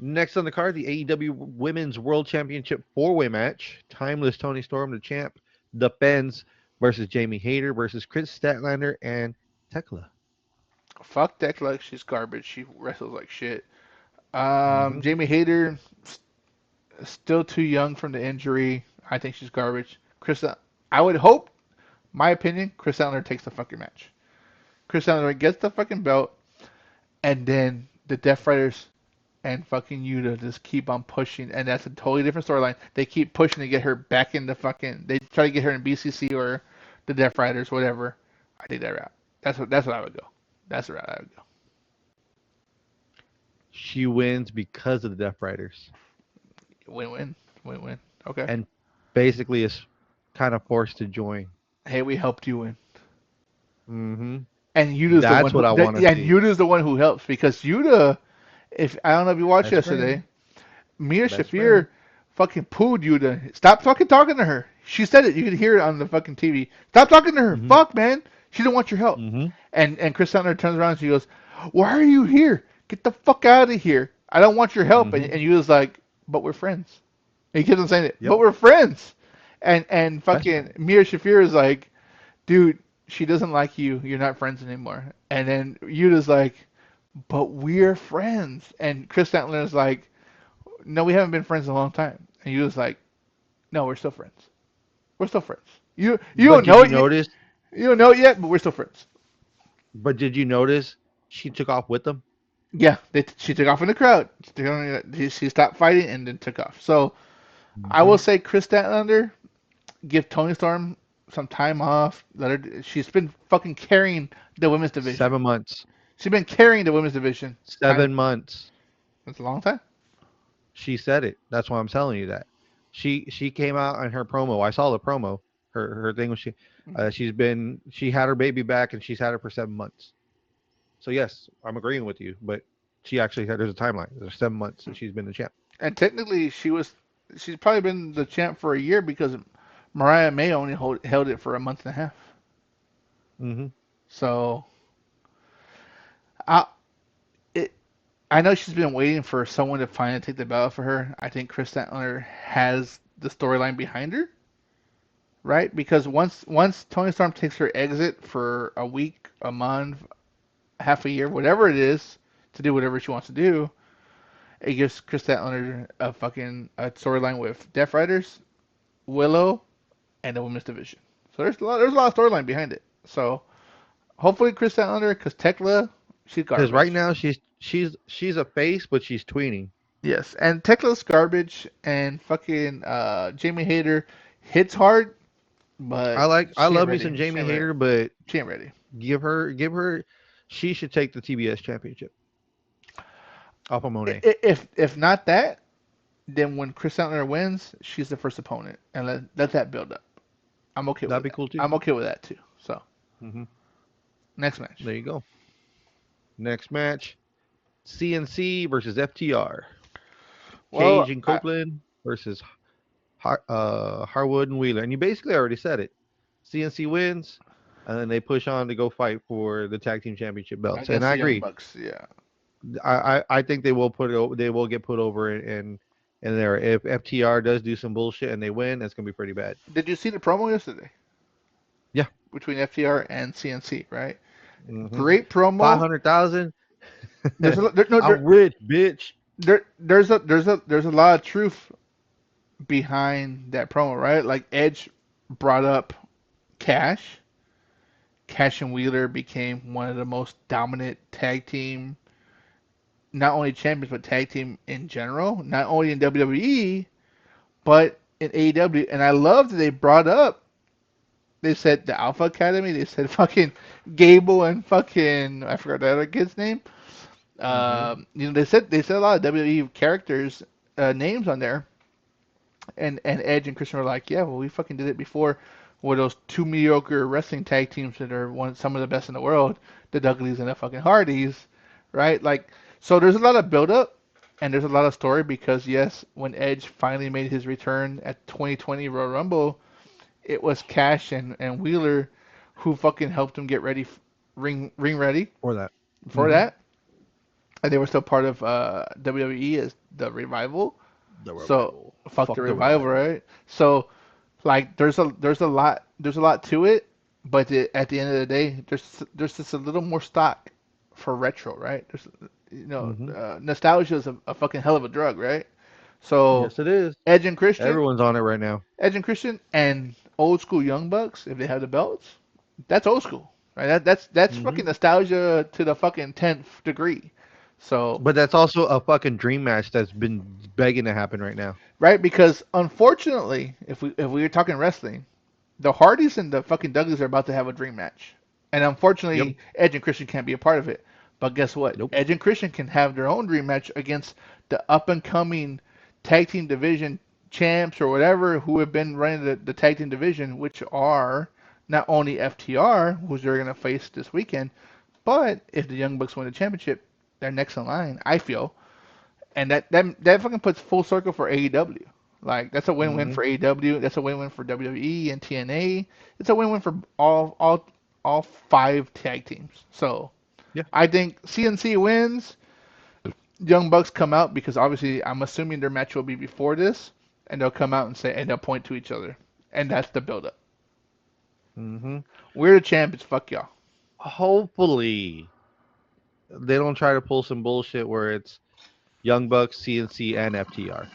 Next on the card, the AEW Women's World Championship four-way match. Timeless Tony Storm, the champ, defends versus Jamie Hayter versus Chris Statlander and Tekla. Fuck Dekla, she's garbage. She wrestles like shit. Hmm. Jamie Hayter, still too young from the injury. I think she's garbage. I would hope, my opinion, Chris Statlander takes the fucking match. Chris Statlander gets the fucking belt, and then the Death Riders and fucking Yuta just keep on pushing, and that's a totally different storyline. They keep pushing to get her back in the fucking. They try to get her in BCC or the Death Riders, whatever. I think that route. That's what I would go. That's the route I would go. She wins because of the Death Riders Win win win win. Okay. and basically is kind of forced to join. Hey, we helped you win. Hmm. And Yuta's the one That's who. what I want to And see. Yuta's the one who helps because Yuta. If I don't know if you watched Best yesterday, friend. Mia Best friend. Shafir fucking pooed Yuta. Stop fucking talking to her. She said it. You could hear it on the fucking TV. Stop talking to her. Hmm. Fuck, man. She don't want your help. Hmm. And Chris Sutton turns around and she goes, "Why are you here? Get the fuck out of here. I don't want your help." Hmm. And Yuta's like, "But we're friends." And he keeps on saying it. Yep. But we're friends. And fucking Mia Shafir is like, dude, she doesn't like you. You're not friends anymore. And then Yuta's like, but we're friends. And Chris Statler is like, no, we haven't been friends in a long time. And Yuta's like, no, we're still friends. We're still friends. You But don't did know you it yet. notice? You don't know it yet, but we're still friends. But did you notice she took off with them? Yeah, she took off in the crowd. She stopped fighting and then took off. So I will Hmm. say Chris Statlander, give Tony Storm some time off. Let her. She's been fucking carrying the women's division. 7 months. She's been carrying the women's division. Time. 7 months. That's a long time. She said it. That's why I'm telling you that. She came out in her promo. I saw the promo. Her thing was she had her baby back and she's had it for 7 months. So yes, I'm agreeing with you. But she actually had there's a timeline. There's 7 months that she's been the champ. And technically, she's probably been the champ for a year because Mariah May only held it for a month and a half. Hmm. So I it I know she's been waiting for someone to finally take the belt for her. I think Chris Statlander has the storyline behind her, right? Because once Tony Storm takes her exit for a week, a month, half a year, whatever it is, to do whatever she wants to do, it gives Chris Statlander a storyline with Death Riders, Willow, and the women's division. So there's a lot of storyline behind it. So hopefully Chris Statlander, because Tekla, she's Because right garbage. now she's a face, but she's tweening. Yes, and Tekla's garbage, and fucking Jamie Hayter hits hard, but I she ain't love me ready. some Jamie Hayter, but She ain't ready. give her she should take the TBS championship off of Monet. If not that, then when Chris Statlander wins, she's the first opponent, and let that build up. I'm okay That'd with be that. cool too. I'm okay with that too. So Hmm. next match. There you go. Next match: CNC versus FTR. Cage Well, and Copeland versus Harwood and Wheeler. And you basically already said it. CNC wins, and then they push on to go fight for the tag team championship belts. And against I the Young agree. Bucks, yeah. I think they will get put over in there. If FTR does do some bullshit and they win, it's gonna be pretty bad. Did you see the promo yesterday Yeah. between FTR and CNC? Right. Hmm. Great Five promo. hundred thousand. There's a there, no I'm rich, bitch. there's a lot of truth behind that promo, right? Like Edge brought up Cash. Cash and Wheeler became one of the most dominant tag team, not only champions but tag team in general, not only in WWE but in AEW. And I love that they brought up. They said the Alpha Academy. They said fucking Gable and fucking I forgot the other kid's name. Hmm. They said a lot of WWE characters names on there, and Edge and Christian were like, yeah, well, we fucking did it before with those two mediocre wrestling tag teams that are some of the best in the world, the Dudleys and the fucking Hardys, right? Like, so there's a lot of build up and there's a lot of story because yes, when Edge finally made his return at 2020 Royal Rumble, it was Cash and Wheeler who fucking helped him get ready, ring ready For that. for Hmm. that, and they were still part of WWE as the Revival. The So revival. fuck the Fuck the Revival, revival. right? So like there's a lot to it, but at the end of the day, there's just a little more stock for retro, right? Hmm. Nostalgia is a fucking hell of a drug, right? So Yes, it is. Edge and Christian, Everyone's on it right now. Edge and Christian, and old school Young Bucks, if they have the belts, that's old school, right? That's Hmm. fucking nostalgia to the fucking 10th degree. So But that's also a fucking dream match that's been begging to happen right now. right, because unfortunately, if we were talking wrestling, the Hardys and the fucking Dudleys are about to have a dream match, and Yep. unfortunately, Edge and Christian can't be a part of it. But guess what? Nope. Edge and Christian can have their own dream match against the up and coming tag team division champs or whatever who have been running the tag team division, which are not only FTR, who they're gonna face this weekend, but if the Young Bucks win the championship, they're next in line. I feel, and that fucking puts full circle for AEW. Like that's a win-win Hmm. for AEW. That's a win-win for WWE and TNA. It's a win-win for all five tag teams. So Yeah. I think CNC wins. Young Bucks come out because obviously I'm assuming their match will be before this, and they'll come out and they'll point to each other. and that's the build-up. Hmm. We're the champions. Fuck y'all. Hopefully, they don't try to pull some bullshit where it's Young Bucks, CNC, and FTR.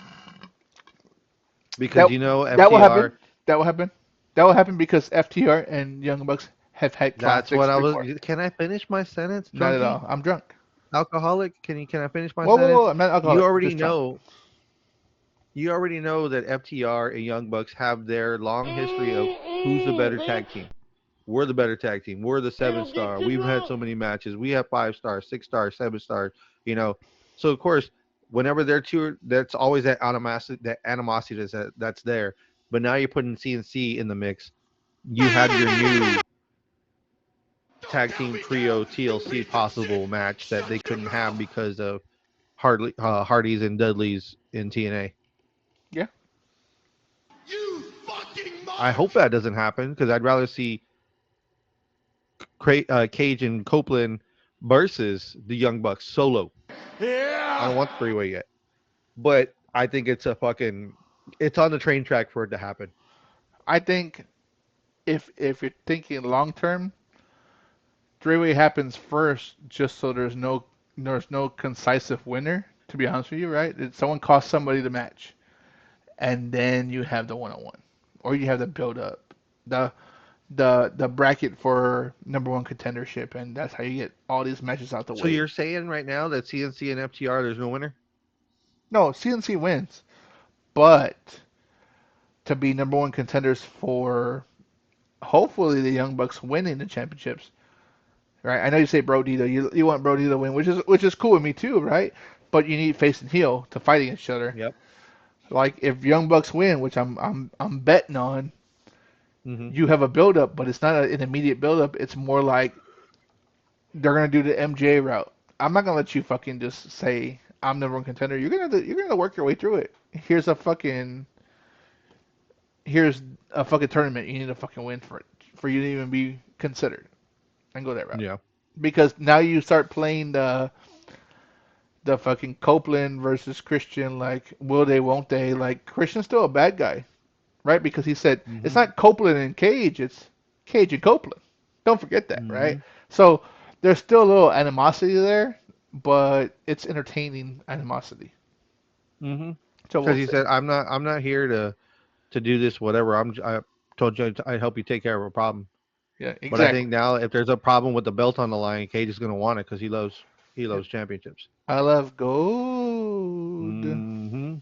Because That you know that will happen. FTR. That will happen. That will happen because FTR and Young Bucks have had That's what classics I was. before. Can I finish my sentence, Not at drunkie? all. I'm drunk. Alcoholic? Can I finish my Whoa, whoa, sentence? whoa! I'm not You alcoholic. I'm already just drunk. know. You already know that FTR and Young Bucks have their long history of who's the better tag team. We're the better tag team. We're the 7 star. We've had so many matches. We have 5 stars, 6 stars, 7 stars. You know, so of course, whenever they're two, that's always that animosity that's there. But now you're putting CNC in the mix. You have your new Don't tag tell team me, Dad. trio You TLC piece of shit. possible match that they Shut your couldn't have mouth. because of Hardy's and Dudley's in TNA. Yeah. You fucking I mark. hope that doesn't happen because I'd rather see Cage and Copeland versus the Young Bucks solo. I don't Yeah. want the 3-way yet, but I think it's on the train track for it to happen. I think if you're thinking long term, three-way happens first, just so there's no concisive winner. To be honest with you, right? Someone costs somebody the match, and then you have the one-on-one, or you have the build-up, the the bracket for number one contendership, and that's how you get all these matches out the So way. you're saying right now that CNC and FTR there's no winner? No, CNC wins, but to be number one contenders for hopefully the Young Bucks winning the championships, right? I know you say Brody though. You want Brody to win, which is cool with me too, right? But you need face and heel to fight against each other. Yep. Like if Young Bucks win, which I'm betting on, Hmm. you have a build up, but it's not an immediate build up. It's more like they're gonna do the MJ route. I'm not gonna let you fucking just say I'm number one contender. You're gonna work your way through it. Here's a fucking tournament. You need to fucking win for it for you to even be considered and go that route. Yeah. Because now you start playing the fucking Copeland versus Christian, like will they, won't they? Like Christian's still a bad guy, right? Because he said it's Hmm. not Copeland and Cage, it's Cage and Copeland. Don't forget that, right? Hmm. So there's still a little animosity there, but it's entertaining animosity. Hmm. So Because we'll he see. said, I'm not here to do this whatever. I told you I'd help you take care of a problem. Yeah, But I think exactly. now if there's a problem with the belt on the line, Cage is gonna want it because he loves championships. I love gold. Hmm.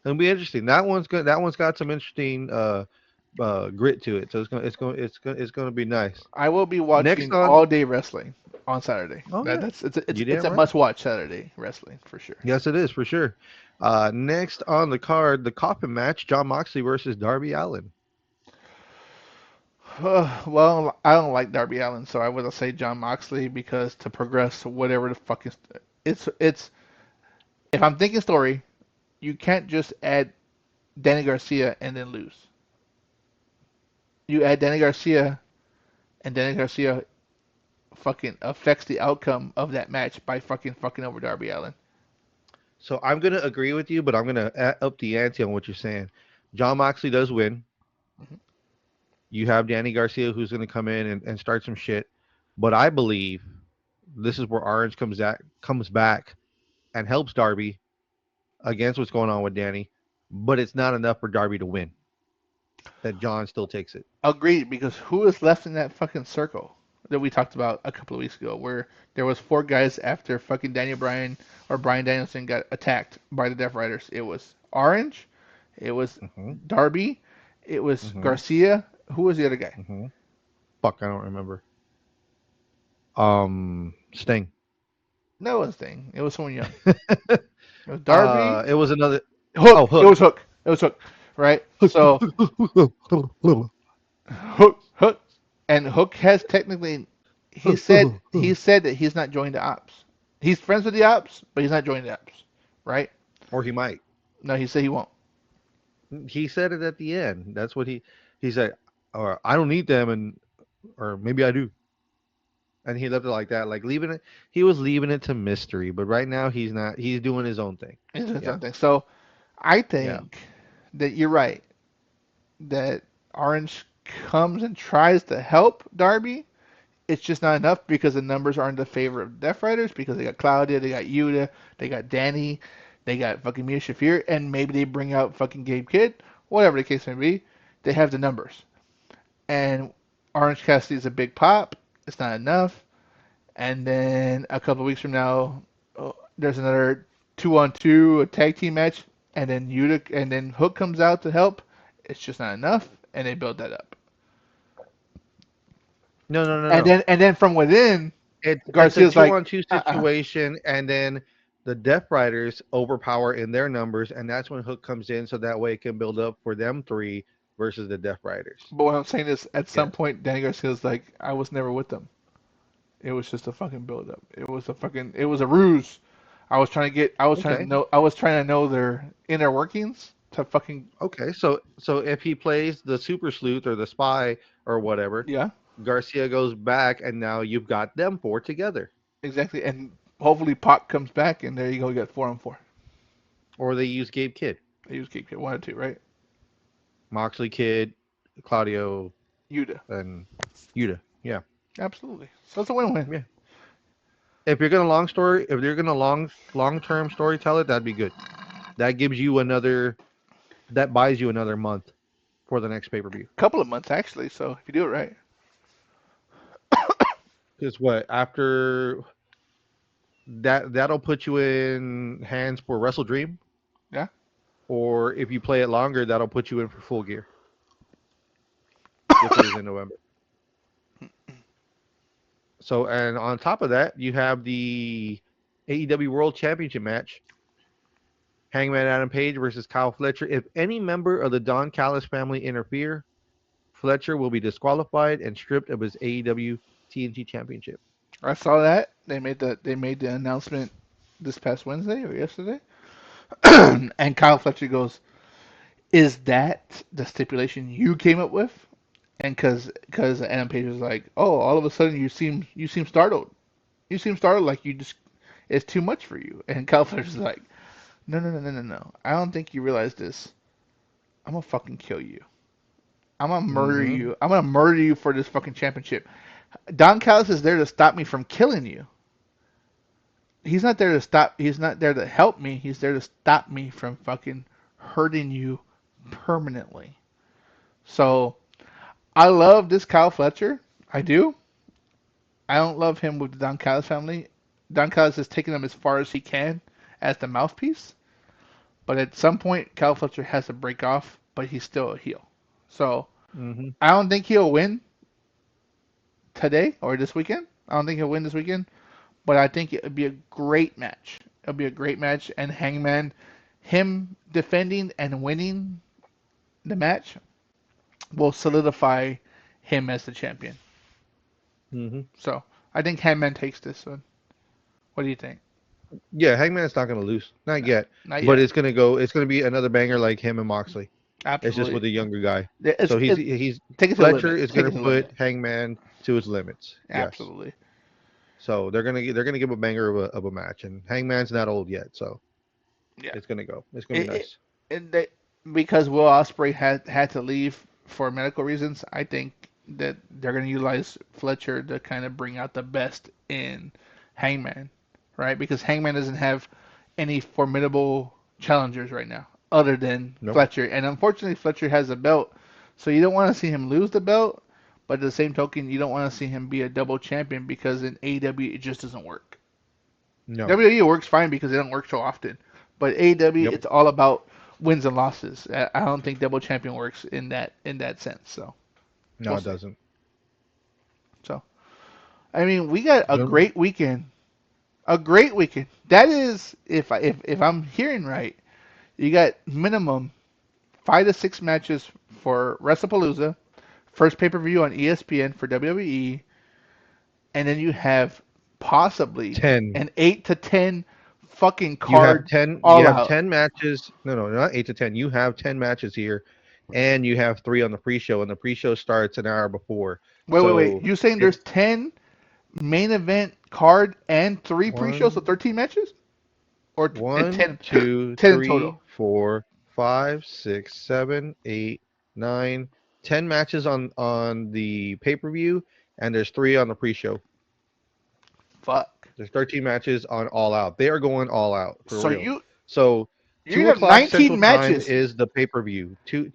It'll be interesting. That one's good. That one's got some interesting grit to it. So it's gonna be nice. I will be Next watching on. all day wrestling on Saturday. Oh That, yeah, that's it's a, it's you it's damn a right. must watch Saturday wrestling for sure. Yes, it is for sure. Next on the card, the coffin match: John Moxley versus Darby Allin. Well, I don't like Darby Allin, so I would say John Moxley because to progress whatever the fuck is it's if I'm thinking story, you can't just add Danny Garcia and then lose. You add Danny Garcia and Danny Garcia fucking affects the outcome of that match by fucking over Darby Allin. So I'm gonna agree with you, but I'm gonna up the ante on what you're saying. John Moxley does win. Mhm. You have Danny Garcia who's gonna come in and start some shit. But I believe this is where Orange comes back and helps Darby against what's going on with Danny. But it's not enough for Darby to win. That John still takes it. Agreed, because who is left in that fucking circle that we talked about a couple of weeks ago, where there was four guys after fucking Daniel Bryan or Bryan Danielson got attacked by the Death Riders. It was Orange, it was Hmm. Darby, it was Hmm. Garcia. Who was the other guy? Hmm. Fuck, I don't remember. Sting. No, it was thing. It was someone young. It was Darby. It was another. Oh, Hook. It was Hook. Hook. It was Hook. Right. So Hook, and Hook has technically. He said that he's not joining the ops. He's friends with the ops, but he's not joining the ops. Right? Or he might. No, he said he won't. He said it at the end. That's what he said. Or I don't need them, or maybe I do. And he left it like that, like leaving it. He was leaving it to mystery, but right now he's not. He's doing his own thing. It's Yeah, something. So I yeah. think that you're right. That Orange comes and tries to help Darby. It's just not enough because the numbers aren't in the favor of Death Riders because they got Claudia, they got Yuta, they got Danny, they got fucking Mia Shafir, and maybe they bring out fucking Gabe Kidd, whatever the case may be. They have the numbers. And Orange Cassidy is a big pop. It's not enough. And then a couple of weeks from now, there's another 2-on-2, a tag team match, and then Yuta and then Hook comes out to help. It's just not enough, and they build that up. No, no, no, And no. then from within, It's a Garcia's two like, on two uh-uh. situation, and then the Death Riders overpower in their numbers, and that's when Hook comes in, so that way it can build up for them three versus the Death Riders. But what I'm saying is, at some Yes. point, Danny Garcia's like, I was never with them. It was just a fucking build up. It was a ruse. Okay. I was trying to know their inner workings to fucking, Okay. So if he plays the Super Sleuth or the Spy or whatever, yeah, Garcia goes back, and now you've got them four together. exactly. And hopefully Pac comes back, and there you go, you got 4-on-4. Or they use Gabe Kidd, They use Kick 1 or 2, right? Moxley Kidd, Claudio, Yuta. and Yuta. Yeah. Absolutely. So it's a win-win. Yeah. If you're gonna long term story tell it, that'd be good. That gives you another that buys you another month for the next pay per view. Couple of months actually. So if you do it right, Because what after that'll put you in hands for Wrestle Dream, yeah. or if you play it longer, that'll put you in for Full Gear, which is in November. So and on top of that, you have the AEW World Championship match. Hangman Adam Page versus Kyle Fletcher. If any member of the Don Callis family interfere, Fletcher will be disqualified and stripped of his AEW TNT Championship. I saw that they made the announcement this past Wednesday or yesterday, and Kyle Fletcher goes, "Is that the stipulation you came up with?" And because Adam Page was like, "Oh, all of a sudden you seem startled. You seem startled like you just it's too much for you." And Kyle Fletcher's like, "No, no, no, no, no, no. I don't think you realize this. I'm gonna fucking kill you. I'm gonna murder Mm-hmm. you. I'm gonna murder you for this fucking championship. Don Callis is there to stop me from killing you. He's not there to stop. He's not there to help me. He's there to stop me from fucking hurting you permanently." So I love this Kyle Fletcher. I do. I don't love him with the Don Callis family. Don Callis has taken him as far as he can as the mouthpiece. But at some point, Kyle Fletcher has to break off, but he's still a heel. So Mm-hmm. I don't think he'll win today or this weekend. I don't think he'll win this weekend, but I think it would be a great match. It'll be a great match, and Hangman, him defending and winning the match will solidify him as the champion. Mm-hmm. So I think Hangman takes this one. What do you think? Yeah, Hangman's not gonna lose, not No, yet, not but yet. it's gonna go. It's gonna be another banger like him and Moxley. It's just with Absolutely. a younger guy. It's, So it, he's take it to the Fletcher limit. is Take gonna it to the put limit. Hangman to his limits. Yes. Absolutely. So they're gonna give a banger of a match, and Hangman's not old yet, so Yeah. it's gonna go. It's gonna be It, it, nice. and they, because Will Ospreay had to leave for medical reasons, I think that they're going to utilize Fletcher to kind of bring out the best in Hangman, right? Because Hangman doesn't have any formidable challengers right now other than Nope. Fletcher, and unfortunately Fletcher has a belt, so you don't want to see him lose the belt, but at the same token, you don't want to see him be a double champion because in AEW it just doesn't work. No. WWE works fine because they don't work so often, but AEW Yep. it's all about wins and losses. I don't think double champion works in that sense. So No, we'll it see. doesn't. So I mean, we got a Gentlemen. great weekend. A great weekend. That is, if I'm hearing right, you got minimum 5 to 6 matches for Wrestlepalooza, first pay per view on ESPN for WWE, and then you have possibly 10. an 8 to 10 fucking You have card 10. You all have out. 10 matches. No, no, not 8 to 10. You have 10 matches here, and you have three on the pre-show, and the pre-show starts an hour before. Wait. So You saying there's it's 10 main event card and 3 pre-shows, so one, 13 matches? Or and one, 10, two, 10 in three, total? 4, 5, 6, 7, 8, 9. 10 matches on the pay per view, and there's 3 on the pre show. Fuck. There's 13 matches on All Out. They are going all out for So real. you So you're gonna two have o'clock Central 19 Time matches. is the pay per view. Two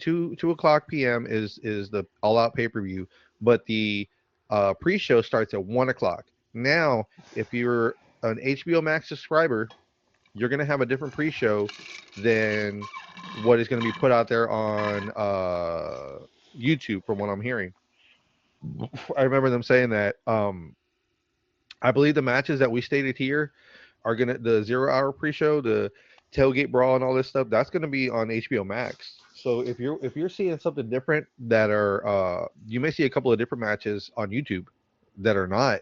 o'clock p.m. is the All Out pay per view. But the pre show starts at 1 o'clock. Now, if you're an HBO Max subscriber, you're gonna have a different pre show than what is going to be put out there on YouTube. From what I'm hearing, I remember them saying that. I believe the matches that we stated here are gonna the 0 hour pre-show, the tailgate brawl, and all this stuff. That's gonna be on HBO Max. So if you're seeing something different that are you may see a couple of different matches on YouTube that are not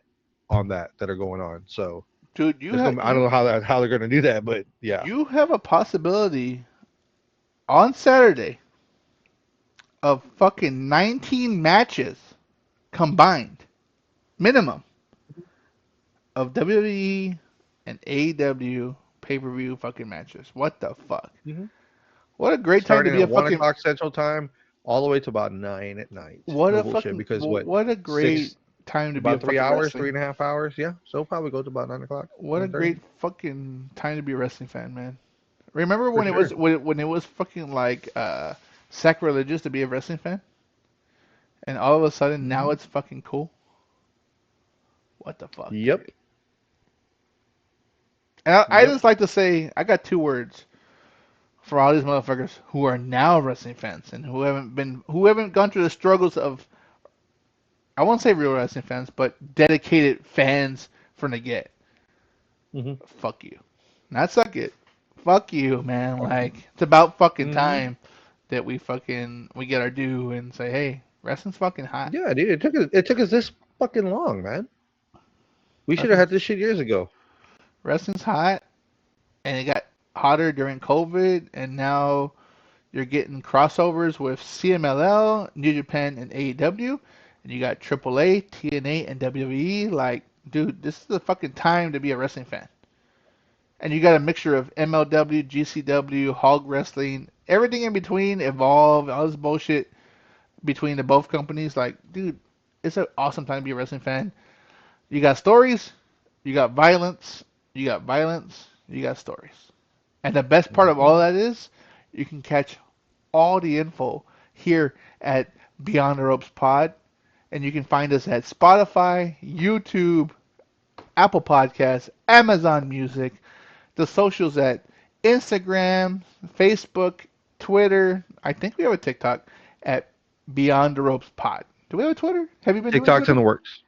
on that are going on. So Dude, you there's have no I don't know how they're gonna do that, but yeah. you have a possibility on Saturday of fucking 19 matches combined, minimum, of WWE and AEW pay-per-view fucking matches. What the fuck? hmm What a great time to Starting be at a one fucking o'clock Central Time, all the way to about 9 at night. what No a bullshit. fucking Because what what a great six time to be a about three fucking hours, wrestling. 3.5 hours. Yeah, so it'll probably go to about 9 o'clock, What a 9:30 great fucking time to be a wrestling fan, man. Remember for when it was sure. when it was fucking like sacrilegious to be a wrestling fan, and all of a sudden now hmm it's fucking cool. What the fuck, Yep. dude? And I Yep. just like to say I got two words for all these motherfuckers who are now wrestling fans and who haven't gone through the struggles of I won't say real wrestling fans, but dedicated fans from the get. hmm Fuck you. Not suck it. Fuck you, man. Fuck you. Like it's about fucking hmm time that we get our due and say, hey, wrestling's fucking hot. Yeah, dude. It took us this fucking long, man. We should have Wrestling's had this shit years ago. wrestling's hot, and it got hotter during COVID, and now you're getting crossovers with CMLL, New Japan, and AEW, and you got AAA, TNA, and WWE. Like, dude, this is the fucking time to be a wrestling fan. And you got a mixture of MLW, GCW, Hog Wrestling, everything in between, Evolve, all this bullshit between the both companies. Like, dude, it's an awesome time to be a wrestling fan. You got stories, you got violence, you got violence, you got stories. And the best part of all hmm that is you can catch all the info here at Beyond the Ropes Pod. And you can find us at Spotify, YouTube, Apple Podcasts, Amazon Music, the socials at Instagram, Facebook, Twitter. I think we have a TikTok at Beyond the Ropes Pod. Do we have a Twitter? Have you been doing TikTok's in Twitter? the works.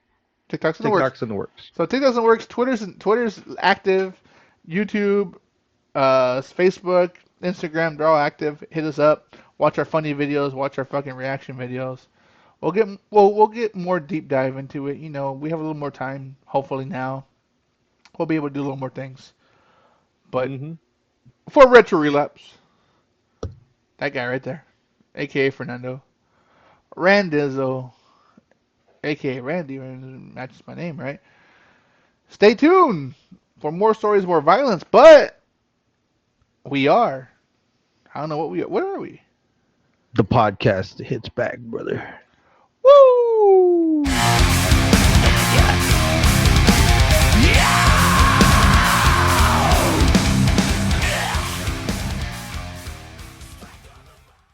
TikTok's in the works. TikTok's in the works. So TikTok's in the works. Twitter's active. YouTube, Facebook, Instagram, they're all active. Hit us up. Watch our funny videos. Watch our fucking reaction videos. We'll get more deep dive into it. You know, we have a little more time. Hopefully now we'll be able to do a little more things. But hmm for Retro Relapse, that guy right there, aka Fernando, Randizzle, aka Randy, matches my name, right? Stay tuned for more stories, more violence. But we are. I don't know what we. What are we? The podcast hits back, brother.